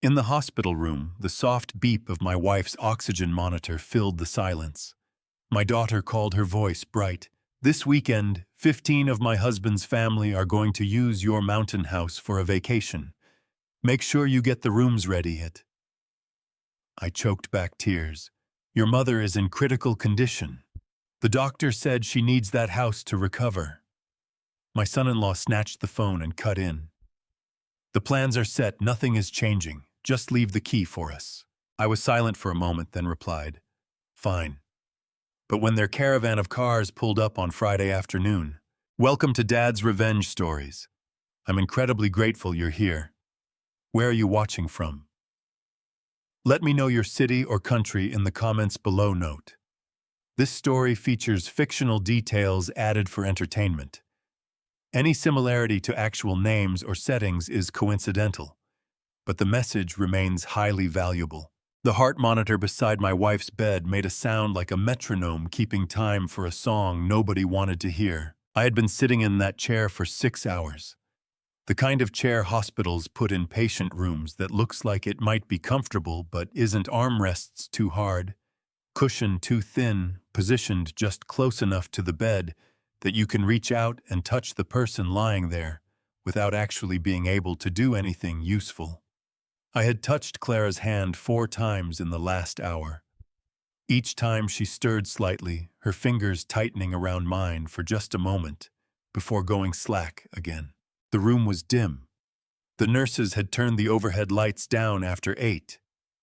In the hospital room, the soft beep of my wife's oxygen monitor filled the silence. My daughter called, her voice bright. "This weekend, 15 of my husband's family are going to use your mountain house for a vacation. Make sure you get the rooms ready." I choked back tears. "Your mother is in critical condition. The doctor said she needs that house to recover." My son-in-law snatched the phone and cut in. "The plans are set, nothing is changing. Just leave the key for us." I was silent for a moment, then replied, "Fine." But when their caravan of cars pulled up on Friday afternoon, "Welcome to Dad's Revenge Stories. I'm incredibly grateful you're here. Where are you watching from? Let me know your city or country in the comments below." Note: this story features fictional details added for entertainment. Any similarity to actual names or settings is coincidental, but the message remains highly valuable. The heart monitor beside my wife's bed made a sound like a metronome keeping time for a song nobody wanted to hear. I had been sitting in that chair for 6 hours. The kind of chair hospitals put in patient rooms that looks like it might be comfortable but isn't, armrests too hard, cushion too thin, positioned just close enough to the bed that you can reach out and touch the person lying there without actually being able to do anything useful. I had touched Clara's hand 4 times in the last hour. Each time she stirred slightly, her fingers tightening around mine for just a moment before going slack again. The room was dim. The nurses had turned the overhead lights down after 8,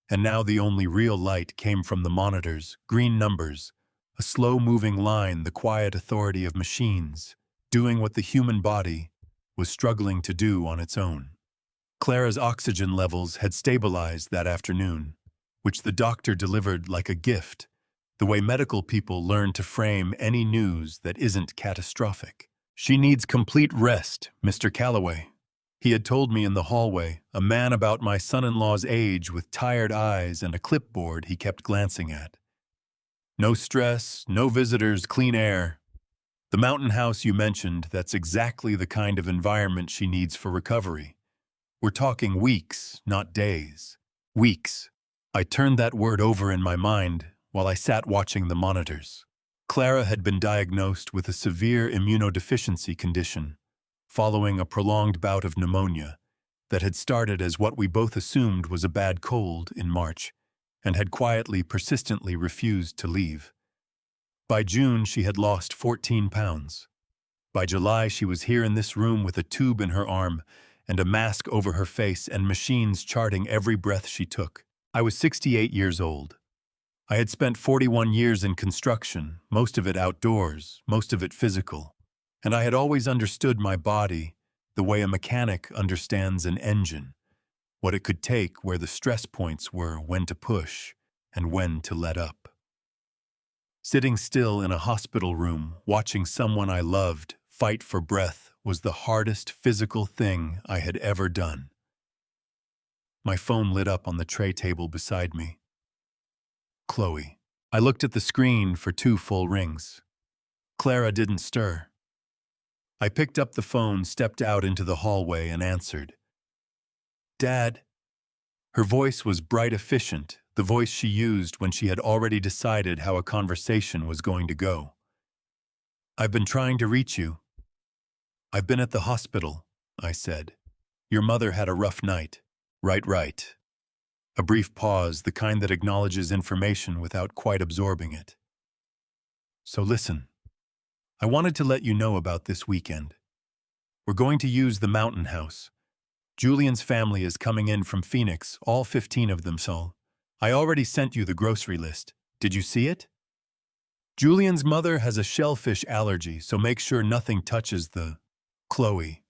and now the only real light came from the monitors, green numbers, a slow-moving line, the quiet authority of machines, doing what the human body was struggling to do on its own. Clara's oxygen levels had stabilized that afternoon, which the doctor delivered like a gift, the way medical people learn to frame any news that isn't catastrophic. "She needs complete rest, Mr. Calloway," he had told me in the hallway, a man about my son-in-law's age with tired eyes and a clipboard he kept glancing at. "No stress, no visitors, clean air. The mountain house you mentioned, that's exactly the kind of environment she needs for recovery. We're talking weeks, not days." Weeks. I turned that word over in my mind while I sat watching the monitors. Clara had been diagnosed with a severe immunodeficiency condition following a prolonged bout of pneumonia that had started as what we both assumed was a bad cold in March and had quietly, persistently refused to leave. By June, she had lost 14 pounds. By July, she was here in this room with a tube in her arm and a mask over her face and machines charting every breath she took. I was 68 years old. I had spent 41 years in construction, most of it outdoors, most of it physical, and I had always understood my body the way a mechanic understands an engine, what it could take, where the stress points were, when to push, and when to let up. Sitting still in a hospital room, watching someone I loved fight for breath was the hardest physical thing I had ever done. My phone lit up on the tray table beside me. Chloe. I looked at the screen for 2 full rings. Clara didn't stir. I picked up the phone, stepped out into the hallway, and answered. "Dad." Her voice was bright, efficient, the voice she used when she had already decided how a conversation was going to go. "I've been trying to reach you." "I've been at the hospital," I said. "Your mother had a rough night." Right. A brief pause, the kind that acknowledges information without quite absorbing it. "So listen, I wanted to let you know about this weekend. We're going to use the mountain house. Julian's family is coming in from Phoenix, all 15 of them, so I already sent you the grocery list. Did you see it? Julian's mother has a shellfish allergy, so make sure nothing touches the Chloe."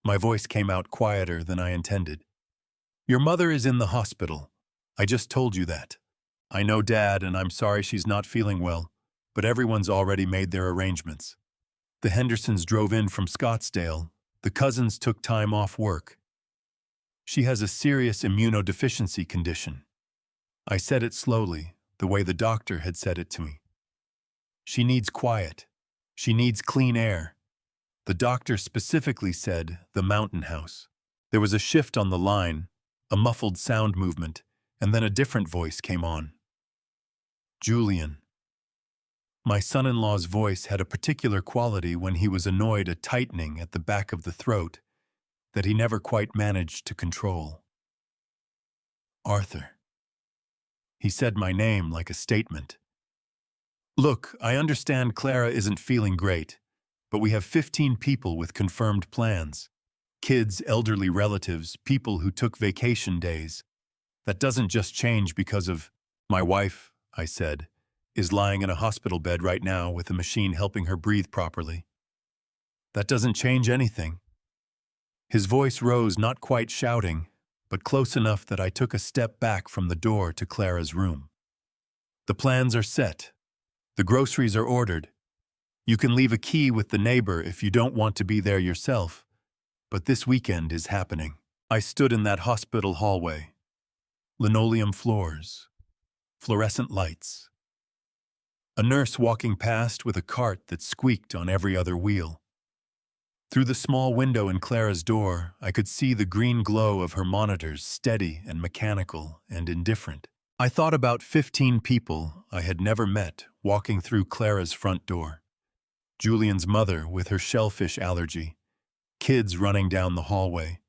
My voice came out quieter than I intended. "Your mother is in the hospital. I just told you that. I know, Dad, and I'm sorry she's not feeling well, but everyone's already made their arrangements. The Hendersons drove in from Scottsdale. The cousins took time off work. She has a serious immunodeficiency condition." I said it slowly, the way the doctor had said it to me. "She needs quiet. She needs clean air. The doctor specifically said the mountain house." There was a shift on the line, A muffled sound movement, and then a different voice came on. Julian. My son-in-law's voice had a particular quality when he was annoyed, a tightening at the back of the throat that he never quite managed to control. Arthur. He said my name like a statement. Look, I understand Clara isn't feeling great, but we have 15 people with confirmed plans. Kids, elderly relatives, people who took vacation days. That doesn't just change because of my wife, I said, is lying in a hospital bed right now with a machine helping her breathe properly. That doesn't change anything. His voice rose, not quite shouting, but close enough that I took a step back from the door to Clara's room. The plans are set. The groceries are ordered. You can leave a key with the neighbor if you don't want to be there yourself, but this weekend is happening. I stood in that hospital hallway. Linoleum floors. Fluorescent lights. A nurse walking past with a cart that squeaked on every other wheel. Through the small window in Clara's door, I could see the green glow of her monitors, steady and mechanical and indifferent. I thought about 15 people I had never met walking through Clara's front door. Julian's mother with her shellfish allergy. Kids running down the hallway.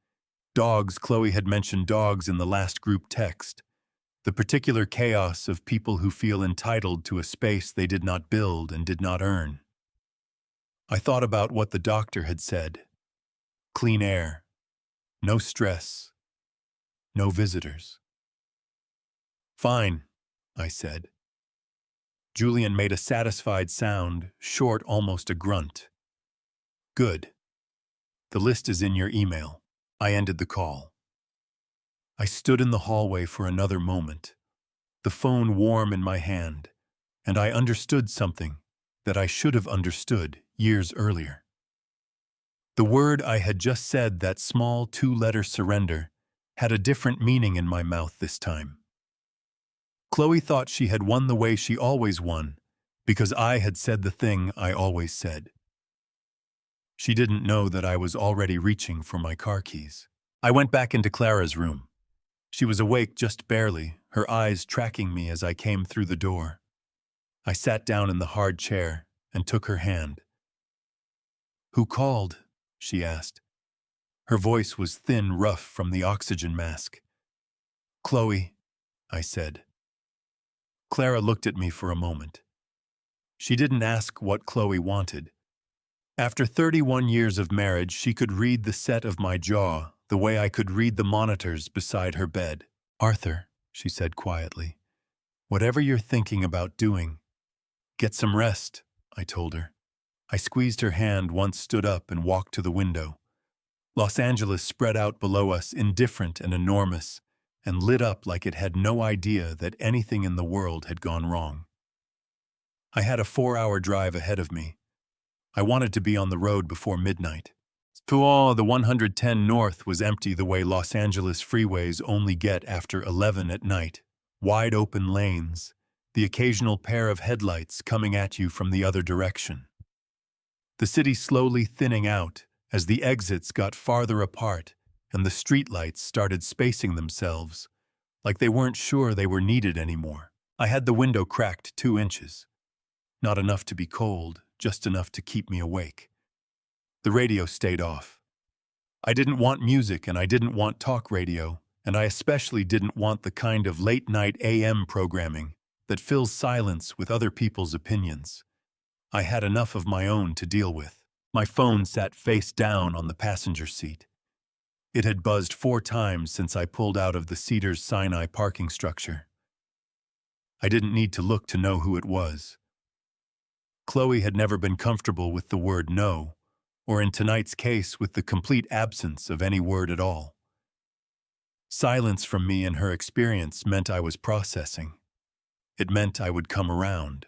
Dogs, Chloe had mentioned dogs in the last group text. The particular chaos of people who feel entitled to a space they did not build and did not earn. I thought about what the doctor had said. Clean air. No stress. No visitors. Fine, I said. Julian made a satisfied sound, short, almost a grunt. Good. The list is in your email. I ended the call. I stood in the hallway for another moment, the phone warm in my hand, and I understood something that I should have understood years earlier. The word I had just said, that small two-letter surrender, had a different meaning in my mouth this time. Chloe thought she had won the way she always won, because I had said the thing I always said. She didn't know that I was already reaching for my car keys. I went back into Clara's room. She was awake just barely, her eyes tracking me as I came through the door. I sat down in the hard chair and took her hand. Who called? She asked. Her voice was thin, rough from the oxygen mask. Chloe, I said. Clara looked at me for a moment. She didn't ask what Chloe wanted. After 31 years of marriage, she could read the set of my jaw the way I could read the monitors beside her bed. Arthur, she said quietly, whatever you're thinking about doing, get some rest, I told her. I squeezed her hand, once stood up and walked to the window. Los Angeles spread out below us, indifferent and enormous, and lit up like it had no idea that anything in the world had gone wrong. I had a 4-hour drive ahead of me. I wanted to be on the road before midnight. The 110 North was empty the way Los Angeles freeways only get after 11 at night. Wide open lanes, the occasional pair of headlights coming at you from the other direction. The city slowly thinning out as the exits got farther apart and the streetlights started spacing themselves, like they weren't sure they were needed anymore. I had the window cracked 2 inches. Not enough to be cold, just enough to keep me awake. The radio stayed off. I didn't want music and I didn't want talk radio, and I especially didn't want the kind of late-night AM programming that fills silence with other people's opinions. I had enough of my own to deal with. My phone sat face down on the passenger seat. It had buzzed 4 times since I pulled out of the Cedars-Sinai parking structure. I didn't need to look to know who it was. Chloe had never been comfortable with the word no, or in tonight's case with the complete absence of any word at all. Silence from me in her experience meant I was processing. It meant I would come around.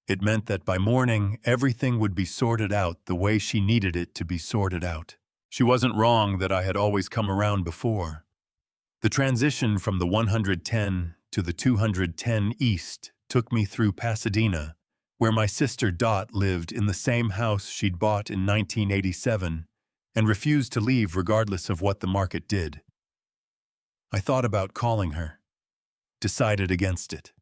It meant that by morning, everything would be sorted out the way she needed it to be sorted out. She wasn't wrong that I had always come around before. The transition from the 110 to the 210 East took me through Pasadena, where my sister Dot lived in the same house she'd bought in 1987 and refused to leave regardless of what the market did. I thought about calling her, decided against it.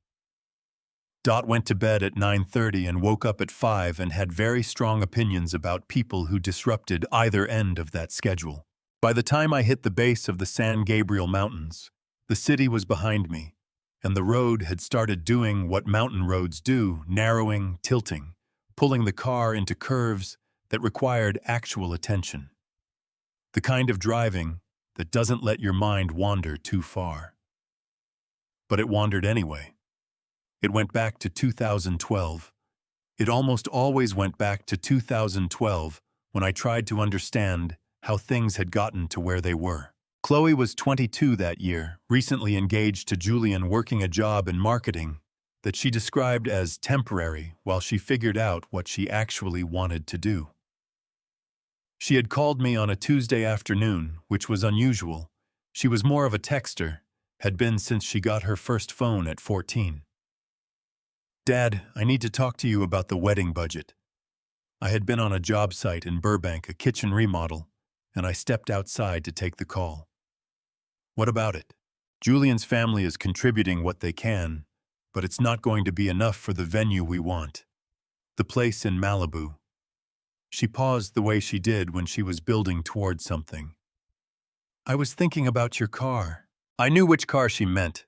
Dot went to bed at 9:30 and woke up at 5 and had very strong opinions about people who disrupted either end of that schedule. By the time I hit the base of the San Gabriel Mountains, the city was behind me, and the road had started doing what mountain roads do, narrowing, tilting, pulling the car into curves that required actual attention. The kind of driving that doesn't let your mind wander too far. But it wandered anyway. It went back to 2012. It almost always went back to 2012 when I tried to understand how things had gotten to where they were. Chloe was 22 that year, recently engaged to Julian, working a job in marketing that she described as temporary while she figured out what she actually wanted to do. She had called me on a Tuesday afternoon, which was unusual. She was more of a texter, had been since she got her first phone at 14. "Dad, I need to talk to you about the wedding budget." I had been on a job site in Burbank, a kitchen remodel, and I stepped outside to take the call. "What about it?" "Julian's family is contributing what they can, but it's not going to be enough for the venue we want. The place in Malibu." She paused the way she did when she was building toward something. "I was thinking about your car." I knew which car she meant.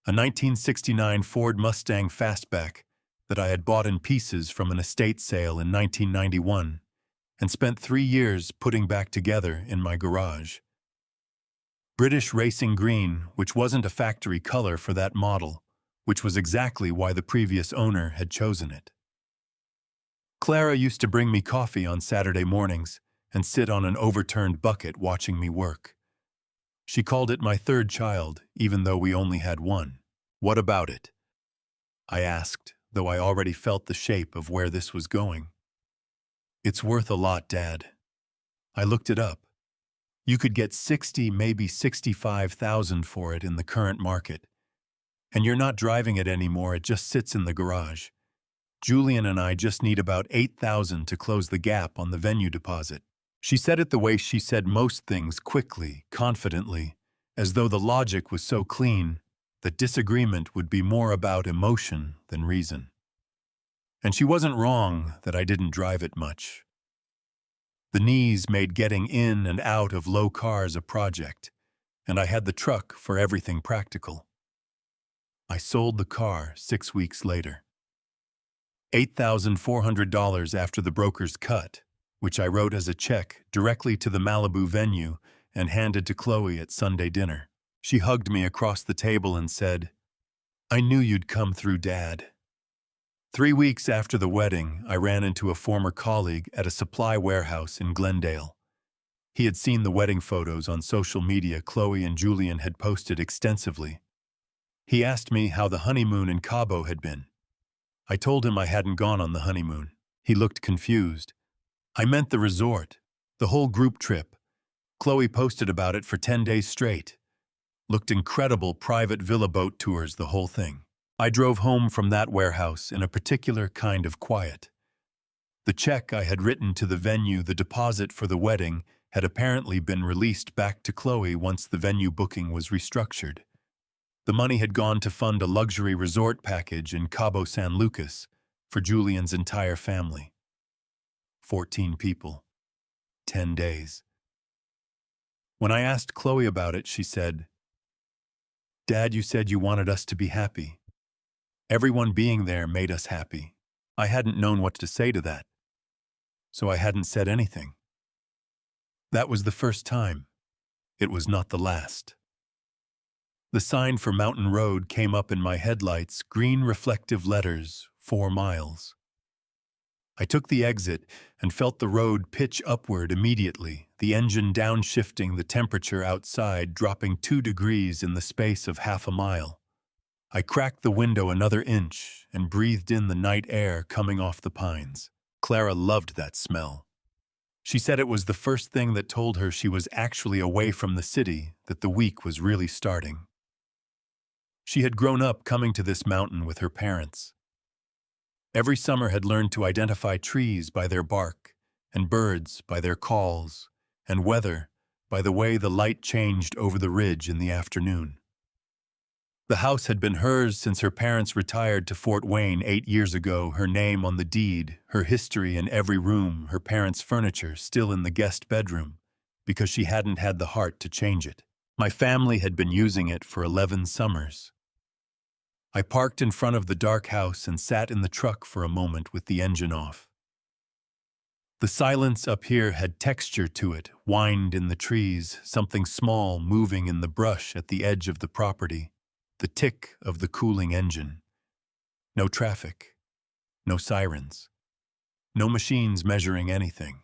A 1969 Ford Mustang Fastback that I had bought in pieces from an estate sale in 1991 and spent 3 years putting back together in my garage. British racing green, which wasn't a factory color for that model, which was exactly why the previous owner had chosen it. Clara used to bring me coffee on Saturday mornings and sit on an overturned bucket watching me work. She called it my third child, even though we only had one. "What about it?" I asked, though I already felt the shape of where this was going. "It's worth a lot, Dad." I looked it up. You could get 60, maybe 65,000 for it in the current market. And you're not driving it anymore, it just sits in the garage. Julian and I just need about 8,000 to close the gap on the venue deposit. She said it the way she said most things, quickly, confidently, as though the logic was so clean that disagreement would be more about emotion than reason. And she wasn't wrong that I didn't drive it much. The knees made getting in and out of low cars a project, and I had the truck for everything practical. I sold the car 6 weeks later. $8,400 after the broker's cut, which I wrote as a check directly to the Malibu venue and handed to Chloe at Sunday dinner. She hugged me across the table and said, "I knew you'd come through, Dad." 3 weeks after the wedding, I ran into a former colleague at a supply warehouse in Glendale. He had seen the wedding photos on social media Chloe and Julian had posted extensively. He asked me how the honeymoon in Cabo had been. I told him I hadn't gone on the honeymoon. He looked confused. "I meant the resort, the whole group trip. Chloe posted about it for 10 days straight. Looked incredible, private villa boat tours, the whole thing." I drove home from that warehouse in a particular kind of quiet. The check I had written to the venue, the deposit for the wedding, had apparently been released back to Chloe once the venue booking was restructured. The money had gone to fund a luxury resort package in Cabo San Lucas for Julian's entire family. 14 people. 10 days. When I asked Chloe about it, she said, "Dad, you said you wanted us to be happy. Everyone being there made us happy." I hadn't known what to say to that, so I hadn't said anything. That was the first time. It was not the last. The sign for Mountain Road came up in my headlights, green reflective letters, 4 miles. I took the exit and felt the road pitch upward immediately, the engine downshifting, the temperature outside dropping 2 degrees in the space of half a mile. I cracked the window another inch and breathed in the night air coming off the pines. Clara loved that smell. She said it was the first thing that told her she was actually away from the city, that the week was really starting. She had grown up coming to this mountain with her parents. Every summer had learned to identify trees by their bark, and birds by their calls, and weather by the way the light changed over the ridge in the afternoon. The house had been hers since her parents retired to Fort Wayne 8 years ago, her name on the deed, her history in every room, her parents' furniture still in the guest bedroom, because she hadn't had the heart to change it. My family had been using it for 11 summers. I parked in front of the dark house and sat in the truck for a moment with the engine off. The silence up here had texture to it, whined in the trees, something small moving in the brush at the edge of the property, the tick of the cooling engine. No traffic, no sirens, no machines measuring anything.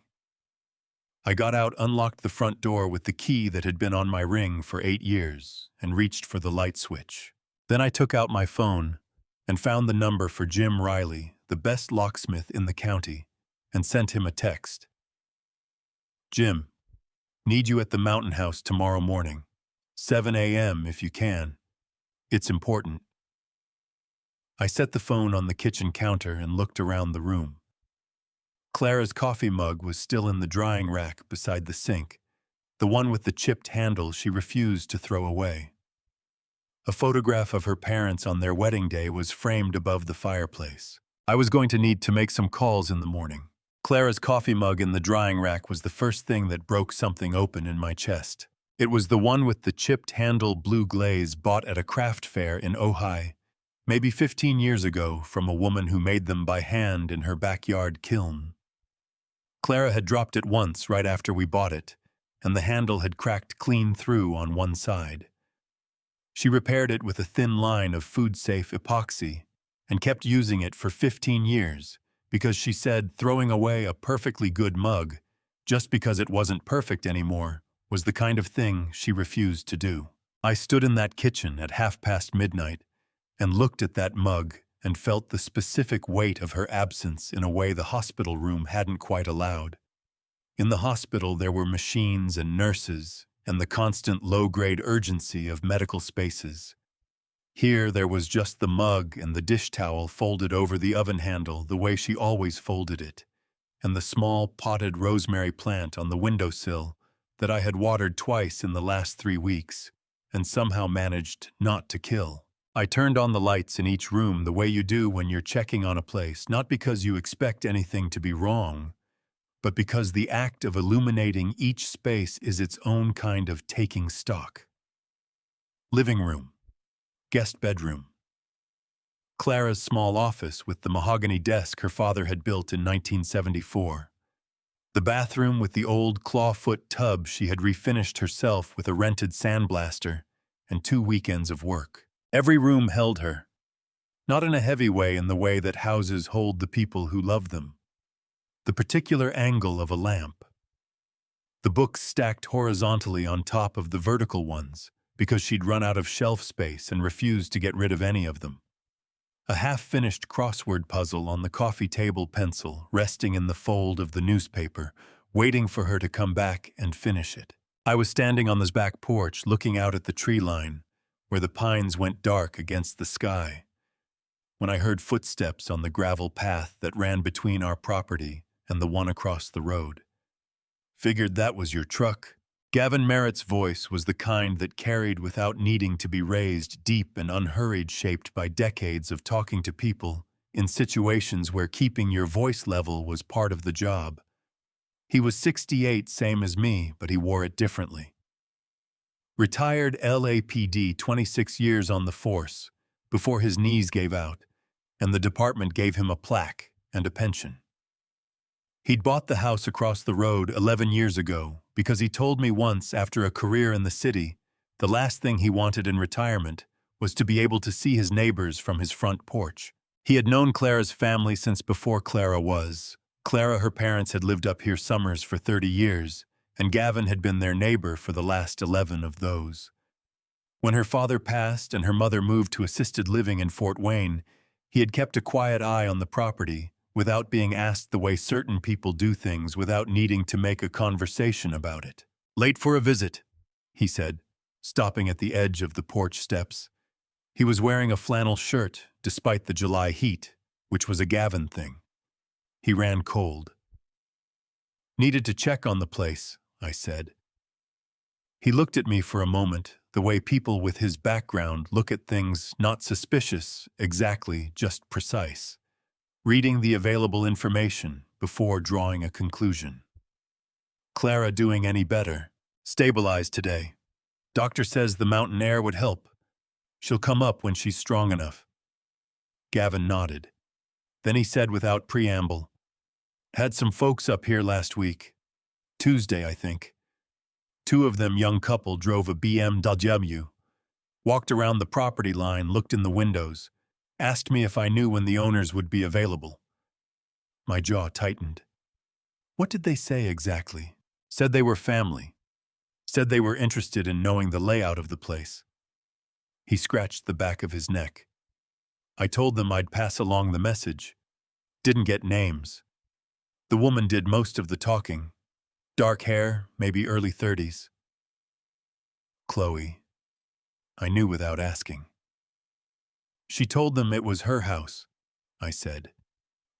I got out, unlocked the front door with the key that had been on my ring for 8 years, and reached for the light switch. Then I took out my phone and found the number for Jim Riley, the best locksmith in the county, and sent him a text. Jim, need you at the Mountain House tomorrow morning, 7 a.m. if you can. It's important. I set the phone on the kitchen counter and looked around the room. Clara's coffee mug was still in the drying rack beside the sink, the one with the chipped handle she refused to throw away. A photograph of her parents on their wedding day was framed above the fireplace. I was going to need to make some calls in the morning. Clara's coffee mug in the drying rack was the first thing that broke something open in my chest. It was the one with the chipped handle blue glaze bought at a craft fair in Ojai, maybe 15 years ago, from a woman who made them by hand in her backyard kiln. Clara had dropped it once right after we bought it, and the handle had cracked clean through on one side. She repaired it with a thin line of food-safe epoxy and kept using it for 15 years because she said throwing away a perfectly good mug just because it wasn't perfect anymore was the kind of thing she refused to do. I stood in that kitchen at midnight and looked at that mug and felt the specific weight of her absence in a way the hospital room hadn't quite allowed. In the hospital there were machines and nurses and the constant low-grade urgency of medical spaces. Here there was just the mug and the dish towel folded over the oven handle the way she always folded it, and the small potted rosemary plant on the windowsill that I had watered twice in the last 3 weeks and somehow managed not to kill. I turned on the lights in each room the way you do when you're checking on a place, not because you expect anything to be wrong, but because the act of illuminating each space is its own kind of taking stock. Living room. Guest bedroom. Clara's small office with the mahogany desk her father had built in 1974. The bathroom with the old clawfoot tub she had refinished herself with a rented sandblaster and 2 weekends of work. Every room held her, not in a heavy way in the way that houses hold the people who love them. The particular angle of a lamp. The books stacked horizontally on top of the vertical ones because she'd run out of shelf space and refused to get rid of any of them. A half-finished crossword puzzle on the coffee table pencil resting in the fold of the newspaper, waiting for her to come back and finish it. I was standing on this back porch looking out at the tree line, where the pines went dark against the sky, when I heard footsteps on the gravel path that ran between our property and the one across the road. Figured that was your truck. Gavin Merritt's voice was the kind that carried without needing to be raised, deep and unhurried, shaped by decades of talking to people in situations where keeping your voice level was part of the job. He was 68, same as me, but he wore it differently. Retired LAPD, 26 years on the force, before his knees gave out, and the department gave him a plaque and a pension. He'd bought the house across the road 11 years ago because he told me once, after a career in the city, the last thing he wanted in retirement was to be able to see his neighbors from his front porch. He had known Clara's family since before Clara was. Clara, her parents, had lived up here summers for 30 years, and Gavin had been their neighbor for the last 11 of those. When her father passed and her mother moved to assisted living in Fort Wayne, he had kept a quiet eye on the property, without being asked the way certain people do things without needing to make a conversation about it. "Late for a visit," he said, stopping at the edge of the porch steps. He was wearing a flannel shirt, despite the July heat, which was a Gavin thing. He ran cold. "Needed to check on the place," I said. He looked at me for a moment, the way people with his background look at things, not suspicious, exactly, just precise, reading the available information before drawing a conclusion. Clara doing any better? Stabilized today. Doctor says the mountain air would help. She'll come up when she's strong enough. Gavin nodded. Then he said without preamble, "Had some folks up here last week. Tuesday, I think. Two of them young couple drove a BMW. Walked around the property line, looked in the windows, asked me if I knew when the owners would be available." My jaw tightened. What did they say exactly? Said they were family. Said they were interested in knowing the layout of the place. He scratched the back of his neck. I told them I'd pass along the message. Didn't get names. The woman did most of the talking. Dark hair, maybe early 30s. Chloe. I knew without asking. She told them it was her house, I said.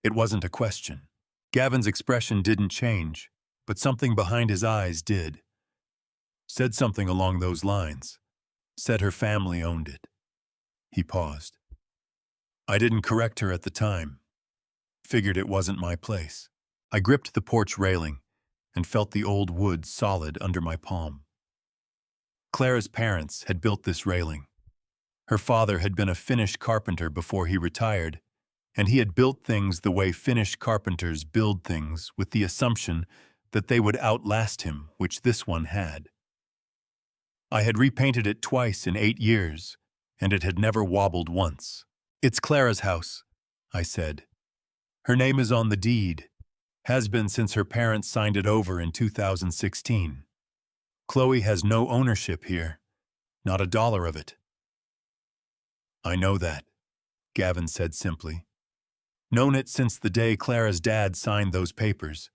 It wasn't a question. Gavin's expression didn't change, but something behind his eyes did. Said something along those lines. Said her family owned it. He paused. I didn't correct her at the time. Figured it wasn't my place. I gripped the porch railing and felt the old wood solid under my palm. Clara's parents had built this railing. Her father had been a Finnish carpenter before he retired, and he had built things the way Finnish carpenters build things, with the assumption that they would outlast him, which this one had. I had repainted it twice in 8 years, and it had never wobbled once. It's Clara's house, I said. Her name is on the deed. Has been since her parents signed it over in 2016. Chloe has no ownership here, not a dollar of it. I know that, Gavin said simply. Known it since the day Clara's dad signed those papers.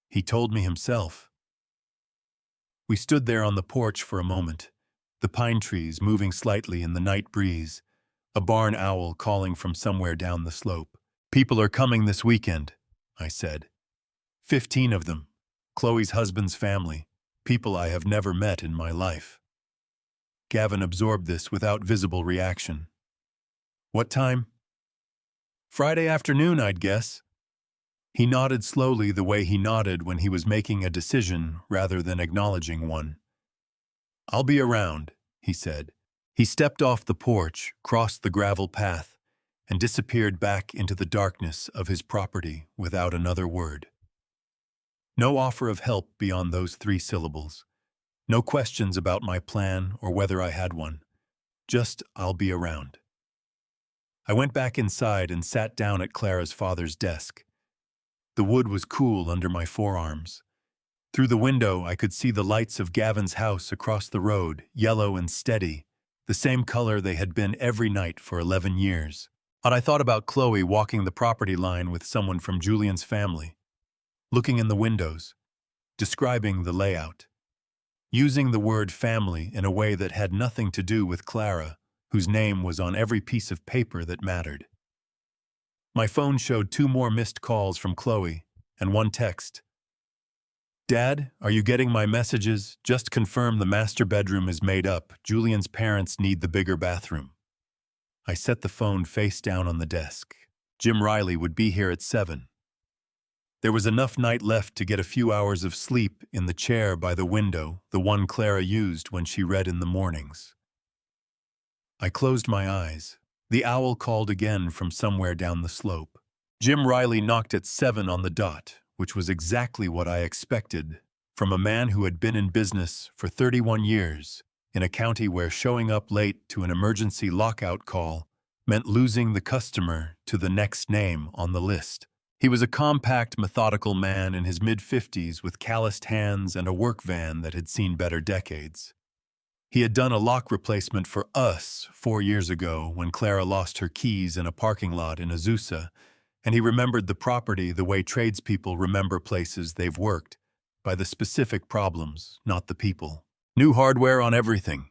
He told me himself. We stood there on the porch for a moment, the pine trees moving slightly in the night breeze, a barn owl calling from somewhere down the slope. People are coming this weekend, I said. 15 of them, Chloe's husband's family, people I have never met in my life. Gavin absorbed this without visible reaction. What time? Friday afternoon, I'd guess. He nodded slowly the way he nodded when he was making a decision rather than acknowledging one. I'll be around, he said. He stepped off the porch, crossed the gravel path, and disappeared back into the darkness of his property without another word. No offer of help beyond those 3 syllables. No questions about my plan or whether I had one. Just, I'll be around. I went back inside and sat down at Clara's father's desk. The wood was cool under my forearms. Through the window, I could see the lights of Gavin's house across the road, yellow and steady, the same color they had been every night for 11 years. But I thought about Chloe walking the property line with someone from Julian's family, looking in the windows, describing the layout, using the word family in a way that had nothing to do with Clara, whose name was on every piece of paper that mattered. My phone showed 2 more missed calls from Chloe and 1 text. Dad, are you getting my messages? Just confirm the master bedroom is made up. Julian's parents need the bigger bathroom. I set the phone face down on the desk. Jim Riley would be here at 7. There was enough night left to get a few hours of sleep in the chair by the window, the one Clara used when she read in the mornings. I closed my eyes. The owl called again from somewhere down the slope. Jim Riley knocked at 7 on the dot, which was exactly what I expected from a man who had been in business for 31 years in a county where showing up late to an emergency lockout call meant losing the customer to the next name on the list. He was a compact, methodical man in his mid-50s with calloused hands and a work van that had seen better decades. He had done a lock replacement for us 4 years ago when Clara lost her keys in a parking lot in Azusa, and he remembered the property the way tradespeople remember places they've worked, by the specific problems, not the people. New hardware on everything?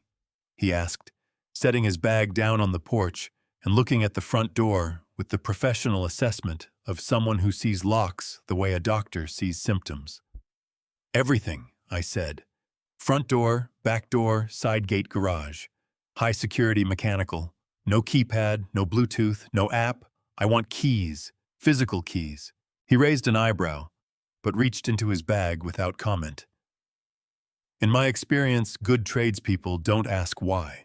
He asked, setting his bag down on the porch and looking at the front door with the professional assessment of someone who sees locks the way a doctor sees symptoms. Everything, I said. Front door, back door, side gate garage. High security mechanical. No keypad, no Bluetooth, no app. I want keys, physical keys. He raised an eyebrow, but reached into his bag without comment. In my experience, good tradespeople don't ask why.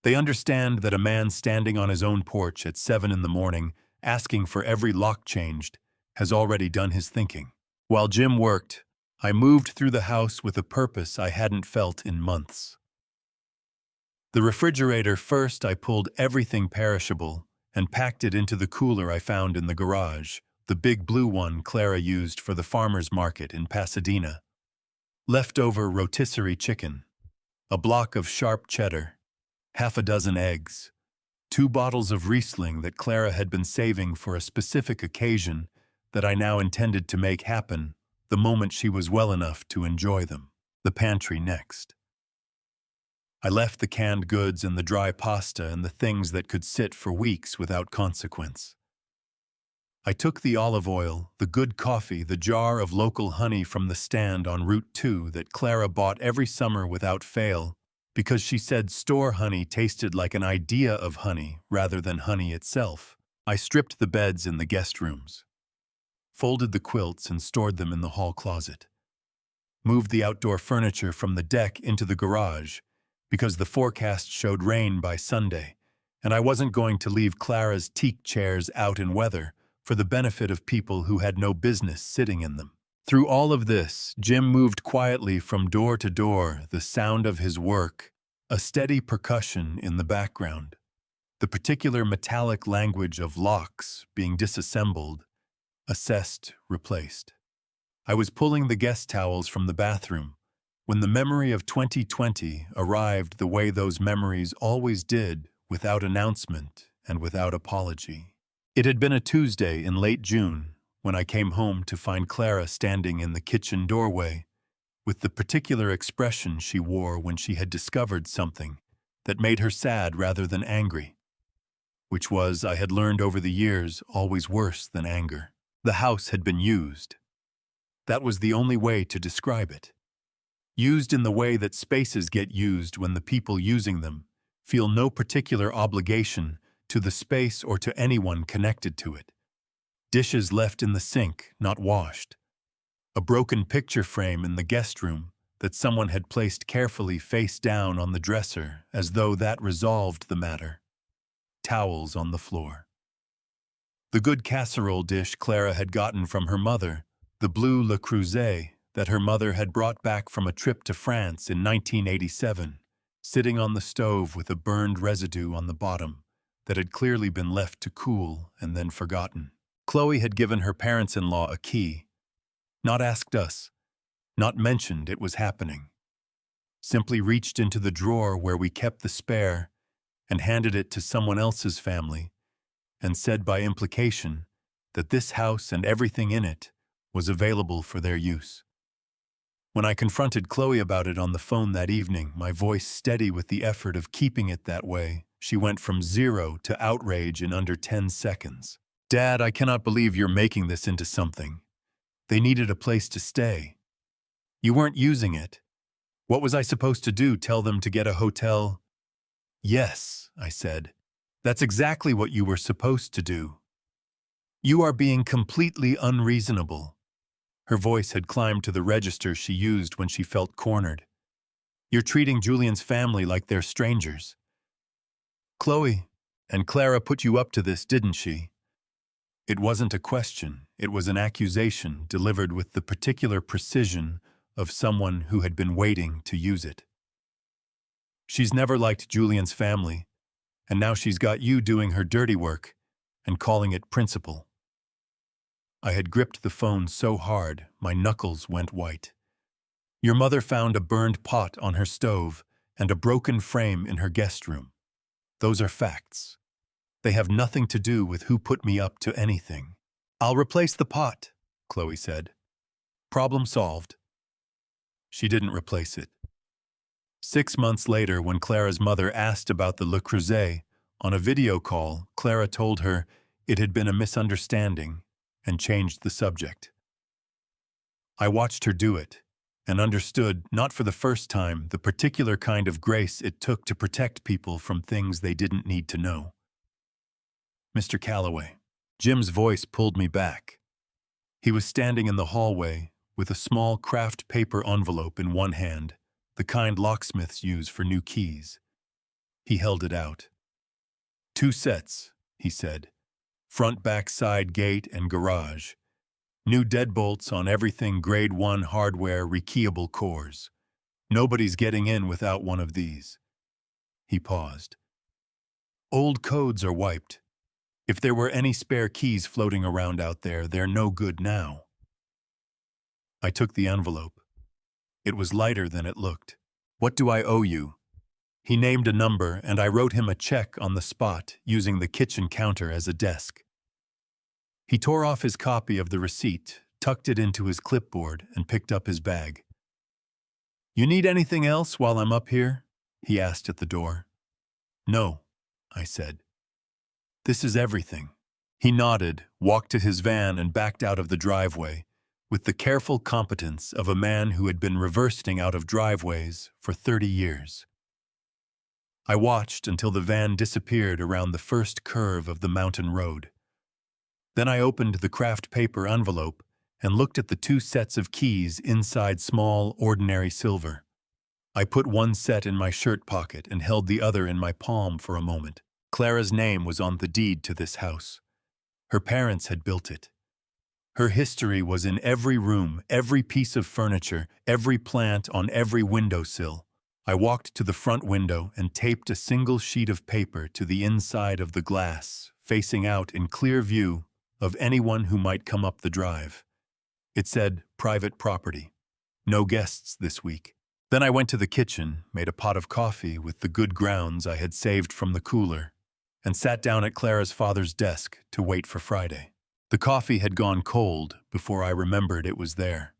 They understand that a man standing on his own porch at 7 in the morning, asking for every lock changed, has already done his thinking. While Jim worked, I moved through the house with a purpose I hadn't felt in months. The refrigerator first, I pulled everything perishable and packed it into the cooler I found in the garage, the big blue one Clara used for the farmer's market in Pasadena. Leftover rotisserie chicken, a block of sharp cheddar, half a dozen eggs, 2 bottles of Riesling that Clara had been saving for a specific occasion that I now intended to make happen the moment she was well enough to enjoy them. The pantry next. I left the canned goods and the dry pasta and the things that could sit for weeks without consequence. I took the olive oil, the good coffee, the jar of local honey from the stand on Route 2 that Clara bought every summer without fail, because she said store honey tasted like an idea of honey rather than honey itself. I stripped the beds in the guest rooms, folded the quilts and stored them in the hall closet, moved the outdoor furniture from the deck into the garage because the forecast showed rain by Sunday, and I wasn't going to leave Clara's teak chairs out in weather for the benefit of people who had no business sitting in them. Through all of this, Jim moved quietly from door to door, the sound of his work, a steady percussion in the background, the particular metallic language of locks being disassembled, assessed, replaced. I was pulling the guest towels from the bathroom when the memory of 2020 arrived the way those memories always did, without announcement and without apology. It had been a Tuesday in late June when I came home to find Clara standing in the kitchen doorway with the particular expression she wore when she had discovered something that made her sad rather than angry, which was, I had learned over the years, always worse than anger. The house had been used. That was the only way to describe it. Used in the way that spaces get used when the people using them feel no particular obligation to the space or to anyone connected to it. Dishes left in the sink, not washed. A broken picture frame in the guest room that someone had placed carefully face down on the dresser as though that resolved the matter. Towels on the floor. The good casserole dish Clara had gotten from her mother, the blue Le Creuset that her mother had brought back from a trip to France in 1987, sitting on the stove with a burned residue on the bottom that had clearly been left to cool and then forgotten. Chloe had given her parents-in-law a key, not asked us, not mentioned it was happening. Simply reached into the drawer where we kept the spare and handed it to someone else's family, and said by implication that this house and everything in it was available for their use. When I confronted Chloe about it on the phone that evening, my voice steady with the effort of keeping it that way, she went from 0 to outrage in under 10 seconds. "Dad, I cannot believe you're making this into something. They needed a place to stay. You weren't using it. What was I supposed to do, tell them to get a hotel?" "Yes," I said. "That's exactly what you were supposed to do. You are being completely unreasonable." Her voice had climbed to the register she used when she felt cornered. "You're treating Julian's family like they're strangers. Chloe and Clara put you up to this, didn't she?" It wasn't a question, it was an accusation delivered with the particular precision of someone who had been waiting to use it. "She's never liked Julian's family, and now she's got you doing her dirty work and calling it principle." I had gripped the phone so hard, my knuckles went white. "Your mother found a burned pot on her stove and a broken frame in her guest room. Those are facts. They have nothing to do with who put me up to anything." "I'll replace the pot," Chloe said. "Problem solved." She didn't replace it. 6 months later, when Clara's mother asked about the Le Creuset, on a video call, Clara told her it had been a misunderstanding and changed the subject. I watched her do it, and understood, not for the first time, the particular kind of grace it took to protect people from things they didn't need to know. Mr. Calloway. Jim's voice pulled me back. He was standing in the hallway with a small craft paper envelope in one hand, the kind locksmiths use for new keys. He held it out. 2 sets, he said. Front, back, side, gate, and garage. New deadbolts on everything grade 1 hardware rekeyable cores. Nobody's getting in without one of these. He paused. Old codes are wiped. If there were any spare keys floating around out there, they're no good now. I took the envelope. It was lighter than it looked. What do I owe you? He named a number, and I wrote him a check on the spot, using the kitchen counter as a desk. He tore off his copy of the receipt, tucked it into his clipboard, and picked up his bag. You need anything else while I'm up here? He asked at the door. No, I said. This is everything. He nodded, walked to his van, and backed out of the driveway, with the careful competence of a man who had been reversing out of driveways for 30 years. I watched until the van disappeared around the first curve of the mountain road. Then I opened the craft paper envelope and looked at the 2 sets of keys inside small, ordinary silver. I put one set in my shirt pocket and held the other in my palm for a moment. Clara's name was on the deed to this house. Her parents had built it. Her history was in every room, every piece of furniture, every plant on every windowsill. I walked to the front window and taped a single sheet of paper to the inside of the glass, facing out in clear view of anyone who might come up the drive. It said, private property. No guests this week. Then I went to the kitchen, made a pot of coffee with the good grounds I had saved from the cooler, and sat down at Clara's father's desk to wait for Friday. The coffee had gone cold before I remembered it was there.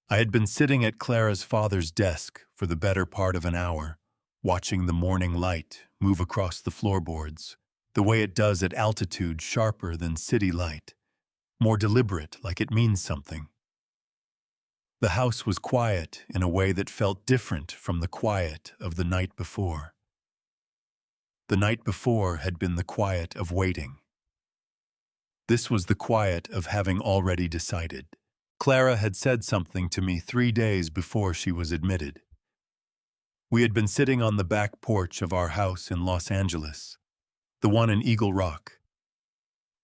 I had been sitting at Clara's father's desk for the better part of an hour, watching the morning light move across the floorboards, the way it does at altitude sharper than city light, more deliberate, like it means something. The house was quiet in a way that felt different from the quiet of the night before. The night before had been the quiet of waiting. This was the quiet of having already decided. Clara had said something to me 3 days before she was admitted. We had been sitting on the back porch of our house in Los Angeles, the one in Eagle Rock,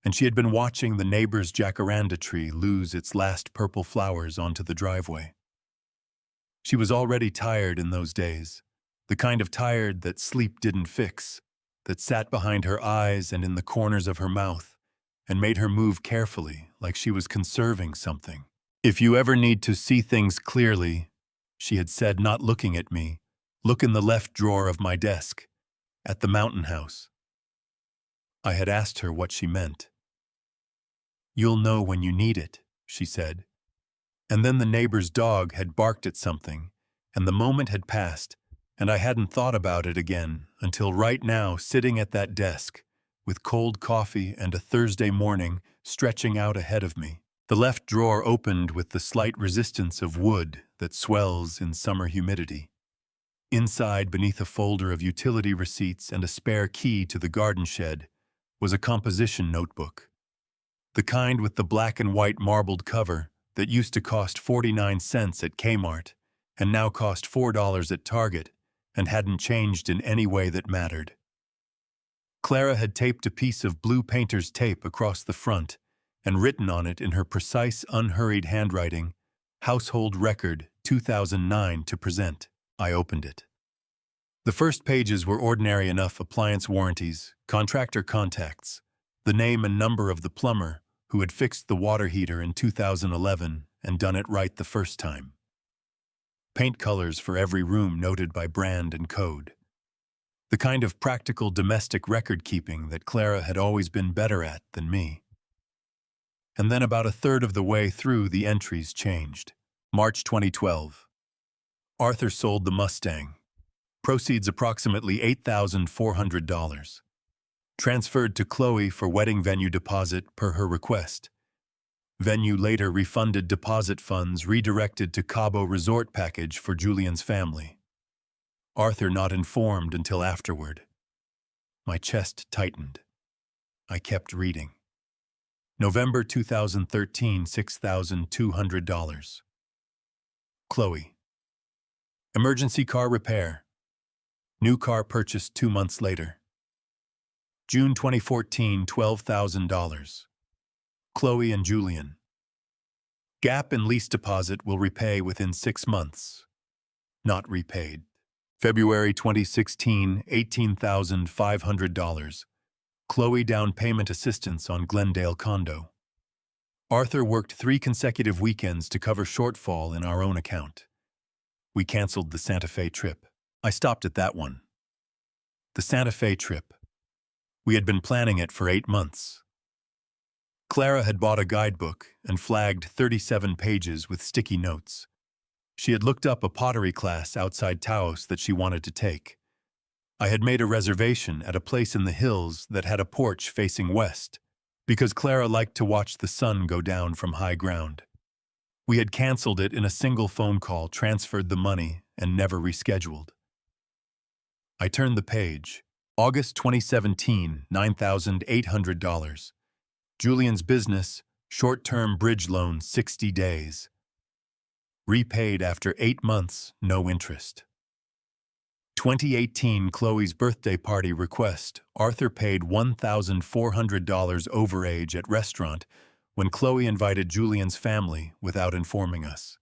and she had been watching the neighbor's jacaranda tree lose its last purple flowers onto the driveway. She was already tired in those days, the kind of tired that sleep didn't fix, that sat behind her eyes and in the corners of her mouth, and made her move carefully, like she was conserving something. If you ever need to see things clearly, she had said, not looking at me, look in the left drawer of my desk, at the mountain house. I had asked her what she meant. You'll know when you need it, she said. And then the neighbor's dog had barked at something, and the moment had passed, and I hadn't thought about it again until right now, sitting at that desk, with cold coffee and a Thursday morning stretching out ahead of me. The left drawer opened with the slight resistance of wood that swells in summer humidity. Inside, beneath a folder of utility receipts and a spare key to the garden shed, was a composition notebook. The kind with the black and white marbled cover that used to cost 49 cents at Kmart and now cost $4 at Target and hadn't changed in any way that mattered. Clara had taped a piece of blue painter's tape across the front and written on it in her precise, unhurried handwriting, Household Record 2009 to present. I opened it. The first pages were ordinary enough appliance warranties, contractor contacts, the name and number of the plumber who had fixed the water heater in 2011 and done it right the first time. Paint colors for every room noted by brand and code. The kind of practical domestic record-keeping that Clara had always been better at than me. And then about a third of the way through, the entries changed. March 2012. Arthur sold the Mustang. Proceeds approximately $8,400. Transferred to Chloe for wedding venue deposit per her request. Venue later refunded deposit funds redirected to Cabo Resort package for Julian's family. Arthur not informed until afterward. My chest tightened. I kept reading. November 2013, $6,200. Chloe. Emergency car repair. New car purchased 2 months later. June 2014, $12,000. Chloe and Julian. Gap in lease deposit will repay within 6 months. Not repaid. February 2016, $18,500. Chloe down payment assistance on Glendale condo. Arthur worked 3 consecutive weekends to cover shortfall in our own account. We canceled the Santa Fe trip. I stopped at that one. The Santa Fe trip. We had been planning it for 8 months. Clara had bought a guidebook and flagged 37 pages with sticky notes. She had looked up a pottery class outside Taos that she wanted to take. I had made a reservation at a place in the hills that had a porch facing west, because Clara liked to watch the sun go down from high ground. We had canceled it in a single phone call, transferred the money, and never rescheduled. I turned the page. August 2017, $9,800. Julian's business, short-term bridge loan, 60 days. Repaid after 8 months, no interest. 2018 Chloe's birthday party request. Arthur paid $1,400 overage at restaurant when Chloe invited Julian's family without informing us.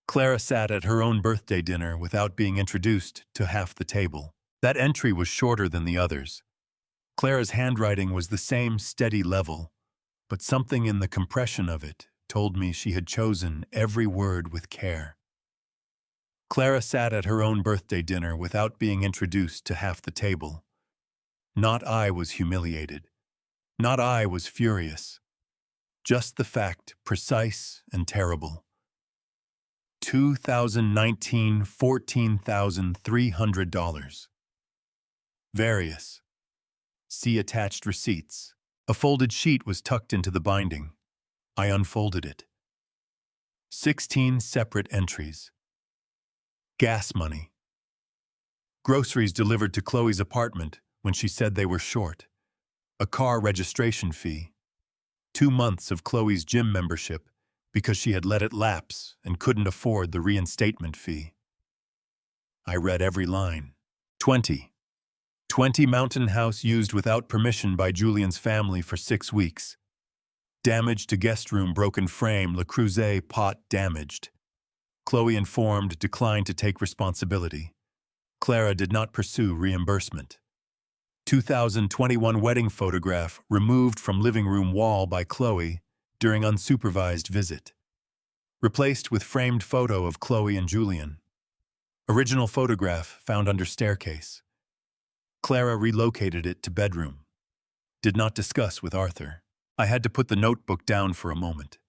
Clara sat at her own birthday dinner without being introduced to half the table. That entry was shorter than the others. Clara's handwriting was the same steady level, but something in the compression of it told me she had chosen every word with care. Clara sat at her own birthday dinner without being introduced to half the table. Not I was humiliated. Not I was furious. Just the fact, precise and terrible. 2019, $14,300. Various. See attached receipts. A folded sheet was tucked into the binding. I unfolded it. 16 separate entries. Gas money. Groceries delivered to Chloe's apartment when she said they were short. A car registration fee. 2 months of Chloe's gym membership because she had let it lapse and couldn't afford the reinstatement fee. I read every line. 20 Mountain House used without permission by Julian's family for 6 weeks. Damage to guest room, broken frame, Le Creuset pot damaged. Chloe informed, declined to take responsibility. Clara did not pursue reimbursement. 2021 wedding photograph removed from living room wall by Chloe during unsupervised visit. Replaced with framed photo of Chloe and Julian. Original photograph found under staircase. Clara relocated it to bedroom. Did not discuss with Arthur. I had to put the notebook down for a moment.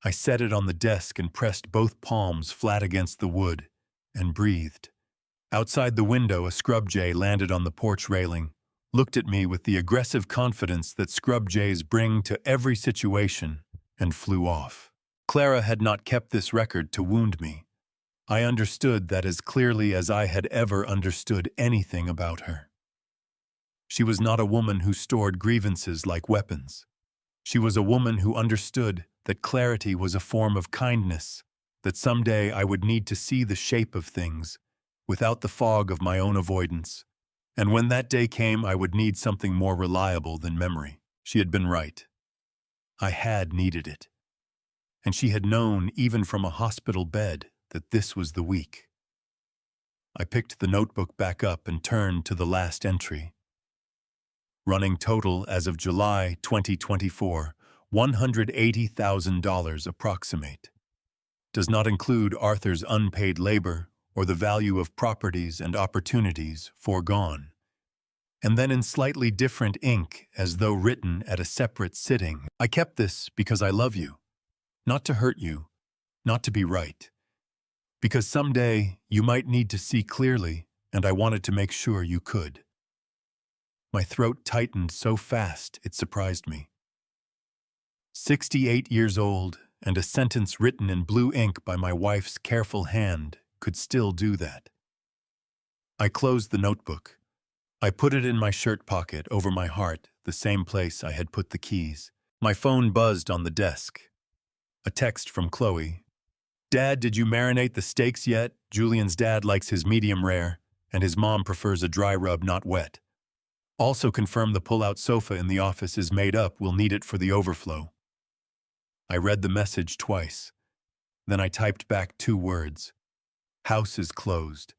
I set it on the desk and pressed both palms flat against the wood and breathed. Outside the window, a scrub jay landed on the porch railing, looked at me with the aggressive confidence that scrub jays bring to every situation, and flew off. Clara had not kept this record to wound me. I understood that as clearly as I had ever understood anything about her. She was not a woman who stored grievances like weapons. She was a woman who understood that clarity was a form of kindness, that someday I would need to see the shape of things, without the fog of my own avoidance, and when that day came I would need something more reliable than memory. She had been right. I had needed it. And she had known, even from a hospital bed, that this was the week. I picked the notebook back up and turned to the last entry. Running total as of July 2024, $180,000 approximate. Does not include Arthur's unpaid labor or the value of properties and opportunities foregone. And then in slightly different ink, as though written at a separate sitting, I kept this because I love you. Not to hurt you, not to be right. Because someday you might need to see clearly, and I wanted to make sure you could. My throat tightened so fast it surprised me. 68 years old, and a sentence written in blue ink by my wife's careful hand could still do that. I closed the notebook. I put it in my shirt pocket over my heart, the same place I had put the keys. My phone buzzed on the desk. A text from Chloe. "Dad, did you marinate the steaks yet? Julian's dad likes his medium rare, and his mom prefers a dry rub, not wet. Also confirm the pull-out sofa in the office is made up. We'll need it for the overflow." I read the message twice. Then I typed back 2 words. "House is closed."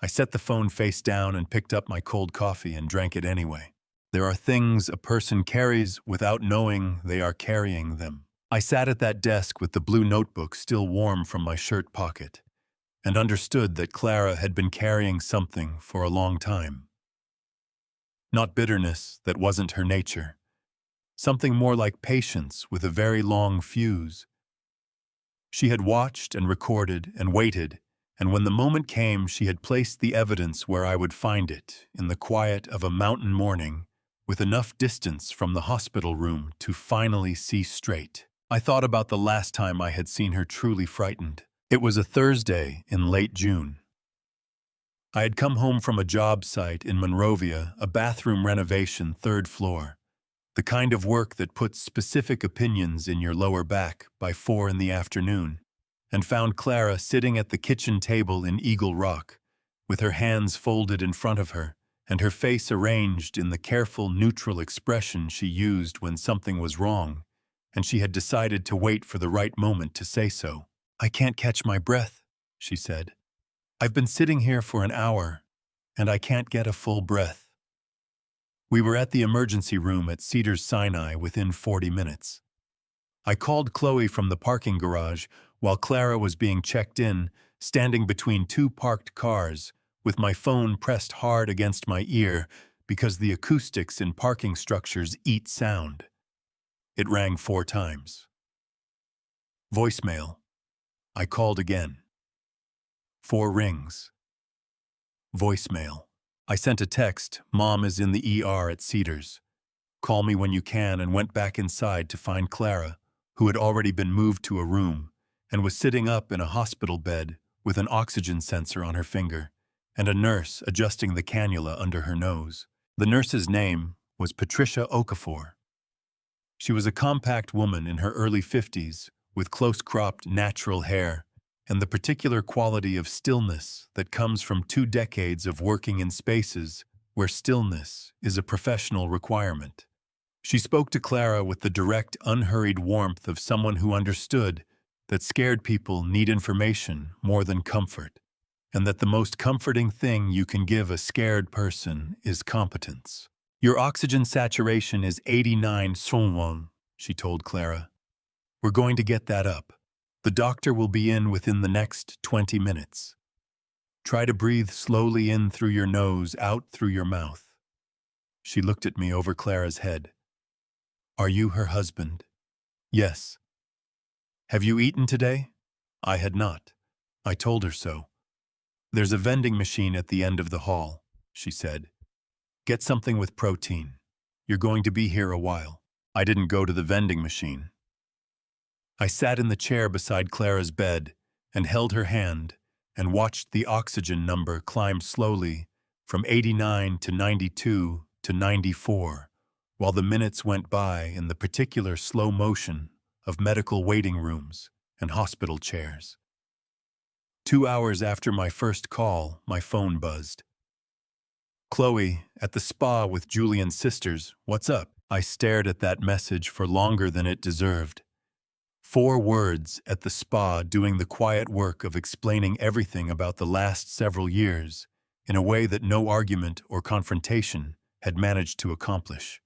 I set the phone face down and picked up my cold coffee and drank it anyway. There are things a person carries without knowing they are carrying them. I sat at that desk with the blue notebook still warm from my shirt pocket, and understood that Clara had been carrying something for a long time. Not bitterness, that wasn't her nature. Something more like patience with a very long fuse. She had watched and recorded and waited, and when the moment came, she had placed the evidence where I would find it, in the quiet of a mountain morning, with enough distance from the hospital room to finally see straight. I thought about the last time I had seen her truly frightened. It was a Thursday in late June. I had come home from a job site in Monrovia, a bathroom renovation 3rd floor, the kind of work that puts specific opinions in your lower back by 4 in the afternoon, and found Clara sitting at the kitchen table in Eagle Rock, with her hands folded in front of her, and her face arranged in the careful, neutral expression she used when something was wrong, and she had decided to wait for the right moment to say so. "I can't catch my breath," she said. "I've been sitting here for an hour, and I can't get a full breath." We were at the emergency room at Cedars-Sinai within 40 minutes. I called Chloe from the parking garage while Clara was being checked in, standing between 2 parked cars, with my phone pressed hard against my ear because the acoustics in parking structures eat sound. It rang 4 times. Voicemail. I called again. 4 rings. Voicemail. I sent a text, "Mom is in the ER at Cedars. Call me when you can," and went back inside to find Clara, who had already been moved to a room, and was sitting up in a hospital bed with an oxygen sensor on her finger, and a nurse adjusting the cannula under her nose. The nurse's name was Patricia Okafor. She was a compact woman in her early 50s, with close-cropped natural hair, and the particular quality of stillness that comes from 2 decades of working in spaces where stillness is a professional requirement. She spoke to Clara with the direct, unhurried warmth of someone who understood that scared people need information more than comfort, and that the most comforting thing you can give a scared person is competence. "Your oxygen saturation is 89.1, she told Clara. "We're going to get that up. The doctor will be in within the next 20 minutes. Try to breathe slowly in through your nose, out through your mouth." She looked at me over Clara's head. "Are you her husband?" "Yes." "Have you eaten today?" I had not. I told her so. "There's a vending machine at the end of the hall," she said. "Get something with protein. You're going to be here a while." I didn't go to the vending machine. I sat in the chair beside Clara's bed and held her hand and watched the oxygen number climb slowly from 89 to 92 to 94, while the minutes went by in the particular slow motion of medical waiting rooms and hospital chairs. 2 hours after my first call, my phone buzzed. "Chloe, at the spa with Julian's sisters, what's up?" I stared at that message for longer than it deserved. 4 words at the spa doing the quiet work of explaining everything about the last several years in a way that no argument or confrontation had managed to accomplish.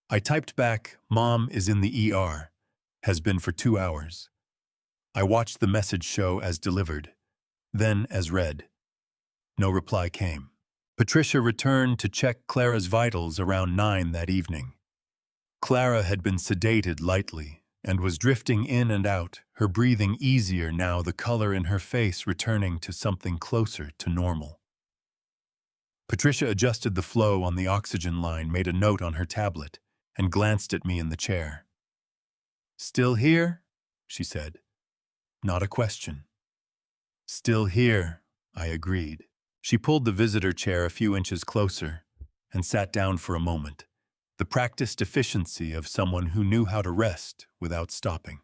I typed back, "Mom is in the ER. Has been for 2 hours." I watched the message show as delivered, then as read. No reply came. Patricia returned to check Clara's vitals around 9 that evening. Clara had been sedated lightly and was drifting in and out, her breathing easier now, the color in her face returning to something closer to normal. Patricia adjusted the flow on the oxygen line, made a note on her tablet, and glanced at me in the chair. Still here? She said. Not a question. Still here, I agreed. She pulled the visitor chair a few inches closer and sat down for a moment, the practiced efficiency of someone who knew how to rest without stopping.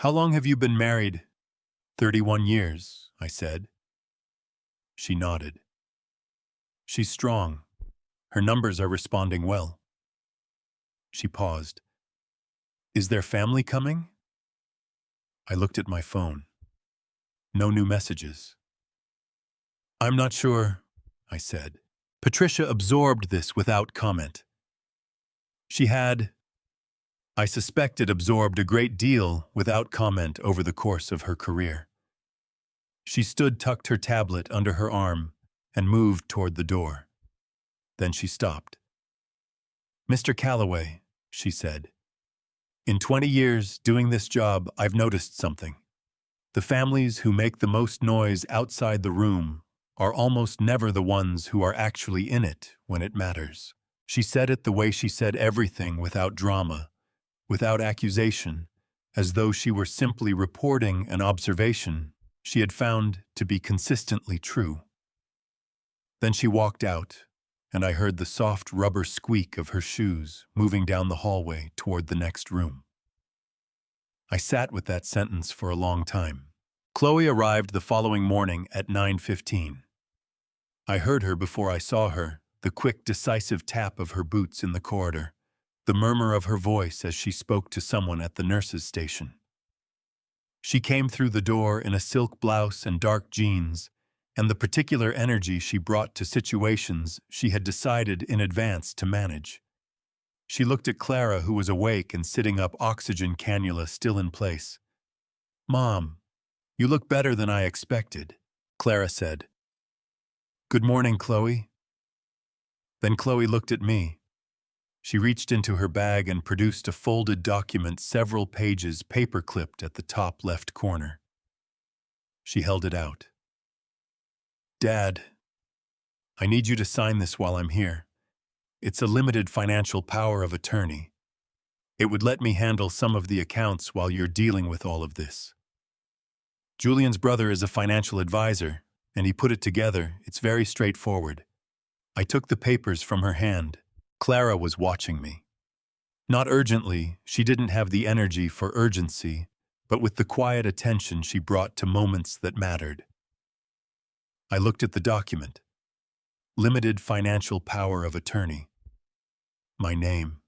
How long have you been married? 31 years, I said. She nodded. She's strong. Her numbers are responding well. She paused. Is their family coming? I looked at my phone. No new messages. I'm not sure, I said. Patricia absorbed this without comment. She had, I suspected, absorbed a great deal without comment over the course of her career. She tucked her tablet under her arm and moved toward the door. Then she stopped. Mr. Calloway, she said, in 20 years doing this job, I've noticed something. The families who make the most noise outside the room are almost never the ones who are actually in it when it matters. She said it the way she said everything, without drama, without accusation, as though she were simply reporting an observation she had found to be consistently true. Then she walked out, and I heard the soft rubber squeak of her shoes moving down the hallway toward the next room. I sat with that sentence for a long time. Chloe arrived the following morning at 9:15. I heard her before I saw her, the quick, decisive tap of her boots in the corridor, the murmur of her voice as she spoke to someone at the nurse's station. She came through the door in a silk blouse and dark jeans, and the particular energy she brought to situations she had decided in advance to manage. She looked at Clara, who was awake and sitting up, oxygen cannula still in place. "Mom, you look better than I expected," Clara said. "Good morning, Chloe." Then Chloe looked at me. She reached into her bag and produced a folded document, several pages paper-clipped at the top left corner. She held it out. "Dad, I need you to sign this while I'm here. It's a limited financial power of attorney. It would let me handle some of the accounts while you're dealing with all of this. Julian's brother is a financial advisor, and he put it together. It's very straightforward." I took the papers from her hand. Clara was watching me. Not urgently, she didn't have the energy for urgency, but with the quiet attention she brought to moments that mattered. I looked at the document. Limited financial power of attorney. My name.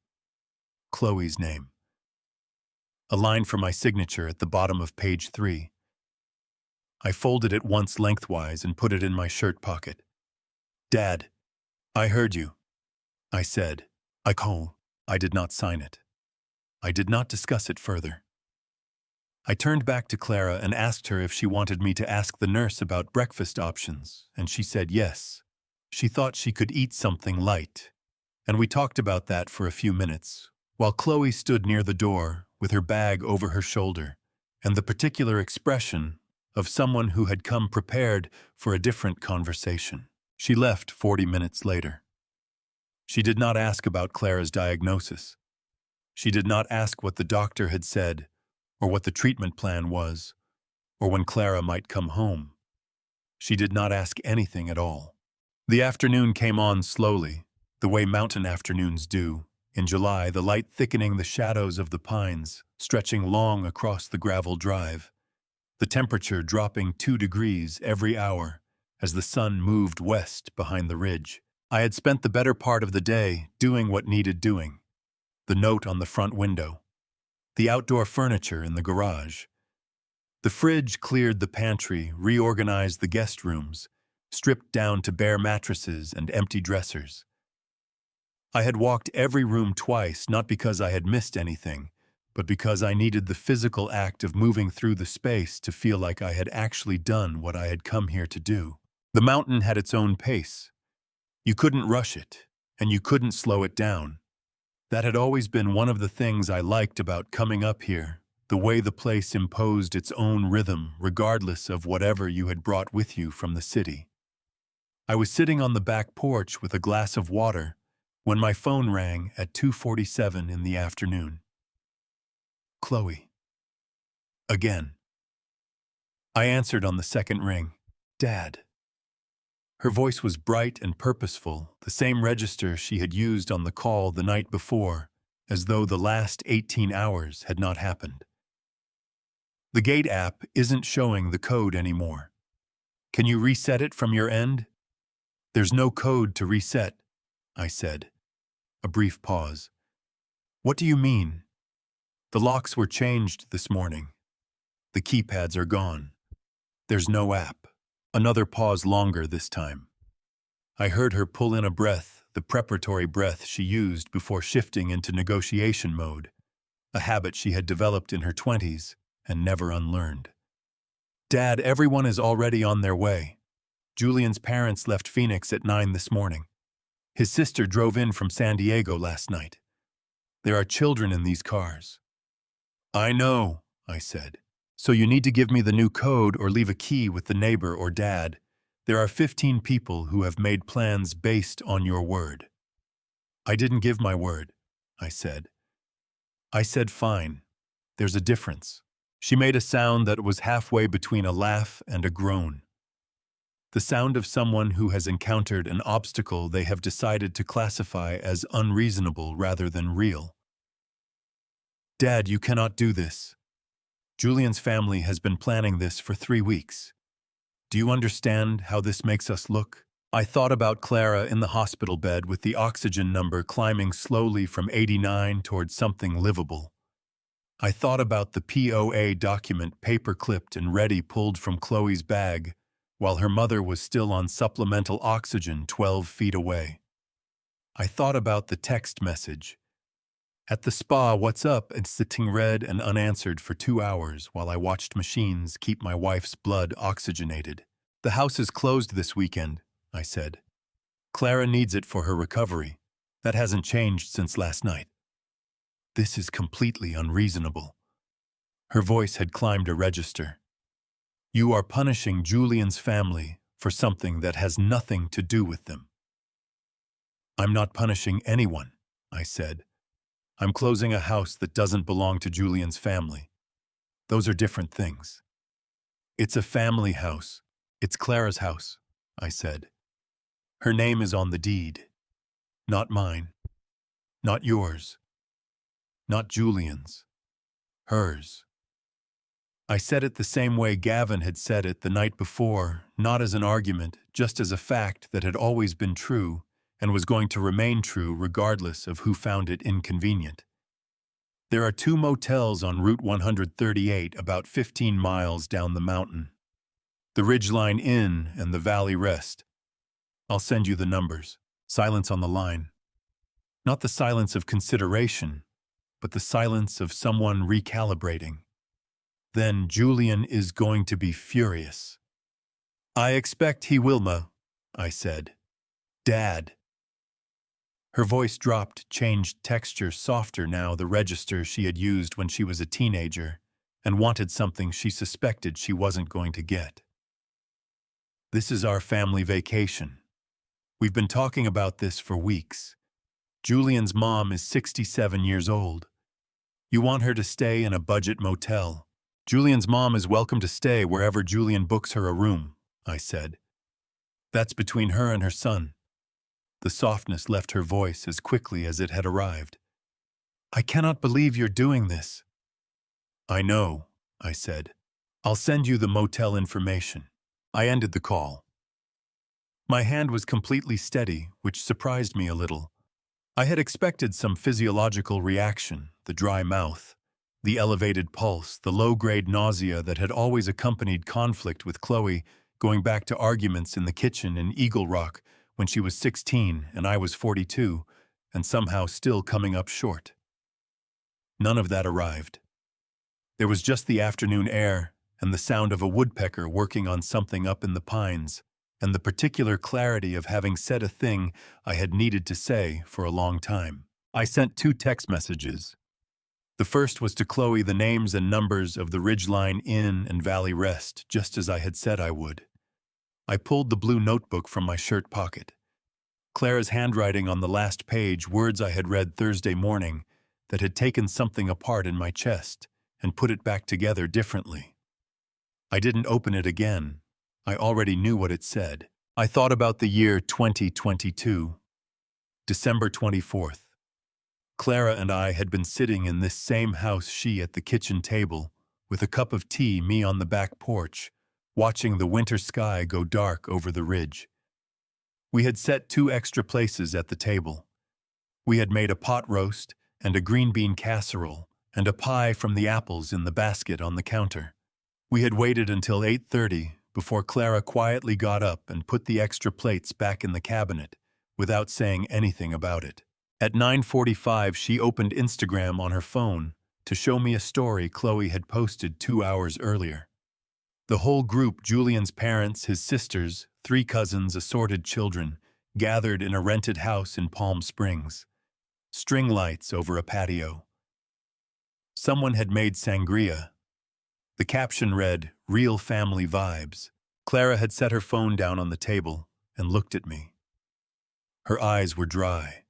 Chloe's name. A line for my signature at the bottom of page 3. I folded it once lengthwise and put it in my shirt pocket. "Dad, I heard you," I said. I did not sign it. I did not discuss it further. I turned back to Clara and asked her if she wanted me to ask the nurse about breakfast options, and she said yes. She thought she could eat something light, and we talked about that for a few minutes, while Chloe stood near the door with her bag over her shoulder, and the particular expression of someone who had come prepared for a different conversation. She left 40 minutes later. She did not ask about Clara's diagnosis. She did not ask what the doctor had said, or what the treatment plan was, or when Clara might come home. She did not ask anything at all. The afternoon came on slowly, the way mountain afternoons do. In July, the light thickening the shadows of the pines, stretching long across the gravel drive. The temperature dropping 2 degrees every hour as the sun moved west behind the ridge. I had spent the better part of the day doing what needed doing. The note on the front window. The outdoor furniture in the garage. The fridge cleared the pantry, reorganized the guest rooms, stripped down to bare mattresses and empty dressers. I had walked every room twice, not because I had missed anything, but because I needed the physical act of moving through the space to feel like I had actually done what I had come here to do. The mountain had its own pace. You couldn't rush it, and you couldn't slow it down. That had always been one of the things I liked about coming up here, the way the place imposed its own rhythm regardless of whatever you had brought with you from the city. I was sitting on the back porch with a glass of water when my phone rang at 2:47 in the afternoon. Chloe. Again. I answered on the second ring. Dad. Her voice was bright and purposeful, the same register she had used on the call the night before, as though the last 18 hours had not happened. The gate app isn't showing the code anymore. Can you reset it from your end? There's no code to reset, I said. A brief pause. What do you mean? The locks were changed this morning. The keypads are gone. There's no app. Another pause longer this time. I heard her pull in a breath, the preparatory breath she used before shifting into negotiation mode, a habit she had developed in her 20s and never unlearned. Dad, everyone is already on their way. Julian's parents left Phoenix at 9 this morning. His sister drove in from San Diego last night. There are children in these cars. I know, I said. So you need to give me the new code or leave a key with the neighbor or dad. There are 15 people who have made plans based on your word. I didn't give my word, I said. I said fine. There's a difference. She made a sound that was halfway between a laugh and a groan. The sound of someone who has encountered an obstacle they have decided to classify as unreasonable rather than real. Dad, you cannot do this. Julian's family has been planning this for 3 weeks. Do you understand how this makes us look? I thought about Clara in the hospital bed with the oxygen number climbing slowly from 89 towards something livable. I thought about the POA document paper-clipped and ready pulled from Chloe's bag, while her mother was still on supplemental oxygen 12 feet away. I thought about the text message. At the spa, what's up? It's sitting read and unanswered for 2 hours while I watched machines keep my wife's blood oxygenated. The house is closed this weekend, I said. Clara needs it for her recovery. That hasn't changed since last night. This is completely unreasonable. Her voice had climbed a register. You are punishing Julian's family for something that has nothing to do with them. I'm not punishing anyone, I said. I'm closing a house that doesn't belong to Julian's family. Those are different things. It's a family house. It's Clara's house, I said. Her name is on the deed. Not mine. Not yours. Not Julian's. Hers. I said it the same way Gavin had said it the night before, not as an argument, just as a fact that had always been true and was going to remain true regardless of who found it inconvenient. There are 2 motels on Route 138 about 15 miles down the mountain. The Ridgeline Inn and the Valley Rest. I'll send you the numbers. Silence on the line. Not the silence of consideration, but the silence of someone recalibrating. Then Julian is going to be furious. I expect he will, Ma, I said. Dad. Her voice dropped, changed texture, softer now, the register she had used when she was a teenager, and wanted something she suspected she wasn't going to get. This is our family vacation. We've been talking about this for weeks. Julian's mom is 67 years old. You want her to stay in a budget motel. Julian's mom is welcome to stay wherever Julian books her a room, I said. That's between her and her son. The softness left her voice as quickly as it had arrived. I cannot believe you're doing this. I know, I said. I'll send you the motel information. I ended the call. My hand was completely steady, which surprised me a little. I had expected some physiological reaction, the dry mouth, the elevated pulse, the low-grade nausea that had always accompanied conflict with Chloe, going back to arguments in the kitchen in Eagle Rock when she was 16 and I was 42, and somehow still coming up short. None of that arrived. There was just the afternoon air and the sound of a woodpecker working on something up in the pines, and the particular clarity of having said a thing I had needed to say for a long time. I sent 2 text messages. The first was to Chloe the names and numbers of the Ridgeline Inn and Valley Rest, just as I had said I would. I pulled the blue notebook from my shirt pocket. Clara's handwriting on the last page, words I had read Thursday morning that had taken something apart in my chest. and put it back together differently. I didn't open it again. I already knew what it said. I thought about the year 2022, December 24th. Clara and I had been sitting in this same house, she at the kitchen table, with a cup of tea, me on the back porch, watching the winter sky go dark over the ridge. We had set 2 extra places at the table. We had made a pot roast and a green bean casserole and a pie from the apples in the basket on the counter. We had waited until 8:30 before Clara quietly got up and put the extra plates back in the cabinet without saying anything about it. At 9:45, she opened Instagram on her phone to show me a story Chloe had posted 2 hours earlier. The whole group, Julian's parents, his sisters, 3 cousins, assorted children, gathered in a rented house in Palm Springs. String lights over a patio. Someone had made sangria. The caption read, "Real family vibes." Clara had set her phone down on the table and looked at me. Her eyes were dry.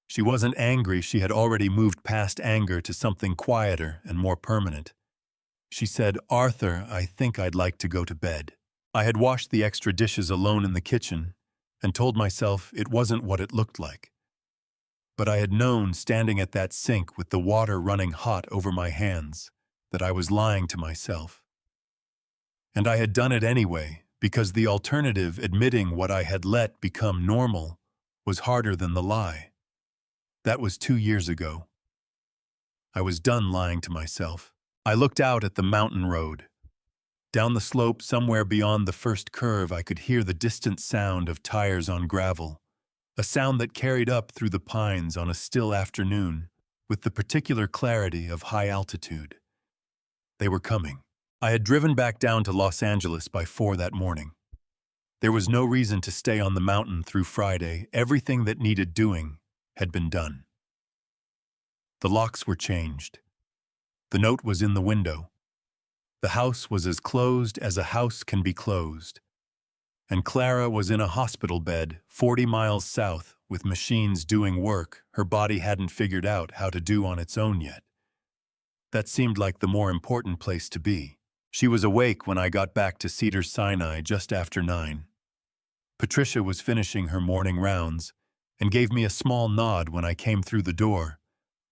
She wasn't angry, she had already moved past anger to something quieter and more permanent. She said, "Arthur, I think I'd like to go to bed." I had washed the extra dishes alone in the kitchen and told myself it wasn't what it looked like. But I had known, standing at that sink with the water running hot over my hands, that I was lying to myself. And I had done it anyway, because the alternative, admitting what I had let become normal, was harder than the lie. That was 2 years ago. I was done lying to myself. I looked out at the mountain road. Down the slope, somewhere beyond the first curve, I could hear the distant sound of tires on gravel, a sound that carried up through the pines on a still afternoon, with the particular clarity of high altitude. They were coming. I had driven back down to Los Angeles by 4 that morning. There was no reason to stay on the mountain through Friday. Everything that needed doing had been done. The locks were changed. The note was in the window. The house was as closed as a house can be closed. And Clara was in a hospital bed 40 miles south with machines doing work her body hadn't figured out how to do on its own yet. That seemed like the more important place to be. She was awake when I got back to Cedars-Sinai just after 9. Patricia was finishing her morning rounds and gave me a small nod when I came through the door,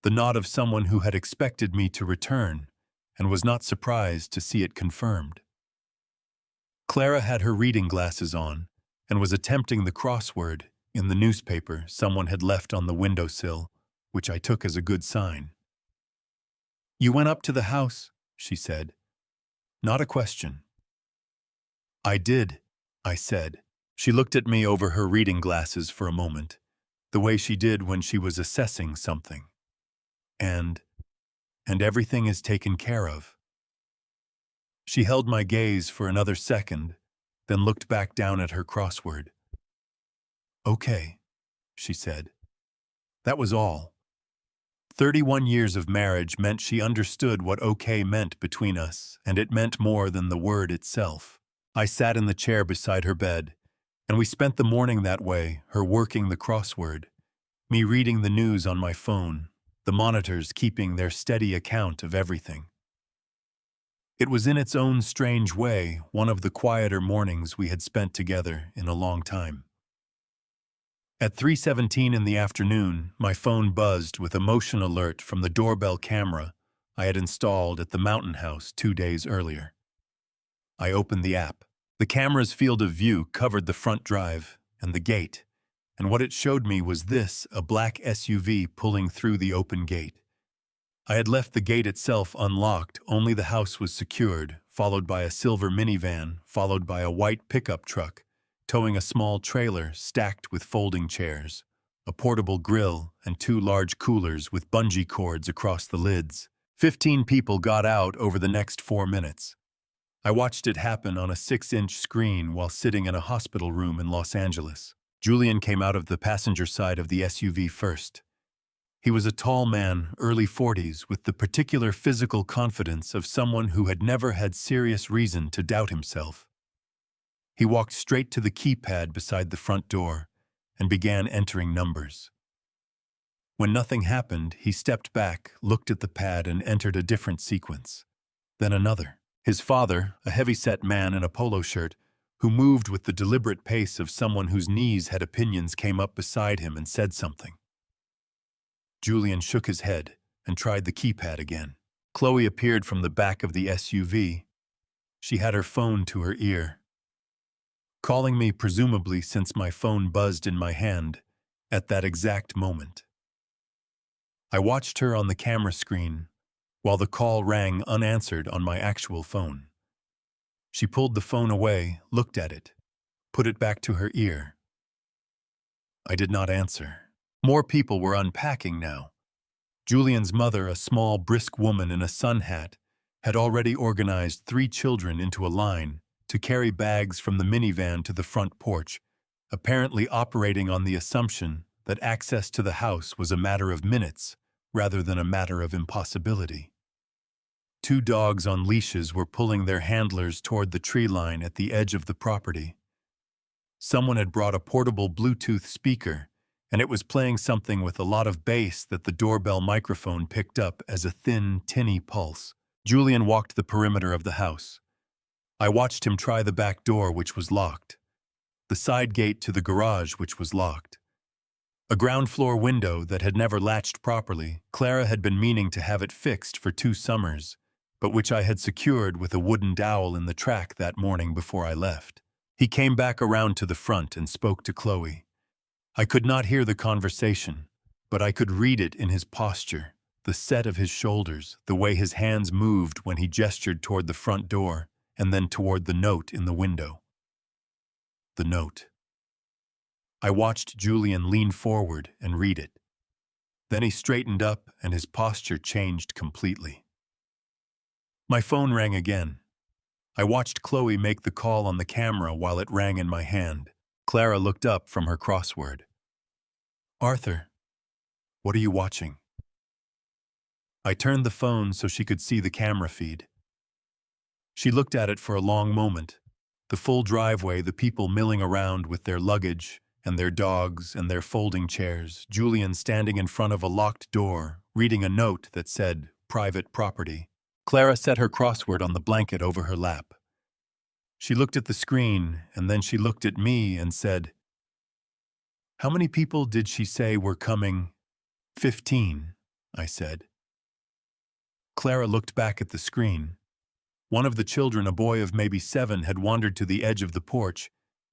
the nod of someone who had expected me to return and was not surprised to see it confirmed. Clara had her reading glasses on and was attempting the crossword in the newspaper someone had left on the windowsill, which I took as a good sign. "You went up to the house," she said. Not a question. "I did," I said. She looked at me over her reading glasses for a moment, the way she did when she was assessing something. And everything is taken care of." She held my gaze for another second, then looked back down at her crossword. "Okay," she said. That was all. 31 years of marriage meant she understood what okay meant between us, and it meant more than the word itself. I sat in the chair beside her bed, and we spent the morning that way, her working the crossword, me reading the news on my phone, the monitors keeping their steady account of everything. It was in its own strange way one of the quieter mornings we had spent together in a long time. At 3:17 in the afternoon, my phone buzzed with a motion alert from the doorbell camera I had installed at the mountain house 2 days earlier. I opened the app. The camera's field of view covered the front drive and the gate, and what it showed me was this: a black SUV pulling through the open gate. I had left the gate itself unlocked, only the house was secured, followed by a silver minivan, followed by a white pickup truck, towing a small trailer stacked with folding chairs, a portable grill, and 2 large coolers with bungee cords across the lids. 15 people got out over the next 4 minutes. I watched it happen on a 6-inch screen while sitting in a hospital room in Los Angeles. Julian came out of the passenger side of the SUV first. He was a tall man, early 40s, with the particular physical confidence of someone who had never had serious reason to doubt himself. He walked straight to the keypad beside the front door and began entering numbers. When nothing happened, he stepped back, looked at the pad, and entered a different sequence. Then another. His father, a heavy-set man in a polo shirt, who moved with the deliberate pace of someone whose knees had opinions, came up beside him and said something. Julian shook his head and tried the keypad again. Chloe appeared from the back of the SUV. She had her phone to her ear, calling me presumably since my phone buzzed in my hand at that exact moment. I watched her on the camera screen while the call rang unanswered on my actual phone. She pulled the phone away, looked at it, put it back to her ear. I did not answer. More people were unpacking now. Julian's mother, a small, brisk woman in a sun hat, had already organized 3 children into a line to carry bags from the minivan to the front porch, apparently operating on the assumption that access to the house was a matter of minutes rather than a matter of impossibility. 2 dogs on leashes were pulling their handlers toward the tree line at the edge of the property. Someone had brought a portable Bluetooth speaker, and it was playing something with a lot of bass that the doorbell microphone picked up as a thin, tinny pulse. Julian walked the perimeter of the house. I watched him try the back door, which was locked, the side gate to the garage, which was locked, a ground floor window that had never latched properly. Clara had been meaning to have it fixed for 2 summers, but which I had secured with a wooden dowel in the track that morning before I left. He came back around to the front and spoke to Chloe. I could not hear the conversation, but I could read it in his posture, the set of his shoulders, the way his hands moved when he gestured toward the front door and then toward the note in the window. The note. I watched Julian lean forward and read it. Then he straightened up and his posture changed completely. My phone rang again. I watched Chloe make the call on the camera while it rang in my hand. Clara looked up from her crossword. "Arthur, what are you watching?" I turned the phone so she could see the camera feed. She looked at it for a long moment. The full driveway, the people milling around with their luggage and their dogs and their folding chairs, Julian standing in front of a locked door, reading a note that said, "Private property." Clara set her crossword on the blanket over her lap. She looked at the screen, and then she looked at me and said, "How many people did she say were coming?" 15, I said. Clara looked back at the screen. One of the children, a boy of maybe 7, had wandered to the edge of the porch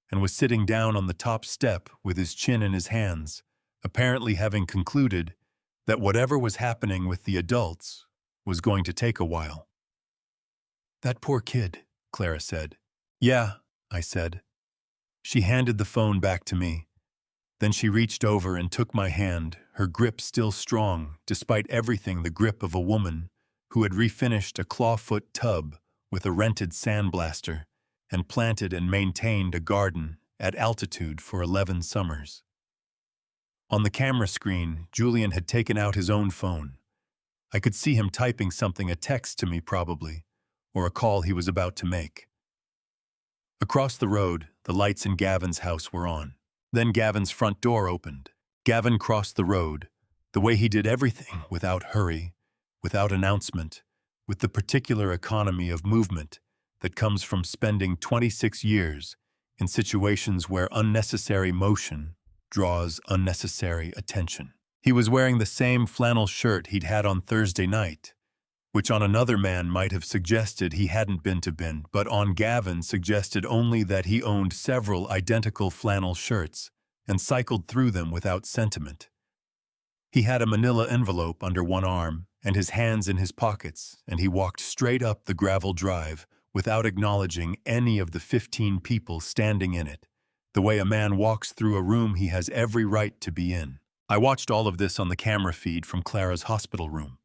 and was sitting down on the top step with his chin in his hands, apparently having concluded that whatever was happening with the adults was going to take a while. "That poor kid," Clara said. "Yeah," I said. She handed the phone back to me. Then she reached over and took my hand, her grip still strong, despite everything, the grip of a woman who had refinished a clawfoot tub with a rented sandblaster and planted and maintained a garden at altitude for 11 summers. On the camera screen, Julian had taken out his own phone. I could see him typing something, a text to me probably, or a call he was about to make. Across the road, the lights in Gavin's house were on. Then Gavin's front door opened. Gavin crossed the road, the way he did everything, without hurry, without announcement, with the particular economy of movement that comes from spending 26 years in situations where unnecessary motion draws unnecessary attention. He was wearing the same flannel shirt he'd had on Thursday night, which on another man might have suggested he hadn't been to bin, but on Gavin suggested only that he owned several identical flannel shirts and cycled through them without sentiment. He had a manila envelope under one arm and his hands in his pockets, and he walked straight up the gravel drive without acknowledging any of the 15 people standing in it, the way a man walks through a room he has every right to be in. I watched all of this on the camera feed from Clara's hospital room.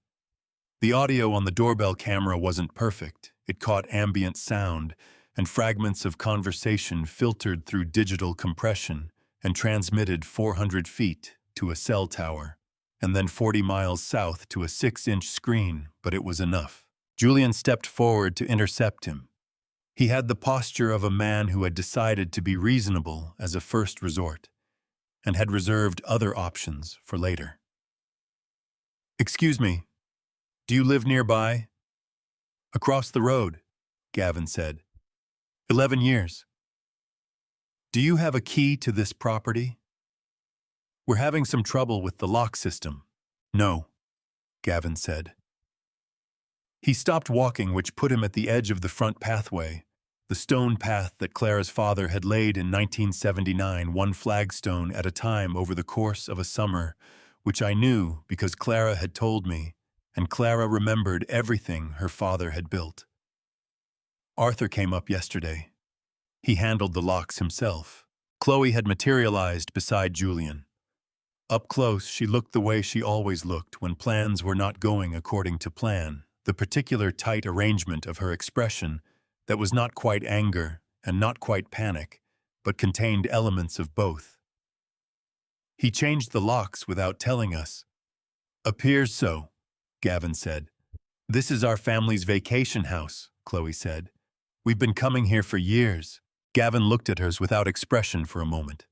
The audio on the doorbell camera wasn't perfect. It caught ambient sound and fragments of conversation filtered through digital compression and transmitted 400 feet to a cell tower, and then 40 miles south to a 6-inch screen, but it was enough. Julian stepped forward to intercept him. He had the posture of a man who had decided to be reasonable as a first resort, and had reserved other options for later. Excuse me, do you live nearby? Across the road, Gavin said. 11 years. Do you have a key to this property? We're having some trouble with the lock system. No, Gavin said. He stopped walking, which put him at the edge of the front pathway, the stone path that Clara's father had laid in 1979, one flagstone at a time over the course of a summer, which I knew because Clara had told me, and Clara remembered everything her father had built. Arthur came up yesterday. He handled the locks himself. Chloe had materialized beside Julian. Up close, she looked the way she always looked when plans were not going according to plan, the particular tight arrangement of her expression that was not quite anger and not quite panic, but contained elements of both. He changed the locks without telling us. Appears so, Gavin said. This is our family's vacation house, Chloe said. We've been coming here for years. Gavin looked at hers without expression for a moment.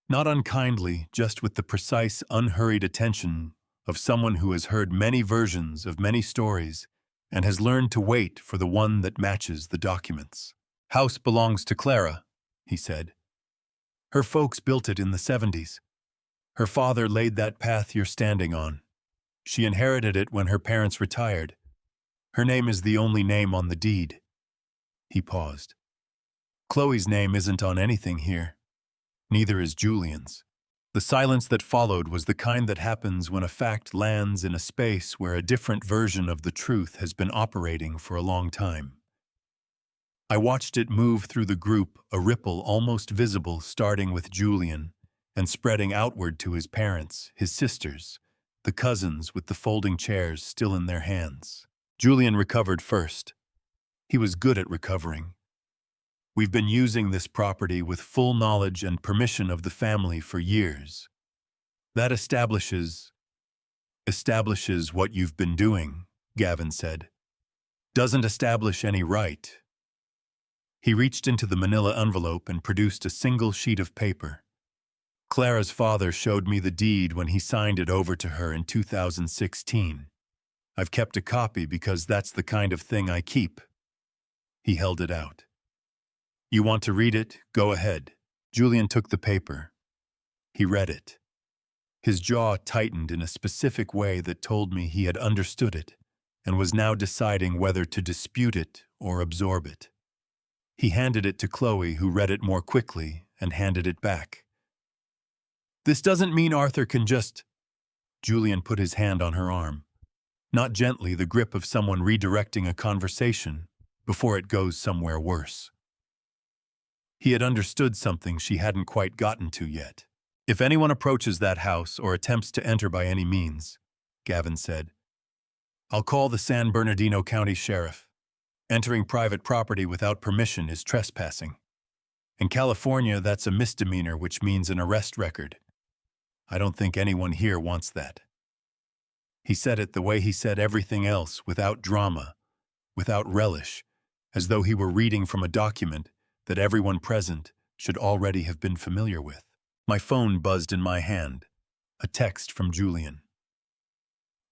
Not unkindly, just with the precise, unhurried attention of someone who has heard many versions of many stories and has learned to wait for the one that matches the documents. House belongs to Clara, he said. Her folks built it in the 70s. Her father laid that path you're standing on. She inherited it when her parents retired. Her name is the only name on the deed. He paused. Chloe's name isn't on anything here. Neither is Julian's. The silence that followed was the kind that happens when a fact lands in a space where a different version of the truth has been operating for a long time. I watched it move through the group, a ripple almost visible starting with Julian and spreading outward to his parents, his sisters, the cousins with the folding chairs still in their hands. Julian recovered first. He was good at recovering. We've been using this property with full knowledge and permission of the family for years. That establishes what you've been doing, Gavin said. Doesn't establish any right. He reached into the manila envelope and produced a single sheet of paper. Clara's father showed me the deed when he signed it over to her in 2016. I've kept a copy because that's the kind of thing I keep. He held it out. You want to read it? Go ahead. Julian took the paper. He read it. His jaw tightened in a specific way that told me he had understood it and was now deciding whether to dispute it or absorb it. He handed it to Chloe, who read it more quickly and handed it back. This doesn't mean Arthur can just... Julian put his hand on her arm. Not gently, the grip of someone redirecting a conversation before it goes somewhere worse. He had understood something she hadn't quite gotten to yet. If anyone approaches that house or attempts to enter by any means, Gavin said, I'll call the San Bernardino County Sheriff. Entering private property without permission is trespassing. In California, that's a misdemeanor, which means an arrest record. I don't think anyone here wants that. He said it the way he said everything else, without drama, without relish, as though he were reading from a document that everyone present should already have been familiar with. My phone buzzed in my hand. A text from Julian.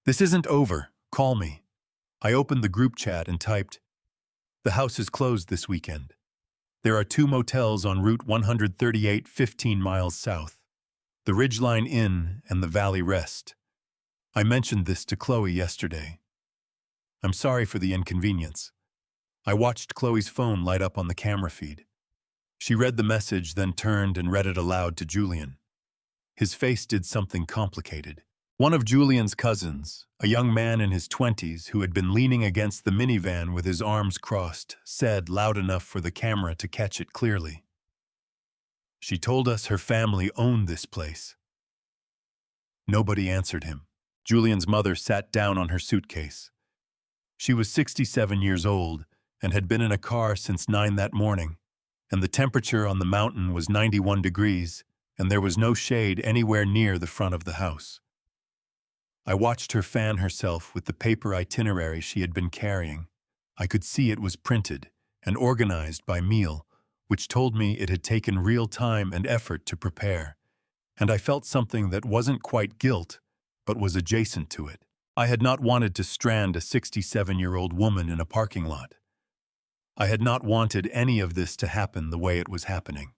This isn't over. Call me. I opened the group chat and typed, The house is closed this weekend. There are 2 motels on Route 138, 15 miles south. The Ridgeline Inn and the Valley Rest. I mentioned this to Chloe yesterday. I'm sorry for the inconvenience. I watched Chloe's phone light up on the camera feed. She read the message, then turned and read it aloud to Julian. His face did something complicated. One of Julian's cousins, a young man in his 20s who had been leaning against the minivan with his arms crossed, said loud enough for the camera to catch it clearly. She told us her family owned this place. Nobody answered him. Julian's mother sat down on her suitcase. She was 67 years old and had been in a car since 9 that morning, and the temperature on the mountain was 91 degrees, and there was no shade anywhere near the front of the house. I watched her fan herself with the paper itinerary she had been carrying. I could see it was printed and organized by meal, which told me it had taken real time and effort to prepare, and I felt something that wasn't quite guilt, but was adjacent to it. I had not wanted to strand a 67-year-old woman in a parking lot. I had not wanted any of this to happen the way it was happening.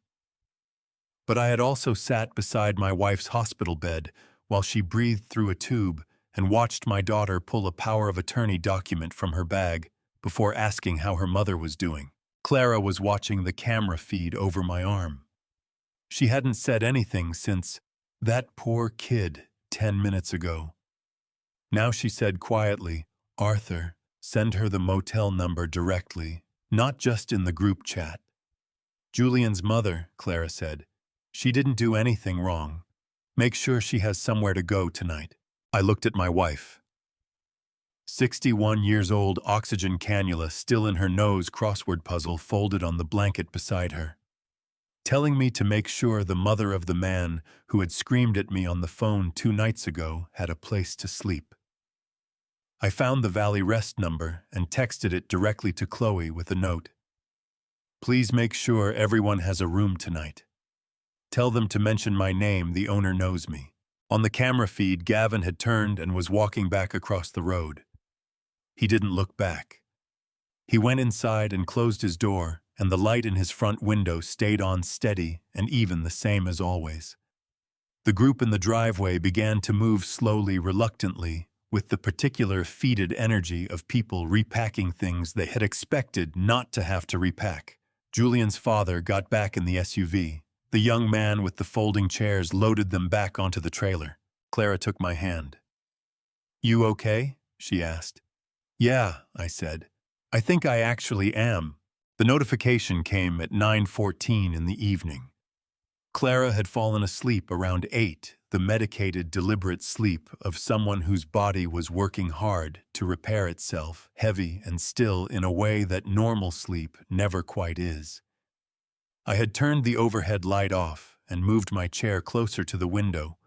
But I had also sat beside my wife's hospital bed while she breathed through a tube and watched my daughter pull a power of attorney document from her bag before asking how her mother was doing. Clara was watching the camera feed over my arm. She hadn't said anything since "that poor kid" 10 minutes ago. Now she said quietly, "Arthur, send her the motel number directly, not just in the group chat." "Julian's mother," Clara said. "She didn't do anything wrong. Make sure she has somewhere to go tonight." I looked at my wife. 61 years old, oxygen cannula still in her nose, crossword puzzle folded on the blanket beside her. Telling me to make sure the mother of the man who had screamed at me on the phone 2 nights ago had a place to sleep. I found the Valley Rest number and texted it directly to Chloe with a note. "Please make sure everyone has a room tonight. Tell them to mention my name, the owner knows me." On the camera feed, Gavin had turned and was walking back across the road. He didn't look back. He went inside and closed his door, and the light in his front window stayed on steady and even the same as always. The group in the driveway began to move slowly, reluctantly, with the particular fetid energy of people repacking things they had expected not to have to repack. Julian's father got back in the SUV. The young man with the folding chairs loaded them back onto the trailer. Clara took my hand. "You okay?" she asked. "Yeah," I said. "I think I actually am." The notification came at 9:14 in the evening. Clara had fallen asleep around 8, the medicated, deliberate sleep of someone whose body was working hard to repair itself, heavy and still in a way that normal sleep never quite is. I had turned the overhead light off and moved my chair closer to the window,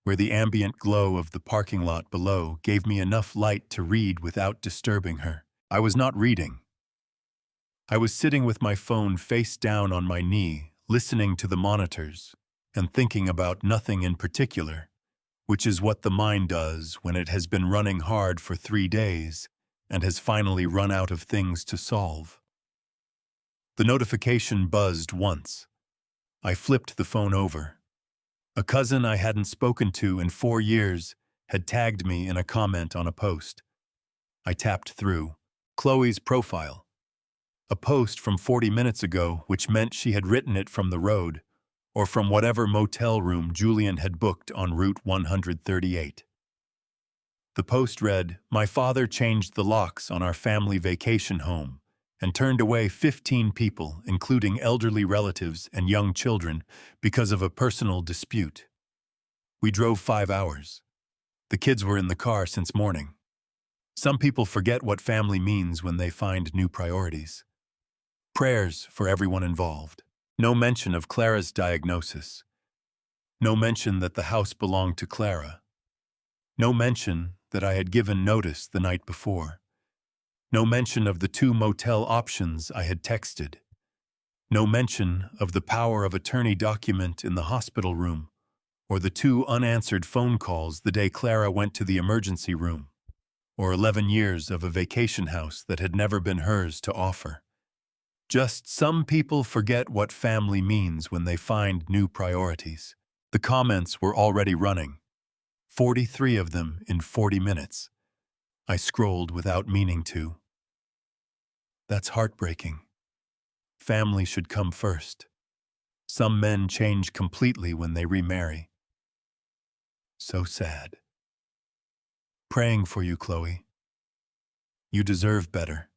where the ambient glow of the parking lot below gave me enough light to read without disturbing her. I was not reading. I was sitting with my phone face down on my knee, listening to the monitors, and thinking about nothing in particular, which is what the mind does when it has been running hard for 3 days and has finally run out of things to solve. The notification buzzed once. I flipped the phone over. A cousin I hadn't spoken to in 4 years had tagged me in a comment on a post. I tapped through. Chloe's profile. A post from 40 minutes ago, which meant she had written it from the road, or from whatever motel room Julian had booked on Route 138. The post read, "My father changed the locks on our family vacation home and turned away 15 people, including elderly relatives and young children, because of a personal dispute. We drove 5 hours. The kids were in the car since morning." Some people forget what family means when they find new priorities. Prayers for everyone involved. No mention of Clara's diagnosis. No mention that the house belonged to Clara. No mention that I had given notice the night before. No mention of the 2 motel options I had texted. No mention of the power of attorney document in the hospital room, or the 2 unanswered phone calls the day Clara went to the emergency room, or 11 years of a vacation house that had never been hers to offer. Just some people forget what family means when they find new priorities. The comments were already running. 43 of them in 40 minutes. I scrolled without meaning to. That's heartbreaking. Family should come first. Some men change completely when they remarry. So sad. Praying for you, Chloe. You deserve better.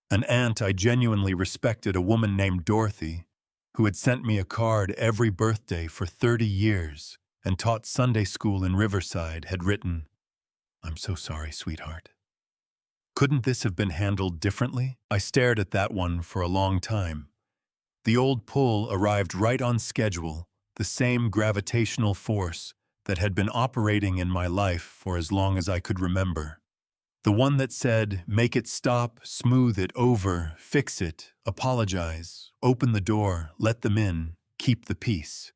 An aunt I genuinely respected, a woman named Dorothy, who had sent me a card every birthday for 30 years and taught Sunday school in Riverside, had written, "I'm so sorry, sweetheart." Couldn't this have been handled differently? I stared at that one for a long time. The old pull arrived right on schedule, the same gravitational force that had been operating in my life for as long as I could remember. The one that said, "Make it stop, smooth it over, fix it, apologize, open the door, let them in, keep the peace."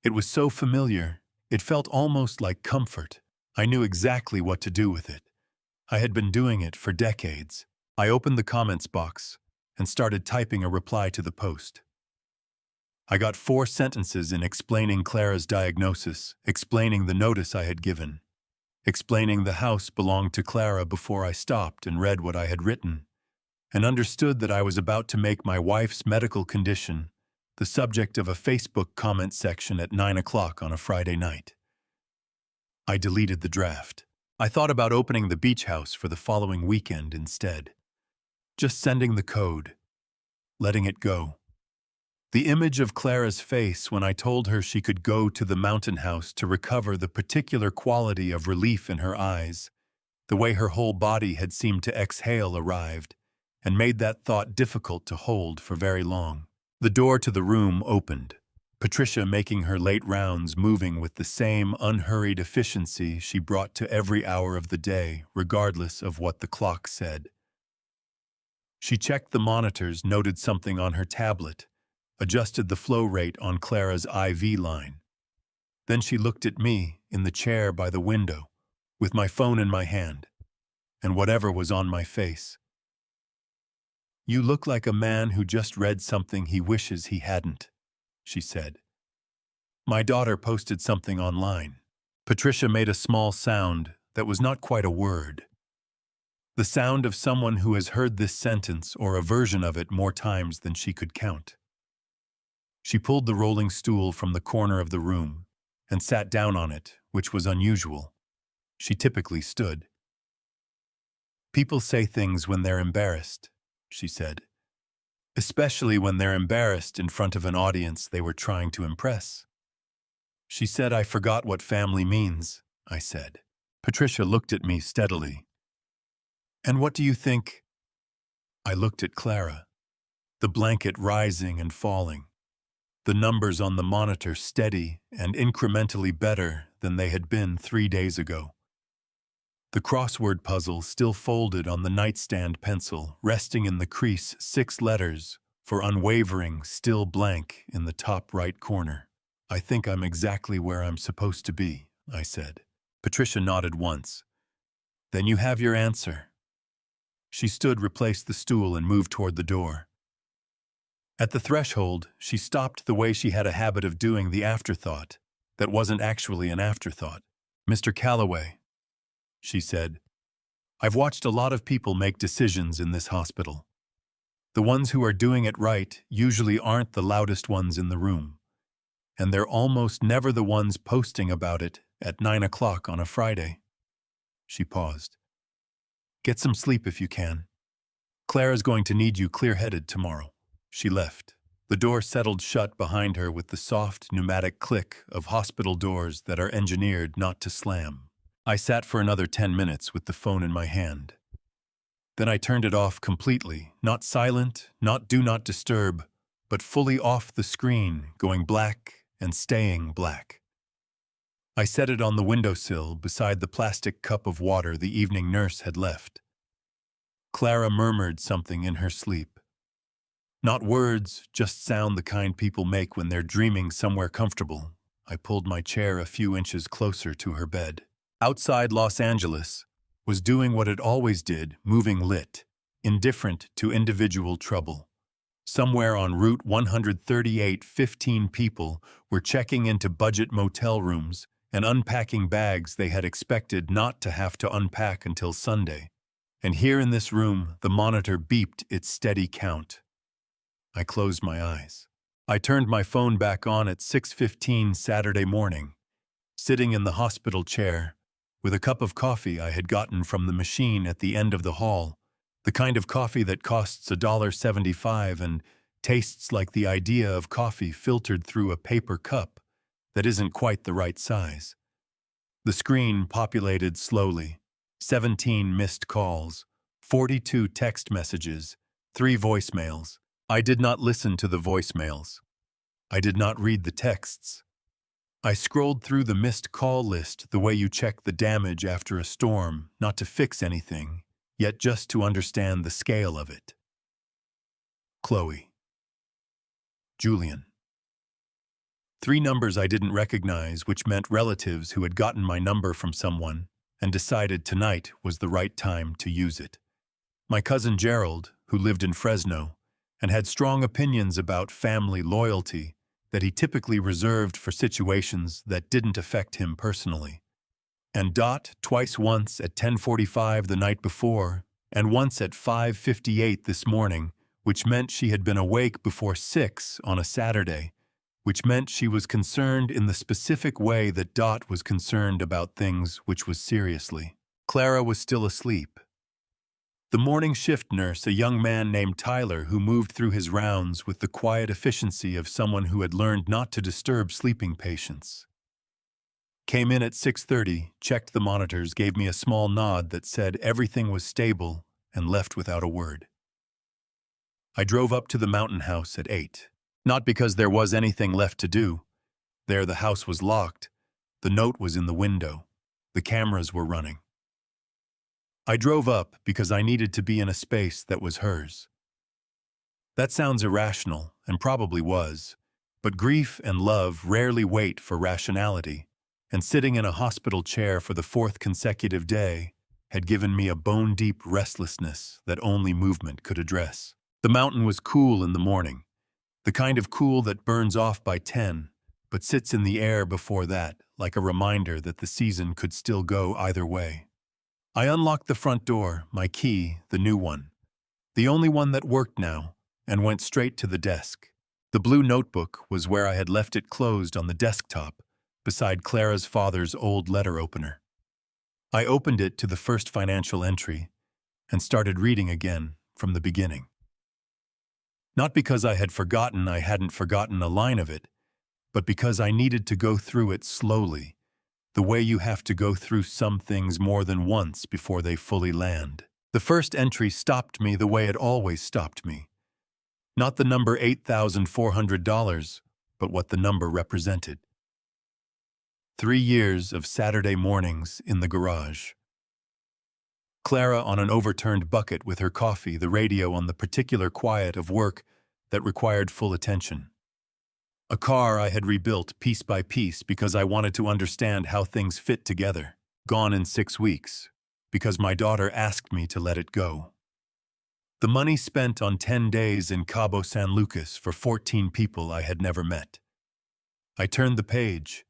It was so familiar, it felt almost like comfort. I knew exactly what to do with it. I had been doing it for decades. I opened the comments box and started typing a reply to the post. I got 4 sentences in explaining Clara's diagnosis, explaining the notice I had given, explaining the house belonged to Clara before I stopped and read what I had written, and understood that I was about to make my wife's medical condition the subject of a Facebook comment section at 9 o'clock on a Friday night. I deleted the draft. I thought about opening the beach house for the following weekend instead. Just sending the code, letting it go. The image of Clara's face when I told her she could go to the mountain house to recover the particular quality of relief in her eyes, the way her whole body had seemed to exhale arrived, and made that thought difficult to hold for very long. The door to the room opened, Patricia making her late rounds, moving with the same unhurried efficiency she brought to every hour of the day, regardless of what the clock said. She checked the monitors, noted something on her tablet, adjusted the flow rate on Clara's IV line. Then she looked at me in the chair by the window, with my phone in my hand, and whatever was on my face. "You look like a man who just read something he wishes he hadn't," she said. "My daughter posted something online." Patricia made a small sound that was not quite a word. The sound of someone who has heard this sentence or a version of it more times than she could count. She pulled the rolling stool from the corner of the room and sat down on it, which was unusual. She typically stood. "People say things when they're embarrassed," she said. "Especially when they're embarrassed in front of an audience they were trying to impress." She said I forgot what family means, I said. Patricia looked at me steadily. "And what do you think?" I looked at Clara, the blanket rising and falling, the numbers on the monitor steady and incrementally better than they had been 3 days ago. The crossword puzzle still folded on the nightstand pencil, resting in the crease 6 letters for unwavering, still blank in the top right corner. "I think I'm exactly where I'm supposed to be," I said. Patricia nodded once. "Then you have your answer." She stood, replaced the stool, and moved toward the door. At the threshold, she stopped the way she had a habit of doing the afterthought that wasn't actually an afterthought. "Mr. Calloway," she said, "I've watched a lot of people make decisions in this hospital. The ones who are doing it right usually aren't the loudest ones in the room, and they're almost never the ones posting about it at 9 o'clock on a Friday." She paused. "Get some sleep if you can. Clara's going to need you clear-headed tomorrow." She left. The door settled shut behind her with the soft, pneumatic click of hospital doors that are engineered not to slam. I sat for another 10 minutes with the phone in my hand. Then I turned it off completely, not silent, not do not disturb, but fully off the screen, going black and staying black. I set it on the windowsill beside the plastic cup of water the evening nurse had left. Clara murmured something in her sleep. Not words, just sound the kind people make when they're dreaming somewhere comfortable. I pulled my chair a few inches closer to her bed. Outside Los Angeles was doing what it always did, moving lit, indifferent to individual trouble. Somewhere on Route 138, 15 people were checking into budget motel rooms and unpacking bags they had expected not to have to unpack until Sunday. And here in this room, the monitor beeped its steady count. I closed my eyes. I turned my phone back on at 6:15 Saturday morning, sitting in the hospital chair, with a cup of coffee I had gotten from the machine at the end of the hall, the kind of coffee that costs $1.75 and tastes like the idea of coffee filtered through a paper cup that isn't quite the right size. The screen populated slowly. 17 missed calls, 42 text messages, 3 voicemails. I did not listen to the voicemails. I did not read the texts. I scrolled through the missed call list the way you check the damage after a storm, not to fix anything, yet just to understand the scale of it. Chloe. Julian. Three numbers I didn't recognize, which meant relatives who had gotten my number from someone and decided tonight was the right time to use it. My cousin Gerald, who lived in Fresno, and had strong opinions about family loyalty that he typically reserved for situations that didn't affect him personally. And Dot twice, once at 10:45 the night before, and once at 5:58 this morning, which meant she had been awake before 6 on a Saturday, which meant she was concerned in the specific way that Dot was concerned about things, which was seriously. Clara was still asleep. The morning shift nurse, a young man named Tyler who moved through his rounds with the quiet efficiency of someone who had learned not to disturb sleeping patients, came in at 6:30, checked the monitors, gave me a small nod that said everything was stable, and left without a word. I drove up to the mountain house at 8. Not because there was anything left to do. There the house was locked. The note was in the window. The cameras were running. I drove up because I needed to be in a space that was hers. That sounds irrational, and probably was, but grief and love rarely wait for rationality, and sitting in a hospital chair for the 4th consecutive day had given me a bone-deep restlessness that only movement could address. The mountain was cool in the morning, the kind of cool that burns off by 10, but sits in the air before that, like a reminder that the season could still go either way. I unlocked the front door, my key, the new one, the only one that worked now, and went straight to the desk. The blue notebook was where I had left it closed on the desktop, beside Clara's father's old letter opener. I opened it to the first financial entry and started reading again from the beginning. Not because I hadn't forgotten a line of it, but because I needed to go through it slowly, the way you have to go through some things more than once before they fully land. The first entry stopped me the way it always stopped me. Not the number $8,400, but what the number represented. 3 years of Saturday mornings in the garage. Clara on an overturned bucket with her coffee, the radio on the particular quiet of work that required full attention. A car I had rebuilt piece by piece because I wanted to understand how things fit together. Gone in 6 weeks, because my daughter asked me to let it go. The money spent on 10 days in Cabo San Lucas for 14 people I had never met. I turned the page.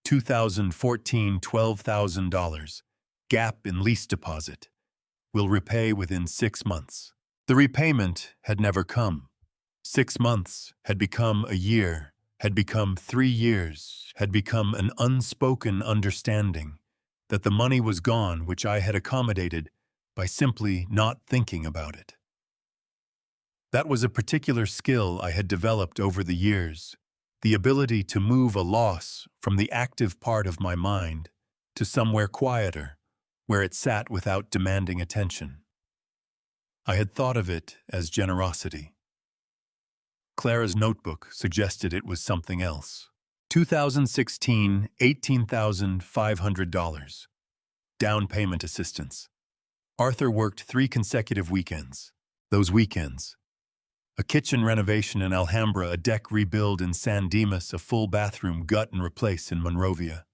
2014, $12,000. Gap in lease deposit. Will repay within 6 months. The repayment had never come. 6 months had become a year, had become 3 years, had become an unspoken understanding that the money was gone, which I had accommodated by simply not thinking about it. That was a particular skill I had developed over the years, the ability to move a loss from the active part of my mind to somewhere quieter, where it sat without demanding attention. I had thought of it as generosity. Clara's notebook suggested it was something else. 2016, $18,500. Down payment assistance. Arthur worked 3 consecutive weekends. Those weekends. A kitchen renovation in Alhambra, a deck rebuild in San Dimas, a full bathroom gut and replace in Monrovia.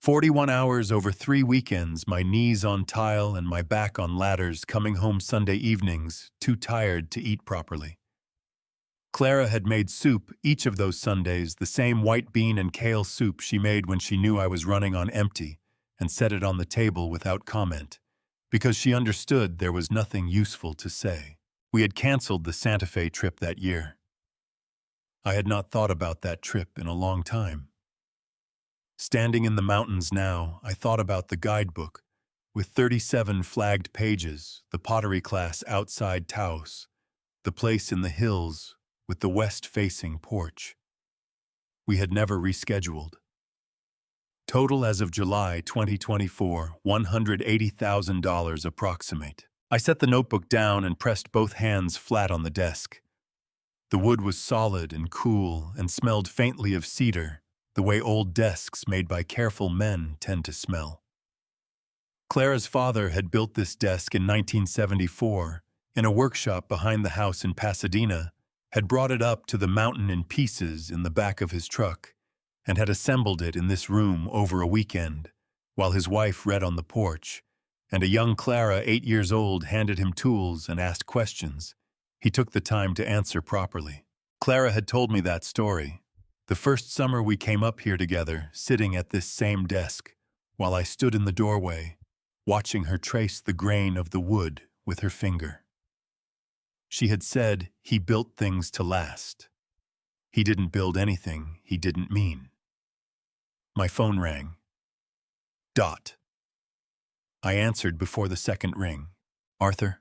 41 hours over 3 weekends, my knees on tile and my back on ladders, coming home Sunday evenings, too tired to eat properly. Clara had made soup each of those Sundays, the same white bean and kale soup she made when she knew I was running on empty, and set it on the table without comment, because she understood there was nothing useful to say. We had canceled the Santa Fe trip that year. I had not thought about that trip in a long time. Standing in the mountains now, I thought about the guidebook, with 37 flagged pages, the pottery class outside Taos, the place in the hills with the west-facing porch. We had never rescheduled. Total as of July 2024, $180,000 approximate. I set the notebook down and pressed both hands flat on the desk. The wood was solid and cool and smelled faintly of cedar, the way old desks made by careful men tend to smell. Clara's father had built this desk in 1974 in a workshop behind the house in Pasadena, had brought it up to the mountain in pieces in the back of his truck and had assembled it in this room over a weekend, while his wife read on the porch, and a young Clara, 8 years old, handed him tools and asked questions. He took the time to answer properly. Clara had told me that story. The first summer we came up here together, sitting at this same desk, while I stood in the doorway, watching her trace the grain of the wood with her finger. She had said he built things to last. He didn't build anything he didn't mean. My phone rang. Dot. I answered before the second ring. Arthur?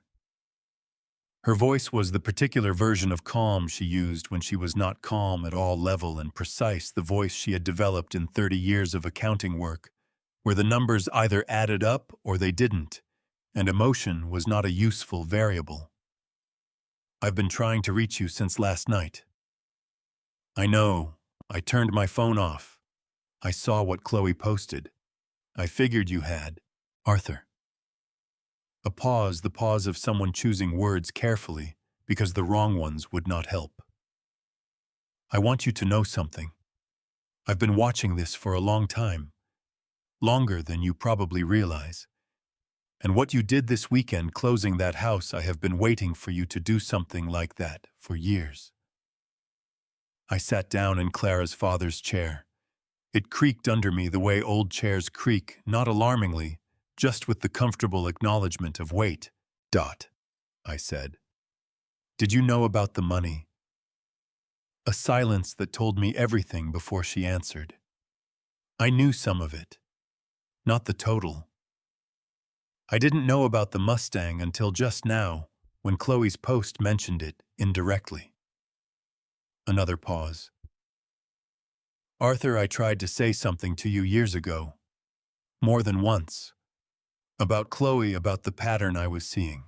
Her voice was the particular version of calm she used when she was not calm at all, level and precise, the voice she had developed in 30 years of accounting work, where the numbers either added up or they didn't, and emotion was not a useful variable. I've been trying to reach you since last night. I know. I turned my phone off. I saw what Chloe posted. I figured you had. Arthur. A pause, the pause of someone choosing words carefully, because the wrong ones would not help. I want you to know something. I've been watching this for a long time. Longer than you probably realize. And what you did this weekend closing that house, I have been waiting for you to do something like that for years. I sat down in Clara's father's chair. It creaked under me the way old chairs creak, not alarmingly, just with the comfortable acknowledgement of weight. Dot. I said. Did you know about the money? A silence that told me everything before she answered. I knew some of it. Not the total. I didn't know about the Mustang until just now, when Chloe's post mentioned it indirectly. Another pause. Arthur, I tried to say something to you years ago. More than once. About Chloe, about the pattern I was seeing.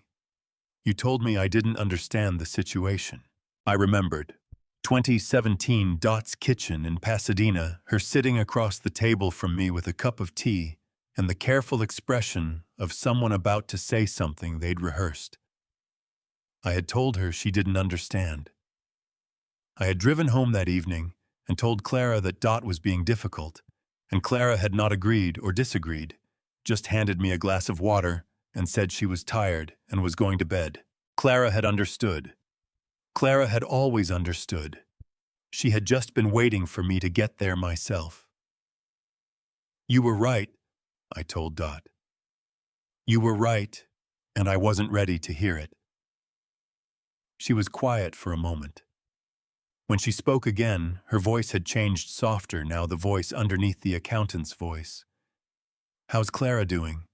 You told me I didn't understand the situation. I remembered. 2017, Dot's kitchen in Pasadena, her sitting across the table from me with a cup of tea, and the careful expression of someone about to say something they'd rehearsed. I had told her she didn't understand. I had driven home that evening and told Clara that Dot was being difficult, and Clara had not agreed or disagreed, just handed me a glass of water and said she was tired and was going to bed. Clara had understood. Clara had always understood. She had just been waiting for me to get there myself. You were right, I told Dot. You were right, and I wasn't ready to hear it. She was quiet for a moment. When she spoke again, her voice had changed softer, now the voice underneath the accountant's voice. How's Clara doing?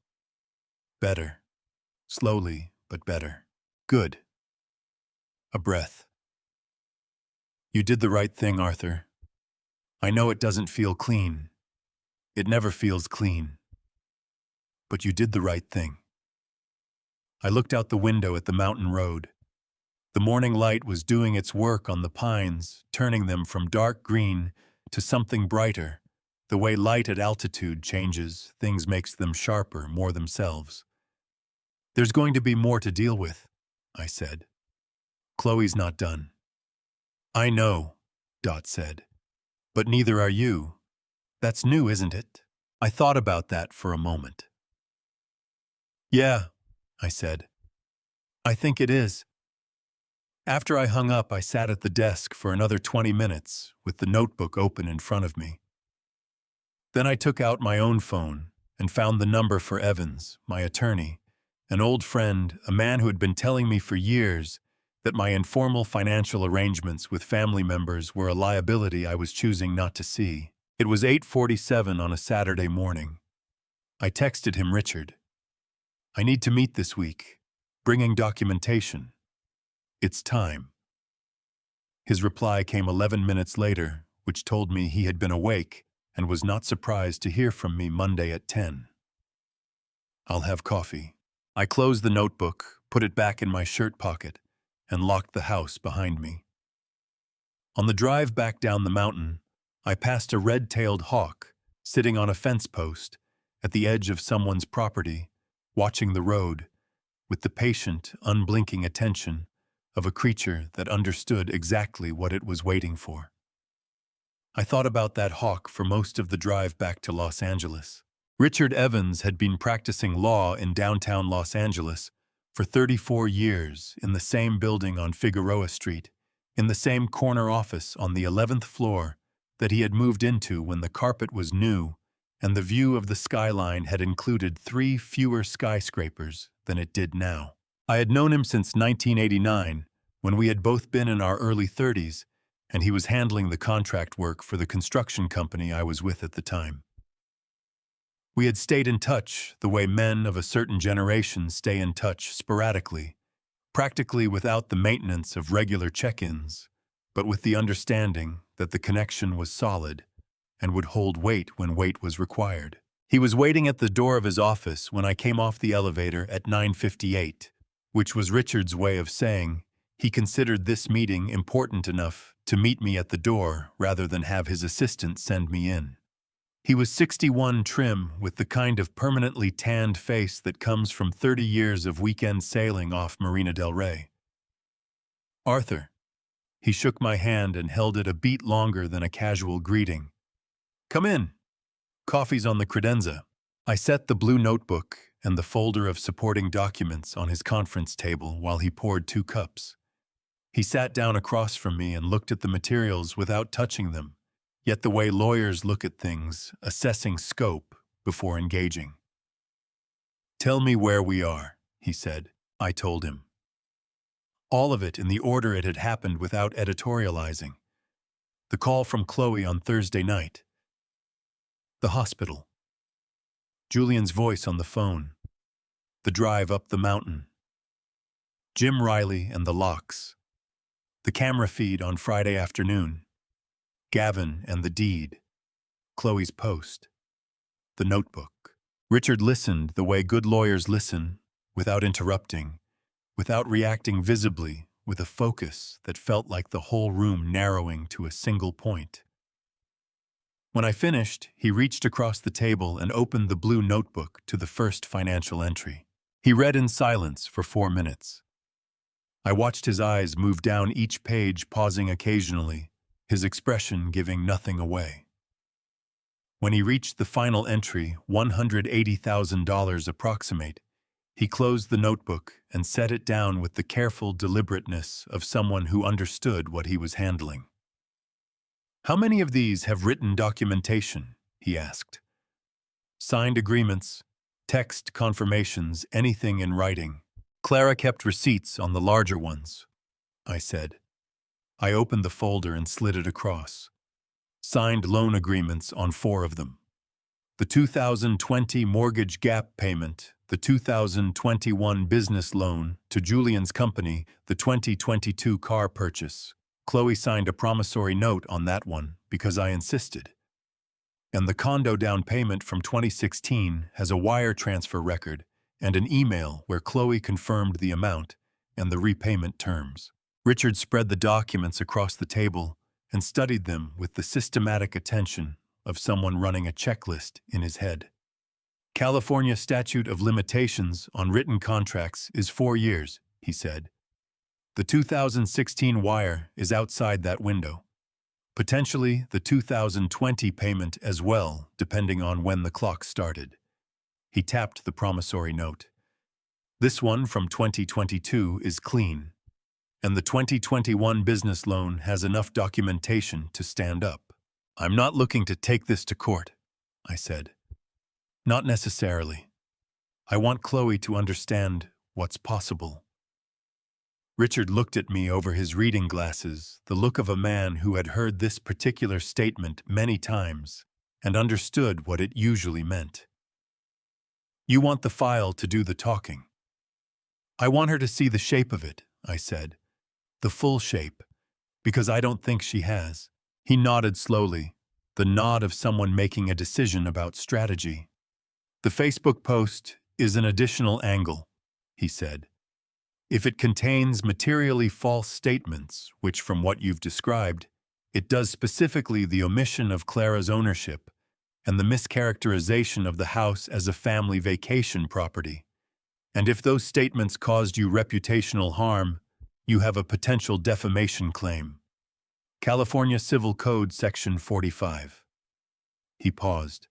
Better. Slowly, but better. Good. A breath. You did the right thing, Arthur. I know it doesn't feel clean. It never feels clean. But you did the right thing. I looked out the window at the mountain road. The morning light was doing its work on the pines, turning them from dark green to something brighter. The way light at altitude changes, things makes them sharper, more themselves. There's going to be more to deal with, I said. Chloe's not done. I know, Dot said. But neither are you. That's new, isn't it? I thought about that for a moment. Yeah, I said. I think it is. After I hung up, I sat at the desk for another 20 minutes with the notebook open in front of me. Then I took out my own phone and found the number for Evans, my attorney, an old friend, a man who had been telling me for years that my informal financial arrangements with family members were a liability I was choosing not to see. It was 8:47 on a Saturday morning. I texted him, Richard. I need to meet this week, bringing documentation. It's time. His reply came 11 minutes later, which told me he had been awake and was not surprised to hear from me Monday at 10. I'll have coffee. I closed the notebook, put it back in my shirt pocket, and locked the house behind me. On the drive back down the mountain, I passed a red-tailed hawk sitting on a fence post at the edge of someone's property, watching the road, with the patient, unblinking attention of a creature that understood exactly what it was waiting for. I thought about that hawk for most of the drive back to Los Angeles. Richard Evans had been practicing law in downtown Los Angeles for 34 years in the same building on Figueroa Street, in the same corner office on the 11th floor that he had moved into when the carpet was new and the view of the skyline had included 3 fewer skyscrapers than it did now. I had known him since 1989, when we had both been in our early 30s, and he was handling the contract work for the construction company I was with at the time. We had stayed in touch the way men of a certain generation stay in touch sporadically, practically without the maintenance of regular check-ins, but with the understanding that the connection was solid and would hold weight when weight was required. He was waiting at the door of his office when I came off the elevator at 9:58, which was Richard's way of saying he considered this meeting important enough to meet me at the door rather than have his assistant send me in. He was 61 trim with the kind of permanently tanned face that comes from 30 years of weekend sailing off Marina del Rey. "Arthur." He shook my hand and held it a beat longer than a casual greeting. "Come in. Coffee's on the credenza." I set the blue notebook and the folder of supporting documents on his conference table while he poured 2 cups. He sat down across from me and looked at the materials without touching them, yet the way lawyers look at things, assessing scope before engaging. "Tell me where we are," he said. I told him. All of it in the order it had happened without editorializing. The call from Chloe on Thursday night. The hospital. Julian's voice on the phone. The drive up the mountain. Jim Riley and the locks. The camera feed on Friday afternoon. Gavin and the deed. Chloe's post. The notebook. Richard listened the way good lawyers listen, without interrupting, without reacting visibly, with a focus that felt like the whole room narrowing to a single point. When I finished, he reached across the table and opened the blue notebook to the first financial entry. He read in silence for 4 minutes. I watched his eyes move down each page, pausing occasionally, his expression giving nothing away. When he reached the final entry, $180,000 approximate, he closed the notebook and set it down with the careful deliberateness of someone who understood what he was handling. "How many of these have written documentation?" he asked. "Signed agreements, text confirmations, anything in writing." "Clara kept receipts on the larger ones," I said. I opened the folder and slid it across. Signed loan agreements on 4 of them. The 2020 mortgage gap payment, the 2021 business loan to Julian's company, the 2022 car purchase. Chloe signed a promissory note on that one because I insisted. And the condo down payment from 2016 has a wire transfer record and an email where Chloe confirmed the amount and the repayment terms. Richard spread the documents across the table and studied them with the systematic attention of someone running a checklist in his head. "California statute of limitations on written contracts is 4 years, he said. The 2016 wire is outside that window. Potentially the 2020 payment as well, depending on when the clock started." He tapped the promissory note. "This one from 2022 is clean, and the 2021 business loan has enough documentation to stand up." "I'm not looking to take this to court," I said. "Not necessarily. I want Chloe to understand what's possible." Richard looked at me over his reading glasses, the look of a man who had heard this particular statement many times and understood what it usually meant. "You want the file to do the talking." "I want her to see the shape of it," I said. "The full shape, because I don't think she has." He nodded slowly, the nod of someone making a decision about strategy. "The Facebook post is an additional angle," he said. "If it contains materially false statements, which from what you've described, it does, specifically the omission of Clara's ownership and the mischaracterization of the house as a family vacation property, and if those statements caused you reputational harm, You have a potential defamation claim. California Civil Code, Section 45. He paused.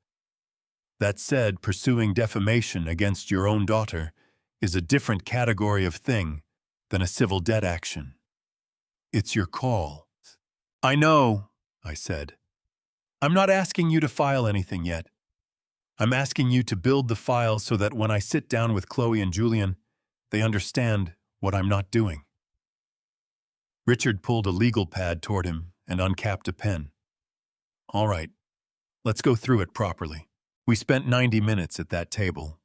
That said, pursuing defamation against your own daughter is a different category of thing than a civil debt action. It's your call. I know, I said. I'm not asking you to file anything yet. I'm asking you to build the file so that when I sit down with Chloe and Julian, they understand what I'm not doing. Richard pulled a legal pad toward him and uncapped a pen. All right, let's go through it properly. We spent 90 minutes at that table.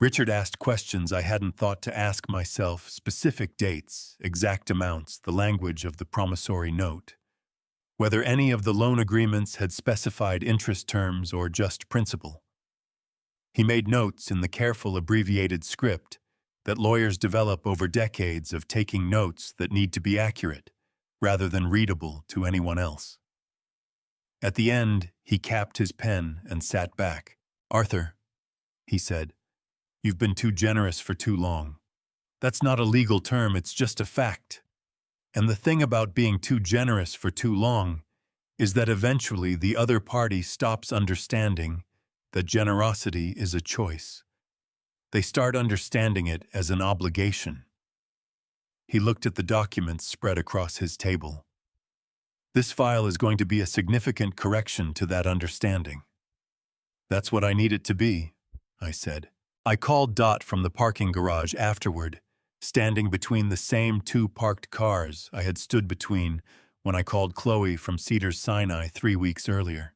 Richard asked questions I hadn't thought to ask myself, specific dates, exact amounts, the language of the promissory note, whether any of the loan agreements had specified interest terms or just principal. He made notes in the careful abbreviated script that lawyers develop over decades of taking notes that need to be accurate, rather than readable to anyone else. At the end, he capped his pen and sat back. Arthur, he said, you've been too generous for too long. That's not a legal term, it's just a fact. And the thing about being too generous for too long is that eventually the other party stops understanding that generosity is a choice. They start understanding it as an obligation. He looked at the documents spread across his table. This file is going to be a significant correction to that understanding. That's what I need it to be, I said. I called Dot from the parking garage afterward, standing between the same two parked cars I had stood between when I called Chloe from Cedars-Sinai 3 weeks earlier.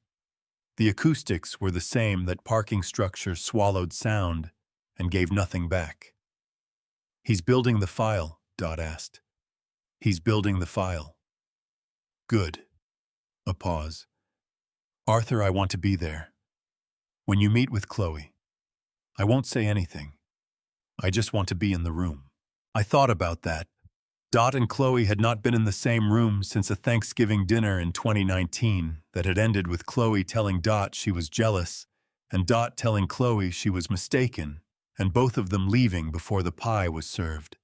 The acoustics were the same, that parking structure swallowed sound and gave nothing back. He's building the file, Dot asked. He's building the file. Good. A pause. Arthur, I want to be there. When you meet with Chloe, I won't say anything. I just want to be in the room. I thought about that. Dot and Chloe had not been in the same room since a Thanksgiving dinner in 2019 that had ended with Chloe telling Dot she was jealous and Dot telling Chloe she was mistaken, and both of them leaving before the pie was served.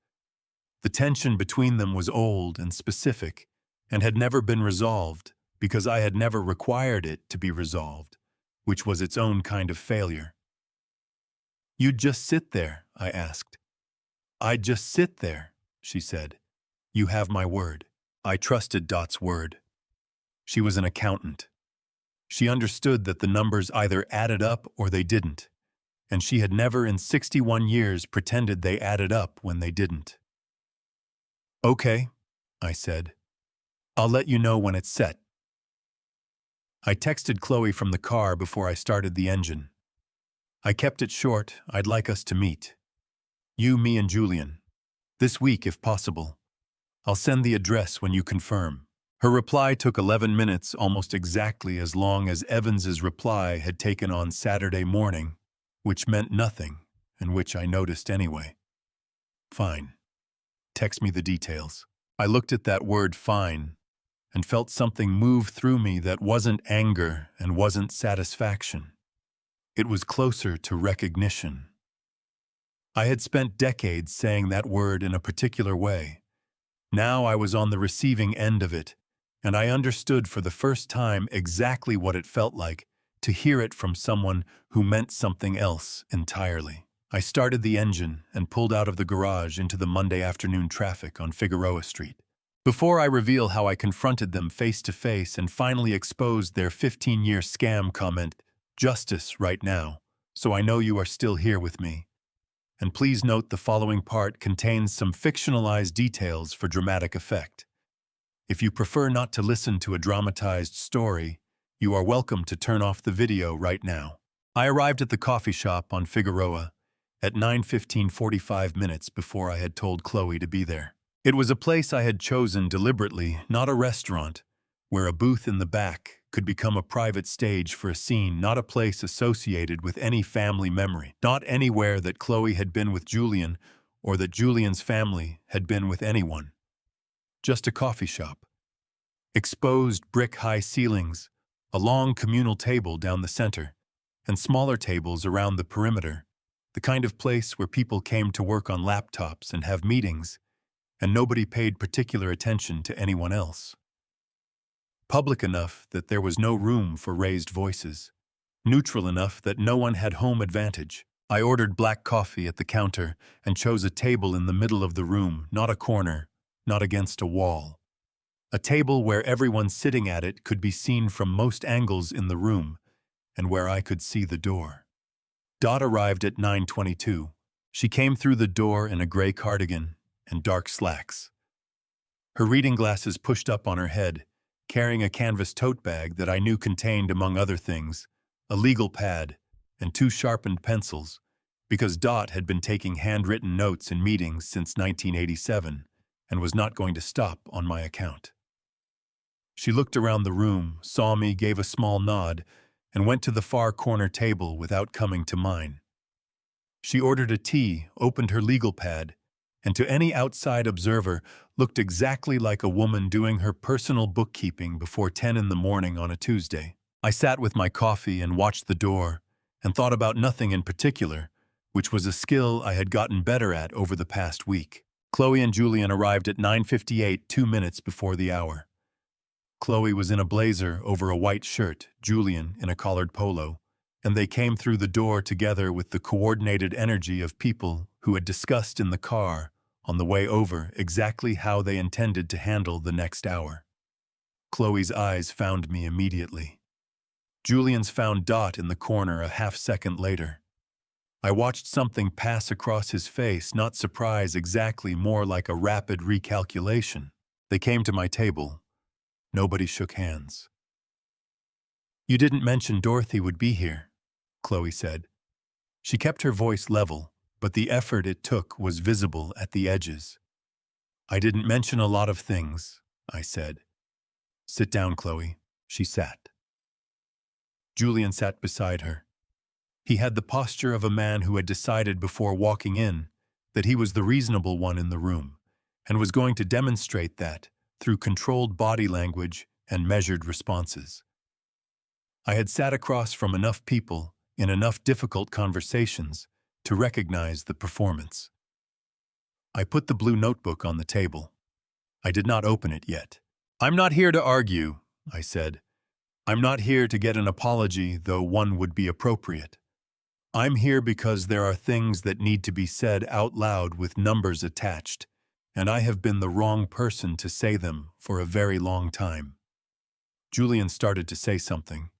The tension between them was old and specific and had never been resolved because I had never required it to be resolved, which was its own kind of failure. You'd just sit there, I asked. I'd just sit there, she said. You have my word. I trusted Dot's word. She was an accountant. She understood that the numbers either added up or they didn't, and she had never in 61 years pretended they added up when they didn't. Okay, I said. I'll let you know when it's set. I texted Chloe from the car before I started the engine. I kept it short. I'd like us to meet. You, me, and Julian. This week, if possible. I'll send the address when you confirm. Her reply took 11 minutes, almost exactly as long as Evans's reply had taken on Saturday morning, which meant nothing, and which I noticed anyway. Fine. Text me the details. I looked at that word fine and felt something move through me that wasn't anger and wasn't satisfaction. It was closer to recognition. I had spent decades saying that word in a particular way. Now I was on the receiving end of it, and I understood for the first time exactly what it felt like to hear it from someone who meant something else entirely. I started the engine and pulled out of the garage into the Monday afternoon traffic on Figueroa Street. Before I reveal how I confronted them face to face and finally exposed their 15-year scam comment, justice right now, so I know you are still here with me. And please note the following part contains some fictionalized details for dramatic effect. If you prefer not to listen to a dramatized story, you are welcome to turn off the video right now. I arrived at the coffee shop on Figueroa at 9:15, 45 minutes before I had told Chloe to be there. It was a place I had chosen deliberately, not a restaurant, where a booth in the back could become a private stage for a scene, not a place associated with any family memory, not anywhere that Chloe had been with Julian or that Julian's family had been with anyone. Just a coffee shop. Exposed brick-high ceilings, a long communal table down the center, and smaller tables around the perimeter, the kind of place where people came to work on laptops and have meetings, and nobody paid particular attention to anyone else. Public enough that there was no room for raised voices. Neutral enough that no one had home advantage. I ordered black coffee at the counter and chose a table in the middle of the room, not a corner, not against a wall. A table where everyone sitting at it could be seen from most angles in the room, and where I could see the door. Dot arrived at 9:22. She came through the door in a gray cardigan and dark slacks. Her reading glasses pushed up on her head, carrying a canvas tote bag that I knew contained, among other things, a legal pad and 2 sharpened pencils, because Dot had been taking handwritten notes in meetings since 1987 and was not going to stop on my account. She looked around the room, saw me, gave a small nod, and went to the far corner table without coming to mine. She ordered a tea, opened her legal pad, and to any outside observer looked exactly like a woman doing her personal bookkeeping before 10 in the morning on a Tuesday. I sat with my coffee and watched the door, and thought about nothing in particular, which was a skill I had gotten better at over the past week. Chloe and Julian arrived at 9:58, 2 minutes before the hour. Chloe was in a blazer over a white shirt, Julian in a collared polo, and they came through the door together with the coordinated energy of people who had discussed in the car on the way over exactly how they intended to handle the next hour. Chloe's eyes found me immediately. Julian's found Dot in the corner a half-second later. I watched something pass across his face, not surprise exactly, more like a rapid recalculation. They came to my table. Nobody shook hands. "You didn't mention Dorothy would be here," Chloe said. She kept her voice level, but the effort it took was visible at the edges. "I didn't mention a lot of things," I said. "Sit down, Chloe." She sat. Julian sat beside her. He had the posture of a man who had decided before walking in that he was the reasonable one in the room, and was going to demonstrate that through controlled body language and measured responses. I had sat across from enough people in enough difficult conversations to recognize the performance. I put the blue notebook on the table. I did not open it yet. "I'm not here to argue," I said. "I'm not here to get an apology, though one would be appropriate. I'm here because there are things that need to be said out loud with numbers attached, and I have been the wrong person to say them for a very long time." Julian started to say something.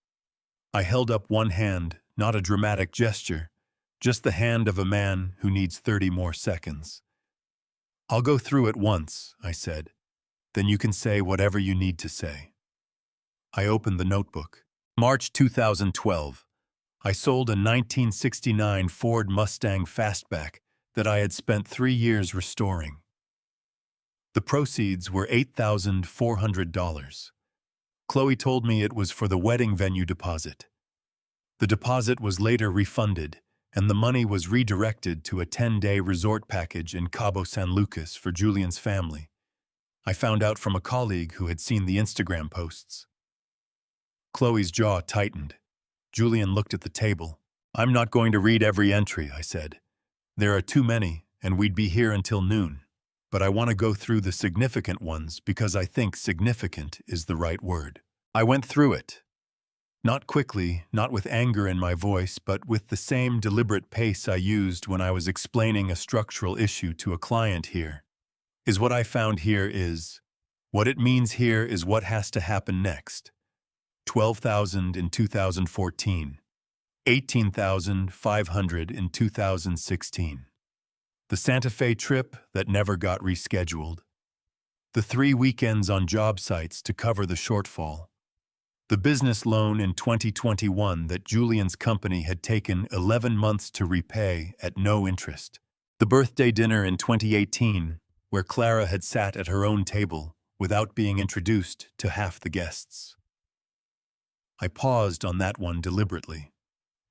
I held up one hand, not a dramatic gesture, just the hand of a man who needs 30 more seconds. "I'll go through it once," I said. "Then you can say whatever you need to say." I opened the notebook. March 2012. I sold a 1969 Ford Mustang Fastback that I had spent 3 years restoring. The proceeds were $8,400. Chloe told me it was for the wedding venue deposit. The deposit was later refunded, and the money was redirected to a 10-day resort package in Cabo San Lucas for Julian's family. I found out from a colleague who had seen the Instagram posts. Chloe's jaw tightened. Julian looked at the table. "I'm not going to read every entry," I said. "There are too many, and we'd be here until noon. But I want to go through the significant ones because I think significant is the right word." I went through it. Not quickly, not with anger in my voice, but with the same deliberate pace I used when I was explaining a structural issue to a client here. What I found here is, what it means here is what has to happen next. 12,000 in 2014, 18,500 in 2016. The Santa Fe trip that never got rescheduled. The 3 weekends on job sites to cover the shortfall. The business loan in 2021 that Julian's company had taken 11 months to repay at no interest. The birthday dinner in 2018, where Clara had sat at her own table without being introduced to half the guests. I paused on that one deliberately.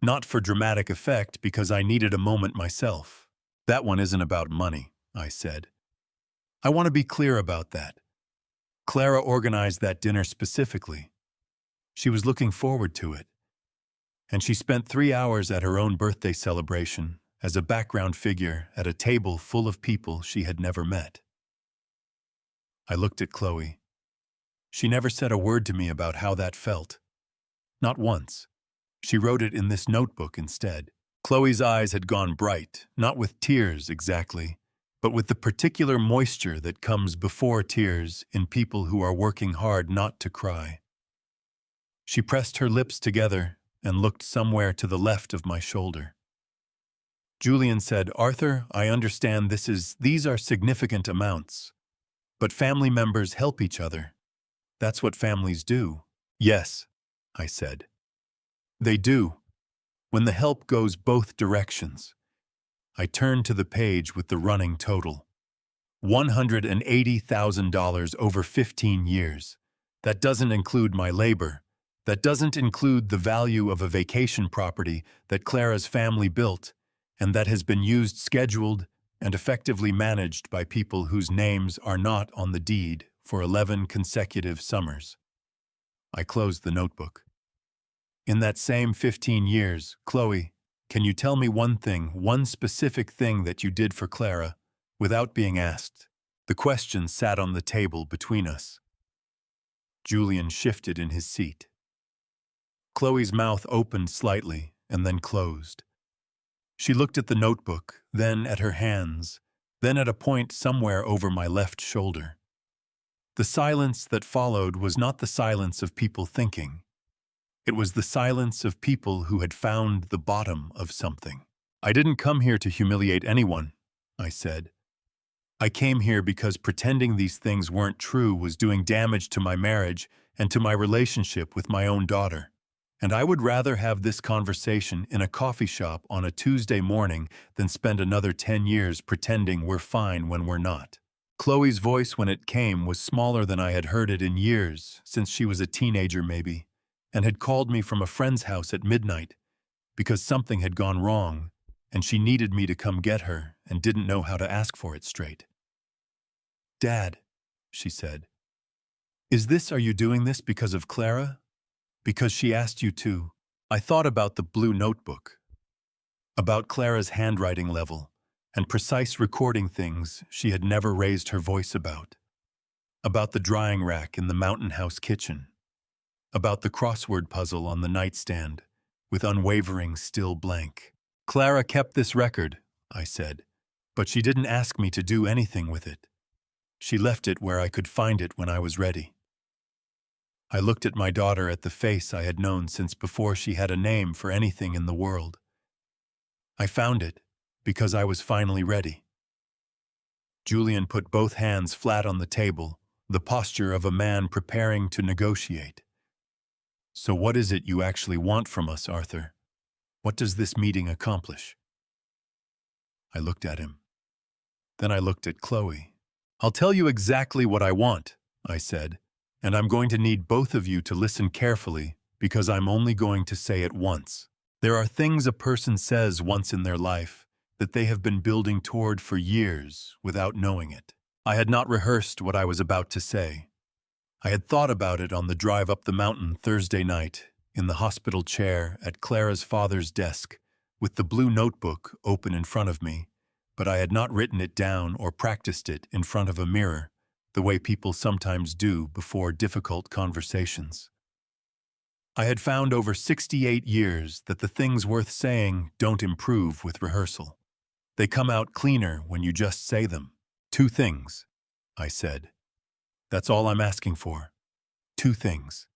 Not for dramatic effect, because I needed a moment myself. "That one isn't about money," I said. "I want to be clear about that. Clara organized that dinner specifically. She was looking forward to it. And she spent 3 hours at her own birthday celebration as a background figure at a table full of people she had never met. I looked at Chloe. She never said a word to me about how that felt. Not once. She wrote it in this notebook instead. Chloe's eyes had gone bright, not with tears exactly, but with the particular moisture that comes before tears in people who are working hard not to cry. She pressed her lips together and looked somewhere to the left of my shoulder. Julian said, "Arthur, I understand these are significant amounts, but family members help each other. That's what families do." "Yes," I said. "They do, when the help goes both directions." I turned to the page with the running total. $180,000 over 15 years. That doesn't include my labor. That doesn't include the value of a vacation property that Clara's family built and that has been used, scheduled, and effectively managed by people whose names are not on the deed for 11 consecutive summers. I closed the notebook. In that same 15 years, Chloe, can you tell me one thing, one specific thing that you did for Clara, without being asked? The question sat on the table between us. Julian shifted in his seat. Chloe's mouth opened slightly and then closed. She looked at the notebook, then at her hands, then at a point somewhere over my left shoulder. The silence that followed was not the silence of people thinking. It was the silence of people who had found the bottom of something. "I didn't come here to humiliate anyone," I said. "I came here because pretending these things weren't true was doing damage to my marriage and to my relationship with my own daughter. And I would rather have this conversation in a coffee shop on a Tuesday morning than spend another 10 years pretending we're fine when we're not." Chloe's voice, when it came, was smaller than I had heard it in years, since she was a teenager maybe, and had called me from a friend's house at midnight because something had gone wrong and she needed me to come get her and didn't know how to ask for it straight. "Dad," she said, are you doing this because of Clara? Because she asked you to?" I thought about the blue notebook, about Clara's handwriting level and precise recording things she had never raised her voice about the drying rack in the Mountain House kitchen, about the crossword puzzle on the nightstand with unwavering still blank. "Clara kept this record," I said, "but she didn't ask me to do anything with it. She left it where I could find it when I was ready." I looked at my daughter at the face I had known since before she had a name for anything in the world. "I found it because I was finally ready." Julian put both hands flat on the table, the posture of a man preparing to negotiate. "So what is it you actually want from us, Arthur? What does this meeting accomplish?" I looked at him. Then I looked at Chloe. "I'll tell you exactly what I want," I said, "and I'm going to need both of you to listen carefully because I'm only going to say it once. There are things a person says once in their life that they have been building toward for years without knowing it." I had not rehearsed what I was about to say. I had thought about it on the drive up the mountain Thursday night, in the hospital chair at Clara's father's desk, with the blue notebook open in front of me, but I had not written it down or practiced it in front of a mirror, the way people sometimes do before difficult conversations. I had found over 68 years that the things worth saying don't improve with rehearsal. They come out cleaner when you just say them. "2 things," I said. "That's all I'm asking for. 2 things."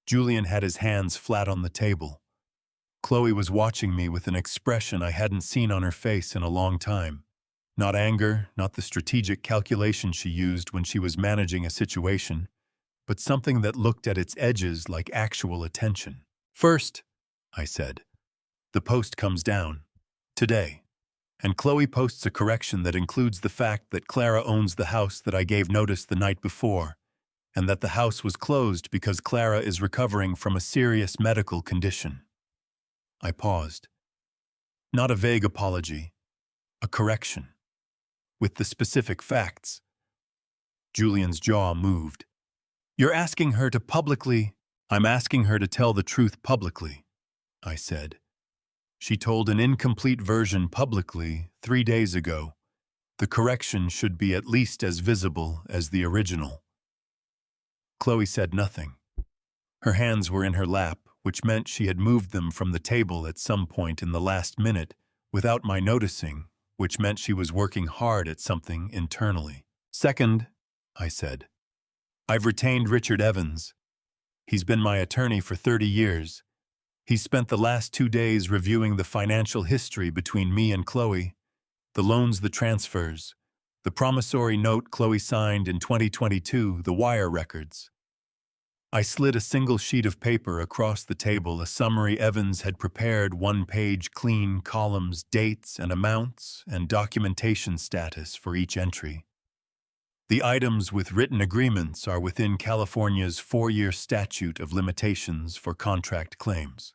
Julian had his hands flat on the table. Chloe was watching me with an expression I hadn't seen on her face in a long time. Not anger, not the strategic calculation she used when she was managing a situation, but something that looked at its edges like actual attention. "First," I said, "the post comes down. Today. And Chloe posts a correction that includes the fact that Clara owns the house that I gave notice the night before, and that the house was closed because Clara is recovering from a serious medical condition." I paused. Not a vague apology, a correction. With the specific facts. Julian's jaw moved. "You're asking her to publicly—" "I'm asking her to tell the truth publicly," I said. "She told an incomplete version publicly 3 days ago, The correction should be at least as visible as the original. Chloe said nothing. Her hands were in her lap, which meant she had moved them from the table at some point in the last minute without my noticing, which meant she was working hard at something internally. Second, I said, I've retained Richard Evans. He's been my attorney for 30 years. He spent the last 2 days reviewing the financial history between me and Chloe, the loans, the transfers, the promissory note Chloe signed in 2022, the wire records. I slid a single sheet of paper across the table, a summary Evans had prepared, 1-page clean columns, dates and amounts, and documentation status for each entry. The items with written agreements are within California's 4-year statute of limitations for contract claims.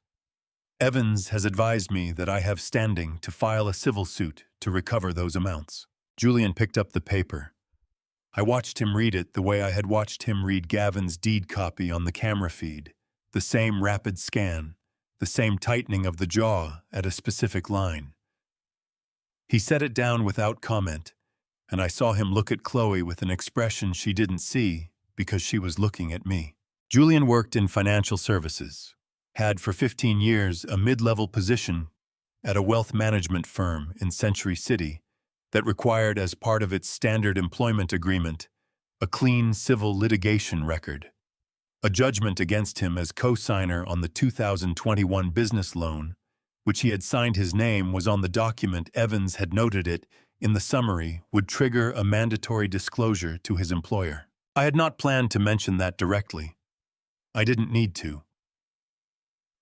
Evans has advised me that I have standing to file a civil suit to recover those amounts. Julian picked up the paper. I watched him read it the way I had watched him read Gavin's deed copy on the camera feed, the same rapid scan, the same tightening of the jaw at a specific line. He set it down without comment, and I saw him look at Chloe with an expression she didn't see because she was looking at me. Julian worked in financial services, had for 15 years a mid-level position at a wealth management firm in Century City that required, as part of its standard employment agreement, a clean civil litigation record. A judgment against him as co-signer on the 2021 business loan, which he had signed his name, was on the document. Evans had noted it in the summary, would trigger a mandatory disclosure to his employer. I had not planned to mention that directly. I didn't need to.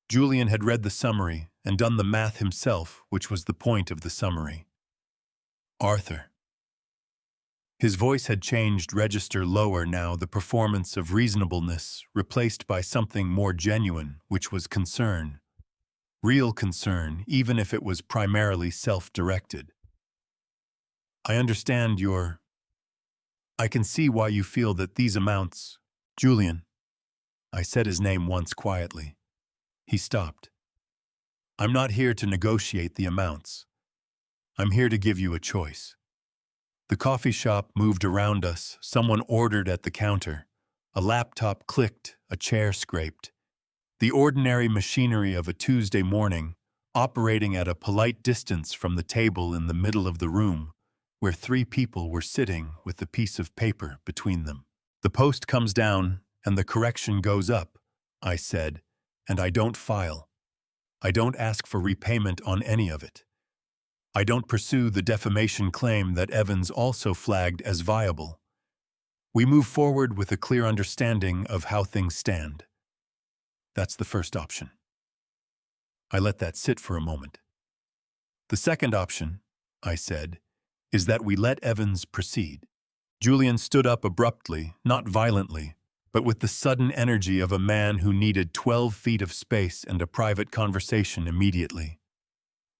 Julian had read the summary and done the math himself, which was the point of the summary. Arthur. His voice had changed register lower now, the performance of reasonableness replaced by something more genuine, which was concern. Real concern, even if it was primarily self-directed. I understand I can see why you feel that these amounts— Julian. I said his name once quietly. He stopped. I'm not here to negotiate the amounts. I'm here to give you a choice. The coffee shop moved around us. Someone ordered at the counter. A laptop clicked, a chair scraped. The ordinary machinery of a Tuesday morning, operating at a polite distance from the table in the middle of the room, where 3 people were sitting with a piece of paper between them. The post comes down and the correction goes up, I said, and I don't file. I don't ask for repayment on any of it. I don't pursue the defamation claim that Evans also flagged as viable. We move forward with a clear understanding of how things stand. That's the first option. I let that sit for a moment. The second option, I said, is that we let Evans proceed. Julian stood up abruptly, not violently, but with the sudden energy of a man who needed 12 feet of space and a private conversation immediately.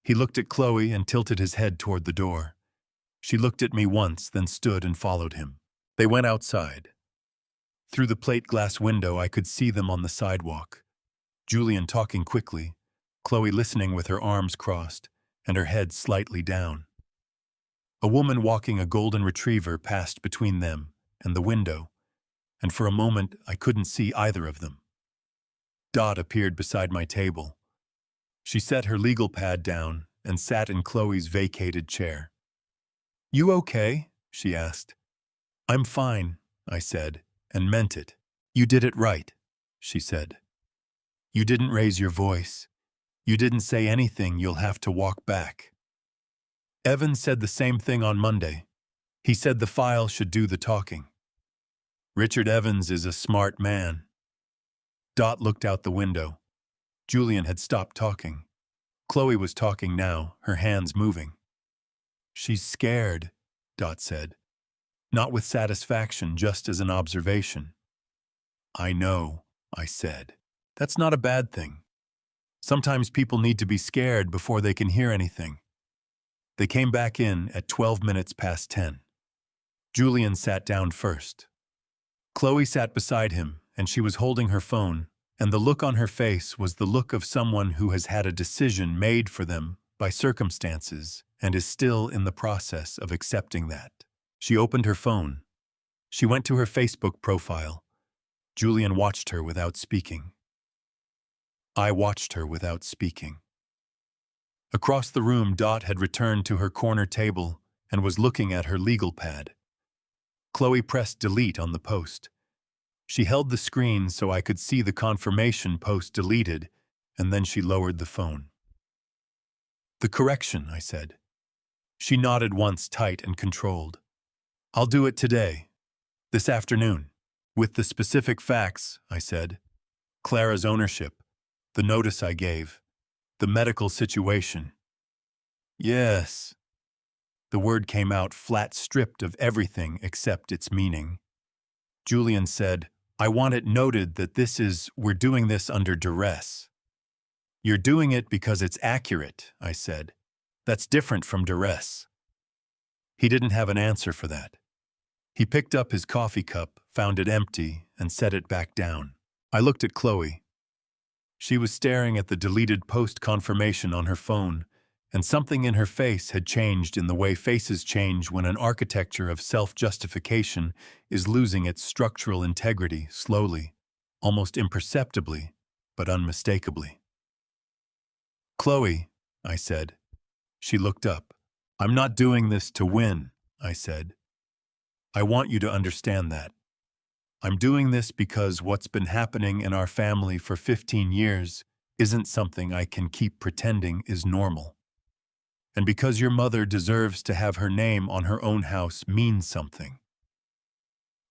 He looked at Chloe and tilted his head toward the door. She looked at me once, then stood and followed him. They went outside. Through the plate glass window, I could see them on the sidewalk. Julian talking quickly, Chloe listening with her arms crossed and her head slightly down. A woman walking a golden retriever passed between them and the window, and for a moment I couldn't see either of them. Dot appeared beside my table. She set her legal pad down and sat in Chloe's vacated chair. "You okay?" she asked. "I'm fine," I said, and meant it. "You did it right," she said. "You didn't raise your voice. You didn't say anything you'll have to walk back." Evans said the same thing on Monday. He said the file should do the talking. Richard Evans is a smart man. Dot looked out the window. Julian had stopped talking. Chloe was talking now, her hands moving. "She's scared," Dot said. Not with satisfaction, just as an observation. "I know," I said. "That's not a bad thing. Sometimes people need to be scared before they can hear anything." They came back in at 12 minutes past 10. Julian sat down first. Chloe sat beside him, and she was holding her phone, and the look on her face was the look of someone who has had a decision made for them by circumstances, and is still in the process of accepting that. She opened her phone. She went to her Facebook profile. Julian watched her without speaking. I watched her without speaking. Across the room, Dot had returned to her corner table and was looking at her legal pad. Chloe pressed delete on the post. She held the screen so I could see the confirmation post deleted, and then she lowered the phone. "The correction," I said. She nodded once, tight and controlled. "I'll do it today. This afternoon. With the specific facts," I said. "Clara's ownership, the notice I gave, the medical situation." "Yes." The word came out flat, stripped of everything except its meaning. Julian said, "I want it noted that we're doing this under duress." "You're doing it because it's accurate," I said. "That's different from duress." He didn't have an answer for that. He picked up his coffee cup, found it empty, and set it back down. I looked at Chloe. She was staring at the deleted post confirmation on her phone, and something in her face had changed in the way faces change when an architecture of self-justification is losing its structural integrity slowly, almost imperceptibly, but unmistakably. "Chloe," I said. She looked up. "I'm not doing this to win," I said. "I want you to understand that. I'm doing this because what's been happening in our family for 15 years isn't something I can keep pretending is normal. And because your mother deserves to have her name on her own house means something."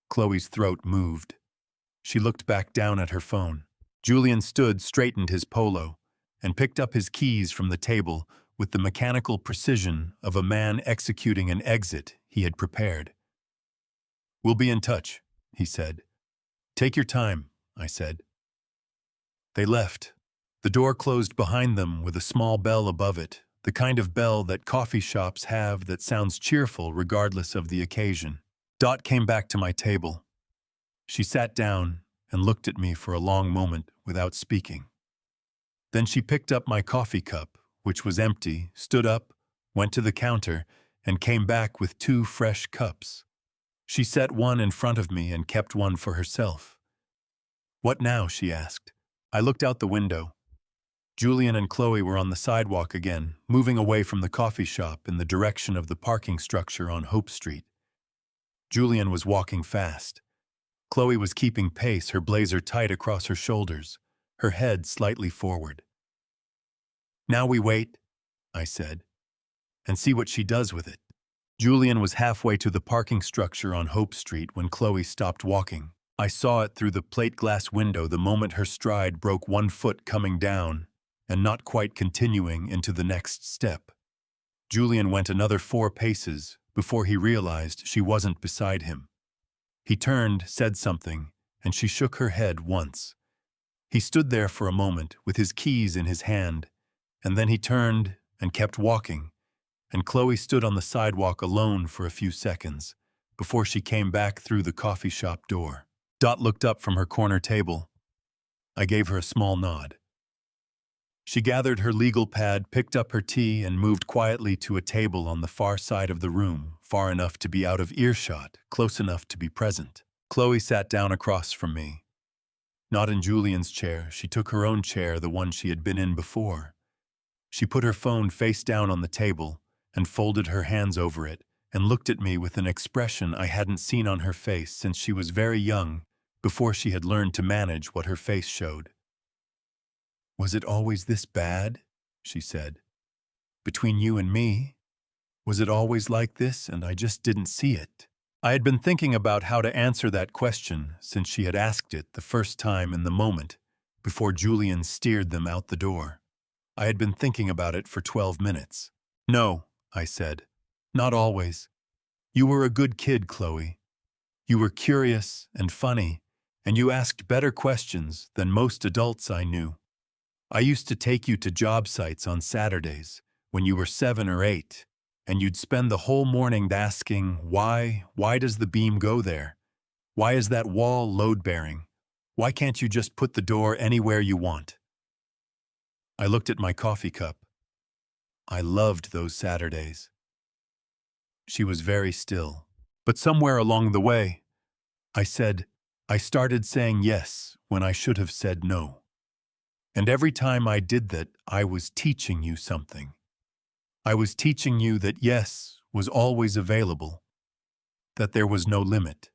Chloe's throat moved. She looked back down at her phone. Julian straightened his polo, and picked up his keys from the table with the mechanical precision of a man executing an exit he had prepared. "We'll be in touch," he said. "Take your time," I said. They left. The door closed behind them with a small bell above it, the kind of bell that coffee shops have that sounds cheerful regardless of the occasion. Dot came back to my table. She sat down and looked at me for a long moment without speaking. Then she picked up my coffee cup, which was empty, stood up, went to the counter, and came back with 2 fresh cups. She set one in front of me and kept one for herself. "What now?" she asked. I looked out the window. Julian and Chloe were on the sidewalk again, moving away from the coffee shop in the direction of the parking structure on Hope Street. Julian was walking fast. Chloe was keeping pace, her blazer tight across her shoulders, her head slightly forward. "Now we wait," I said, "and see what she does with it." Julian was halfway to the parking structure on Hope Street when Chloe stopped walking. I saw it through the plate glass window the moment her stride broke 1 foot coming down and not quite continuing into the next step. Julian went another 4 paces before he realized she wasn't beside him. He turned, said something, and she shook her head once. He stood there for a moment with his keys in his hand, and then he turned and kept walking, and Chloe stood on the sidewalk alone for a few seconds before she came back through the coffee shop door. Dot looked up from her corner table. I gave her a small nod. She gathered her legal pad, picked up her tea, and moved quietly to a table on the far side of the room, far enough to be out of earshot, close enough to be present. Chloe sat down across from me. Not in Julian's chair, she took her own chair, the one she had been in before. She put her phone face down on the table and folded her hands over it and looked at me with an expression I hadn't seen on her face since she was very young, before she had learned to manage what her face showed. "Was it always this bad?" she said. "Between you and me? Was it always like this and I just didn't see it?" I had been thinking about how to answer that question since she had asked it the first time in the moment before Julian steered them out the door. I had been thinking about it for 12 minutes. "No," I said. "Not always. You were a good kid, Chloe. You were curious and funny, and you asked better questions than most adults I knew. I used to take you to job sites on Saturdays when you were 7 or 8, and you'd spend the whole morning asking, why does the beam go there? Why is that wall load-bearing? Why can't you just put the door anywhere you want?" I looked at my coffee cup. I loved those Saturdays. She was very still. But somewhere along the way, I started saying yes when I should have said no. And every time I did that, I was teaching you something. I was teaching you that yes was always available, that there was no limit,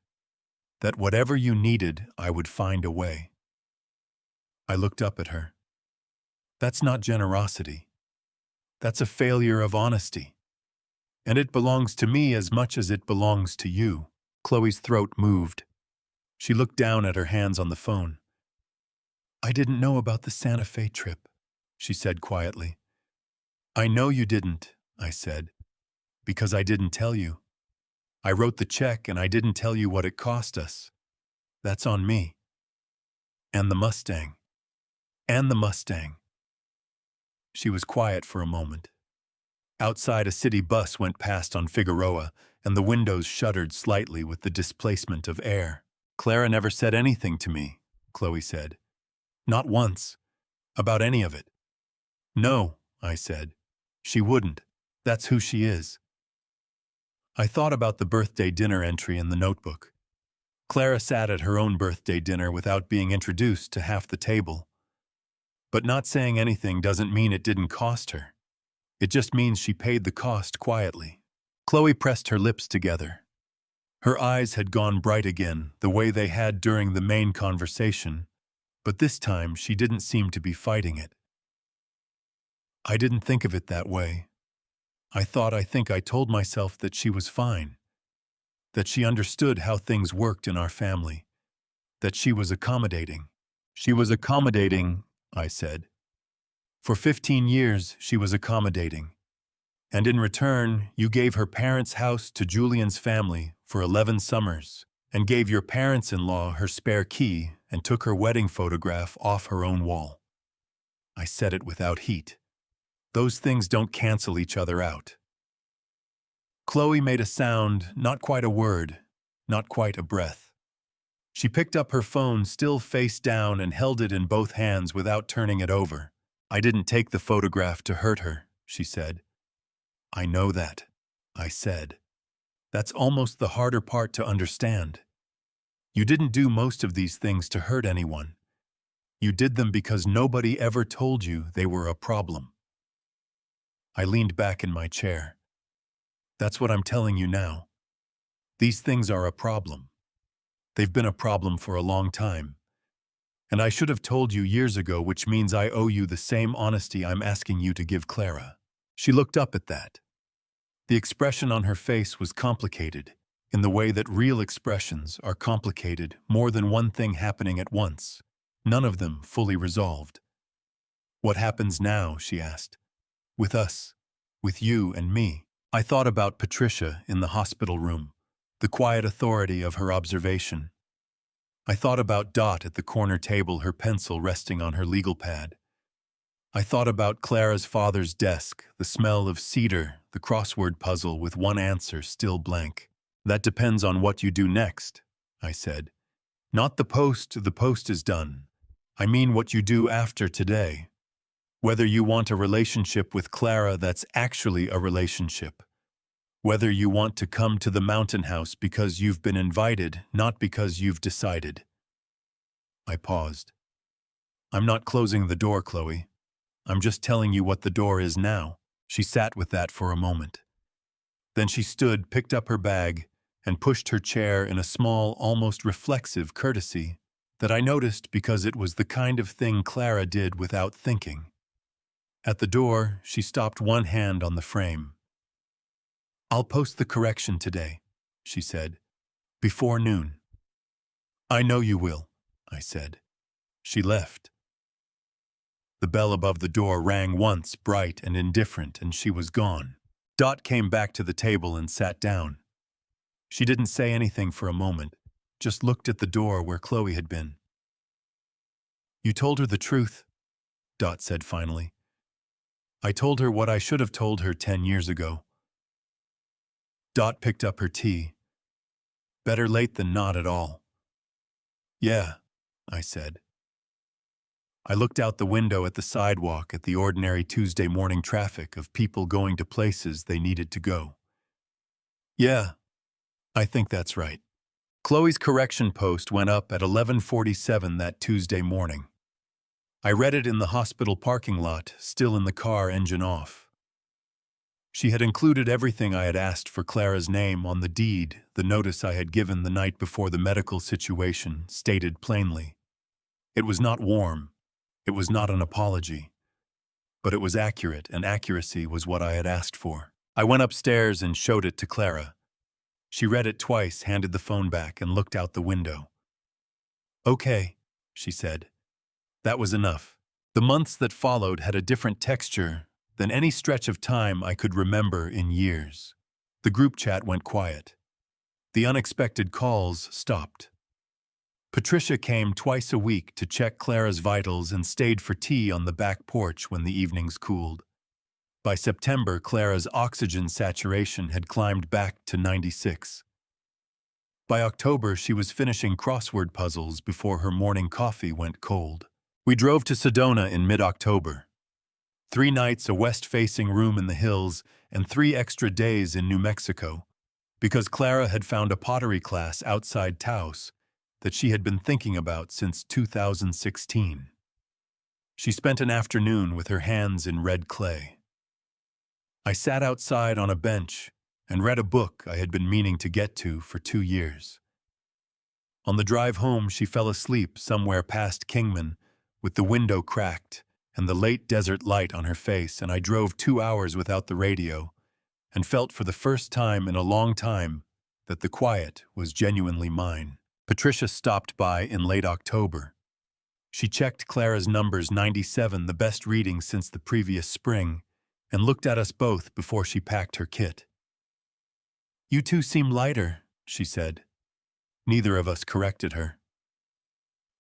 that whatever you needed, I would find a way. I looked up at her. That's not generosity. That's a failure of honesty. And it belongs to me as much as it belongs to you. Chloe's throat moved. She looked down at her hands on the phone. I didn't know about the Santa Fe trip, she said quietly. I know you didn't, I said, because I didn't tell you. I wrote the check and I didn't tell you what it cost us. That's on me. And the Mustang. And the Mustang. She was quiet for a moment. Outside, a city bus went past on Figueroa, and the windows shuddered slightly with the displacement of air. Clara never said anything to me, Chloe said. Not once. About any of it. No, I said. She wouldn't. That's who she is. I thought about the birthday dinner entry in the notebook. Clara sat at her own birthday dinner without being introduced to half the table. But not saying anything doesn't mean it didn't cost her. It just means she paid the cost quietly. Chloe pressed her lips together. Her eyes had gone bright again, the way they had during the main conversation, but this time she didn't seem to be fighting it. I didn't think of it that way. I think I told myself that she was fine, that she understood how things worked in our family, that she was accommodating. She was accommodating, I said. For 15 years, she was accommodating. And in return, you gave her parents' house to Julian's family for 11 summers, and gave your parents-in-law her spare key and took her wedding photograph off her own wall. I said it without heat. Those things don't cancel each other out. Chloe made a sound, not quite a word, not quite a breath. She picked up her phone, still face down, and held it in both hands without turning it over. I didn't take the photograph to hurt her, she said. I know that, I said. That's almost the harder part to understand. You didn't do most of these things to hurt anyone. You did them because nobody ever told you they were a problem. I leaned back in my chair. That's what I'm telling you now. These things are a problem. They've been a problem for a long time. And I should have told you years ago, which means I owe you the same honesty I'm asking you to give Clara. She looked up at that. The expression on her face was complicated, in the way that real expressions are complicated, more than one thing happening at once, none of them fully resolved. What happens now, she asked. With us, with you and me. I thought about Patricia in the hospital room, the quiet authority of her observation. I thought about Dot at the corner table, her pencil resting on her legal pad. I thought about Clara's father's desk, the smell of cedar, the crossword puzzle with one answer still blank. That depends on what you do next, I said. Not the post is done. I mean what you do after today. Whether you want a relationship with Clara that's actually a relationship. Whether you want to come to the mountain house because you've been invited, not because you've decided. I paused. I'm not closing the door, Chloe. I'm just telling you what the door is now. She sat with that for a moment. Then she stood, picked up her bag, and pushed her chair in a small, almost reflexive courtesy that I noticed because it was the kind of thing Clara did without thinking. At the door, she stopped, one hand on the frame. I'll post the correction today, she said, before noon. I know you will, I said. She left. The bell above the door rang once, bright and indifferent, and she was gone. Dot came back to the table and sat down. She didn't say anything for a moment, just looked at the door where Chloe had been. You told her the truth, Dot said finally. I told her what I should have told her 10 years ago. Dot picked up her tea. Better late than not at all. Yeah, I said. I looked out the window at the sidewalk at the ordinary Tuesday morning traffic of people going to places they needed to go. Yeah, I think that's right. Chloe's correction post went up at 11:47 that Tuesday morning. I read it in the hospital parking lot, still in the car, engine off. She had included everything I had asked for Clara's name on the deed. The notice I had given the night before the medical situation stated plainly. It was not warm. It was not an apology. But it was accurate, and accuracy was what I had asked for. I went upstairs and showed it to Clara. She read it twice, handed the phone back, and looked out the window. "Okay," she said. That was enough. The months that followed had a different texture than any stretch of time I could remember in years. The group chat went quiet. The unexpected calls stopped. Patricia came twice a week to check Clara's vitals and stayed for tea on the back porch when the evenings cooled. By September, Clara's oxygen saturation had climbed back to 96. By October, she was finishing crossword puzzles before her morning coffee went cold. We drove to Sedona in mid-October. 3 nights, a west-facing room in the hills, and 3 extra days in New Mexico, because Clara had found a pottery class outside Taos that she had been thinking about since 2016. She spent an afternoon with her hands in red clay. I sat outside on a bench and read a book I had been meaning to get to for 2 years. On the drive home, she fell asleep somewhere past Kingman, with the window cracked and the late desert light on her face, and I drove 2 hours without the radio and felt for the first time in a long time that the quiet was genuinely mine. Patricia stopped by in late October. She checked Clara's numbers 97, the best reading since the previous spring, and looked at us both before she packed her kit. "You two seem lighter," she said. Neither of us corrected her.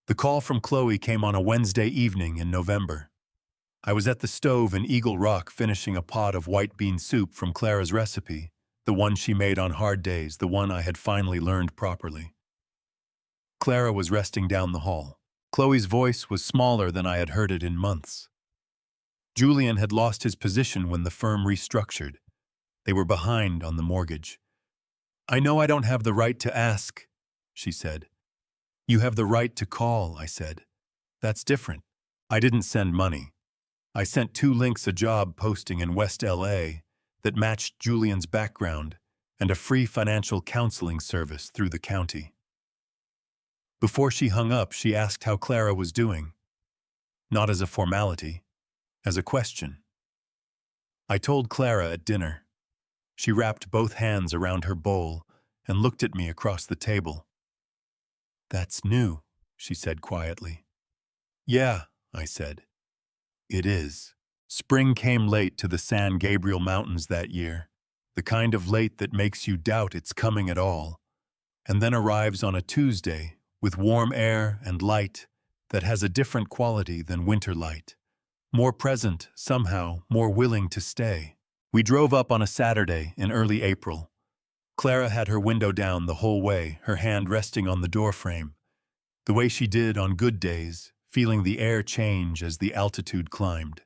The call from Chloe came on a Wednesday evening in November. I was at the stove in Eagle Rock finishing a pot of white bean soup from Clara's recipe, the one she made on hard days, the one I had finally learned properly. Clara was resting down the hall. Chloe's voice was smaller than I had heard it in months. Julian had lost his position when the firm restructured. They were behind on the mortgage. "I know I don't have the right to ask," she said. "You have the right to call," I said. "That's different." I didn't send money. I sent 2 links, a job posting in West LA that matched Julian's background and a free financial counseling service through the county. Before she hung up, she asked how Clara was doing. Not as a formality, as a question. I told Clara at dinner. She wrapped both hands around her bowl and looked at me across the table. "That's new," she said quietly. "Yeah," I said. "It is." Spring came late to the San Gabriel Mountains that year, the kind of late that makes you doubt it's coming at all, and then arrives on a Tuesday with warm air and light that has a different quality than winter light. More present, somehow, more willing to stay. We drove up on a Saturday in early April. Clara had her window down the whole way, her hand resting on the doorframe, the way she did on good days, feeling the air change as the altitude climbed.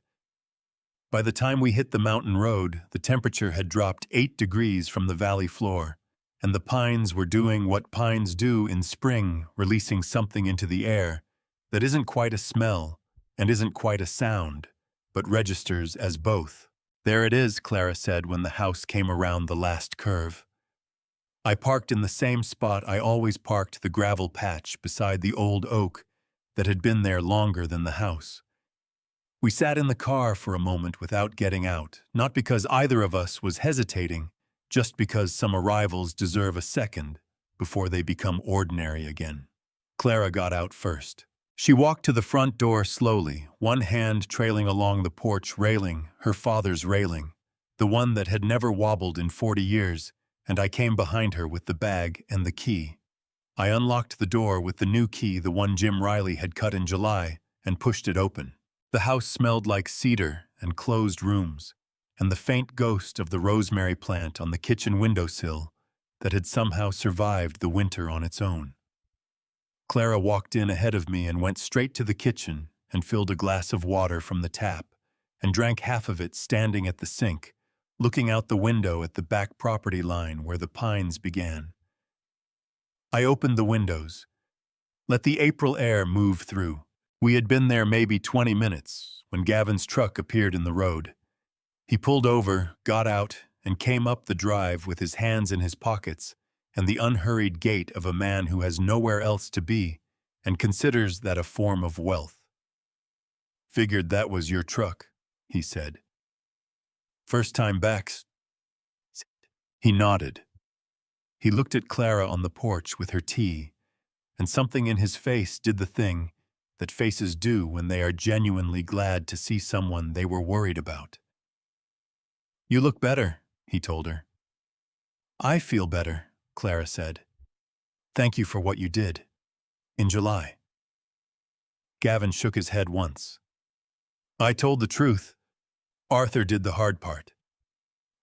By the time we hit the mountain road, the temperature had dropped 8 degrees from the valley floor, and the pines were doing what pines do in spring, releasing something into the air that isn't quite a smell and isn't quite a sound, but registers as both. "There it is," Clara said when the house came around the last curve. I parked in the same spot I always parked, the gravel patch beside the old oak that had been there longer than the house. We sat in the car for a moment without getting out, not because either of us was hesitating, just because some arrivals deserve a second before they become ordinary again. Clara got out first. She walked to the front door slowly, one hand trailing along the porch railing, her father's railing, the one that had never wobbled in 40 years, and I came behind her with the bag and the key. I unlocked the door with the new key, the one Jim Riley had cut in July, and pushed it open. The house smelled like cedar and closed rooms, and the faint ghost of the rosemary plant on the kitchen windowsill that had somehow survived the winter on its own. Clara walked in ahead of me and went straight to the kitchen and filled a glass of water from the tap and drank half of it standing at the sink, looking out the window at the back property line where the pines began. I opened the windows. Let the April air move through. We had been there maybe 20 minutes when Gavin's truck appeared in the road. He pulled over, got out, and came up the drive with his hands in his pockets and the unhurried gait of a man who has nowhere else to be and considers that a form of wealth. "Figured that was your truck," he said. "First time back?" He nodded. He looked at Clara on the porch with her tea, and something in his face did the thing that faces do when they are genuinely glad to see someone they were worried about. "You look better," he told her. "I feel better," Clara said. "Thank you for what you did. In July." Gavin shook his head once. "I told the truth. Arthur did the hard part."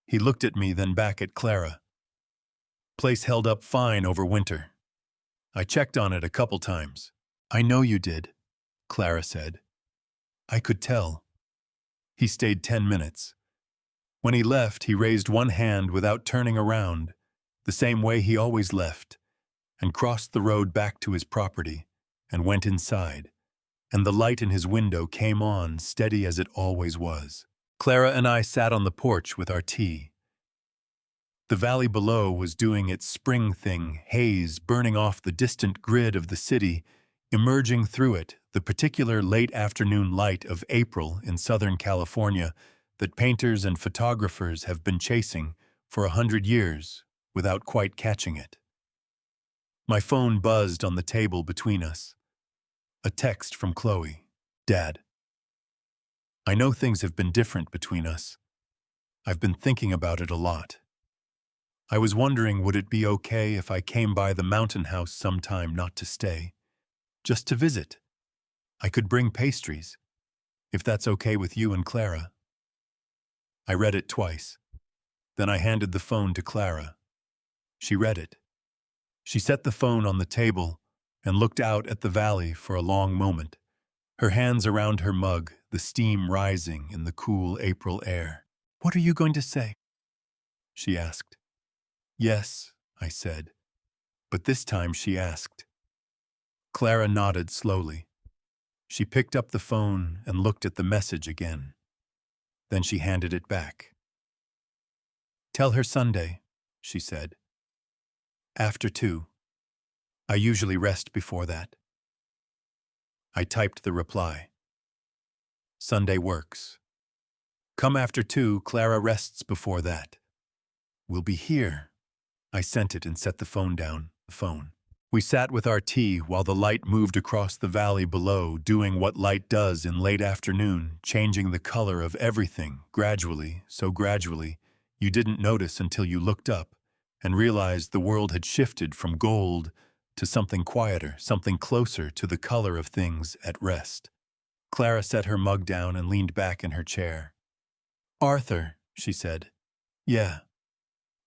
He looked at me, then back at Clara. "Place held up fine over winter. I checked on it a couple times." "I know you did," Clara said. "I could tell." He stayed 10 minutes. When he left, he raised one hand without turning around, the same way he always left, and crossed the road back to his property, and went inside, and the light in his window came on steady as it always was. Clara and I sat on the porch with our tea. The valley below was doing its spring thing, haze burning off the distant grid of the city, emerging through it, the particular late afternoon light of April in Southern California that painters and photographers have been chasing for 100 years without quite catching it. My phone buzzed on the table between us. A text from Chloe. "Dad, I know things have been different between us. I've been thinking about it a lot. I was wondering, would it be okay if I came by the mountain house sometime, not to stay, just to visit? I could bring pastries, if that's okay with you and Clara." I read it twice. Then I handed the phone to Clara. She read it. She set the phone on the table and looked out at the valley for a long moment, her hands around her mug, the steam rising in the cool April air. "What are you going to say?" she asked. "Yes," I said, but this time she asked. Clara nodded slowly. She picked up the phone and looked at the message again. Then she handed it back. "Tell her Sunday," she said. "After 2. I usually rest before that." I typed the reply. "Sunday works. Come after 2, Clara rests before that. We'll be here." I sent it and set the phone down. We sat with our tea while the light moved across the valley below, doing what light does in late afternoon, changing the color of everything gradually, so gradually you didn't notice until you looked up and realized the world had shifted from gold to something quieter, something closer to the color of things at rest. Clara set her mug down and leaned back in her chair. "Arthur," she said. "Yeah.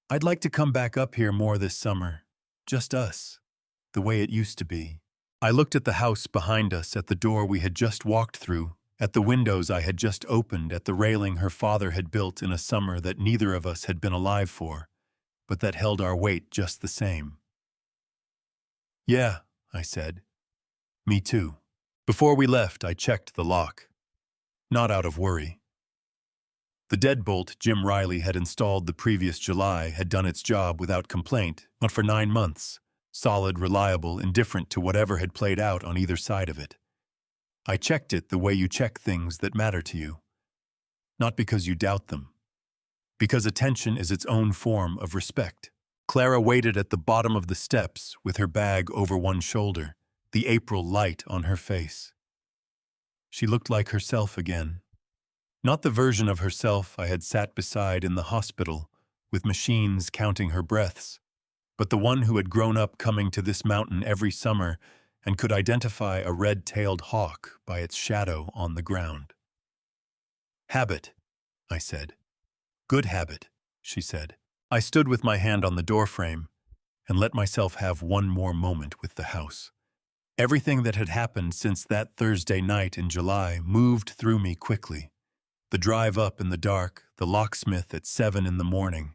I'd like to come back up here more this summer. Just us. The way it used to be." I looked at the house behind us, at the door we had just walked through, at the windows I had just opened, at the railing her father had built in a summer that neither of us had been alive for, but that held our weight just the same. "Yeah," I said. "Me too." Before we left, I checked the lock. Not out of worry. The deadbolt Jim Riley had installed the previous July had done its job without complaint, not for 9 months. Solid, reliable, indifferent to whatever had played out on either side of it. I checked it the way you check things that matter to you. Not because you doubt them. Because attention is its own form of respect. Clara waited at the bottom of the steps with her bag over one shoulder, the April light on her face. She looked like herself again. Not the version of herself I had sat beside in the hospital, with machines counting her breaths, but the one who had grown up coming to this mountain every summer and could identify a red-tailed hawk by its shadow on the ground. "Habit," I said. "Good habit," she said. I stood with my hand on the doorframe and let myself have one more moment with the house. Everything that had happened since that Thursday night in July moved through me quickly. The drive up in the dark, the locksmith at 7 in the morning,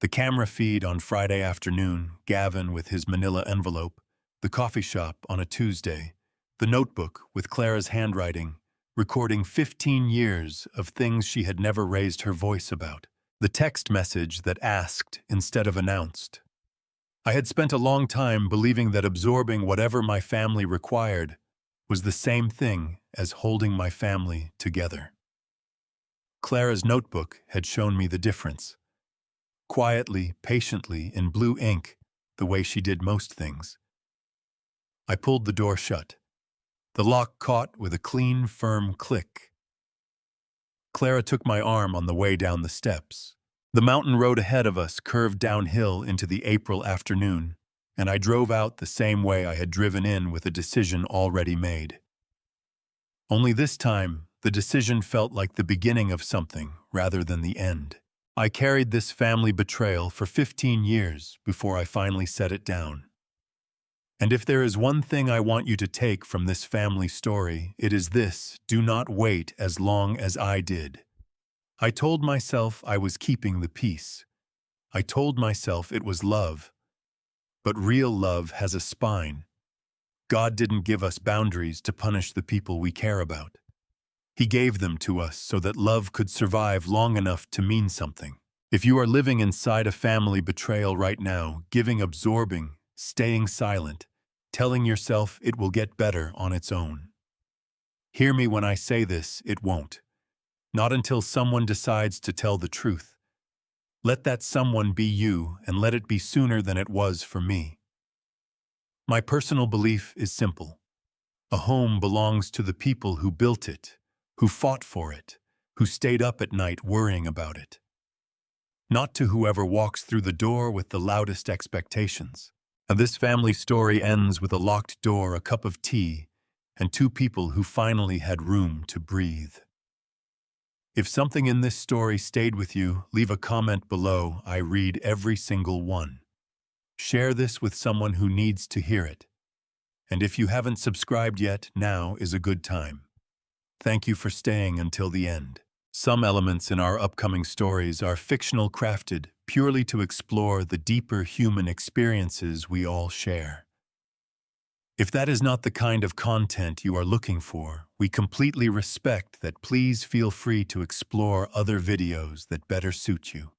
the camera feed on Friday afternoon, Gavin with his manila envelope, the coffee shop on a Tuesday, the notebook with Clara's handwriting, recording 15 years of things she had never raised her voice about, the text message that asked instead of announced. I had spent a long time believing that absorbing whatever my family required was the same thing as holding my family together. Clara's notebook had shown me the difference. Quietly, patiently, in blue ink, the way she did most things. I pulled the door shut. The lock caught with a clean, firm click. Clara took my arm on the way down the steps. The mountain road ahead of us curved downhill into the April afternoon, and I drove out the same way I had driven in with a decision already made. Only this time, the decision felt like the beginning of something rather than the end. I carried this family betrayal for 15 years before I finally set it down. And if there is one thing I want you to take from this family story, it is this: do not wait as long as I did. I told myself I was keeping the peace. I told myself it was love. But real love has a spine. God didn't give us boundaries to punish the people we care about. He gave them to us so that love could survive long enough to mean something. If you are living inside a family betrayal right now, giving, absorbing, staying silent, telling yourself it will get better on its own, hear me when I say this: it won't. Not until someone decides to tell the truth. Let that someone be you, and let it be sooner than it was for me. My personal belief is simple. A home belongs to the people who built it, who fought for it, who stayed up at night worrying about it. Not to whoever walks through the door with the loudest expectations. And this family story ends with a locked door, a cup of tea, and two people who finally had room to breathe. If something in this story stayed with you, leave a comment below. I read every single one. Share this with someone who needs to hear it. And if you haven't subscribed yet, now is a good time. Thank you for staying until the end. Some elements in our upcoming stories are fictional, crafted purely to explore the deeper human experiences we all share. If that is not the kind of content you are looking for, we completely respect that. Please feel free to explore other videos that better suit you.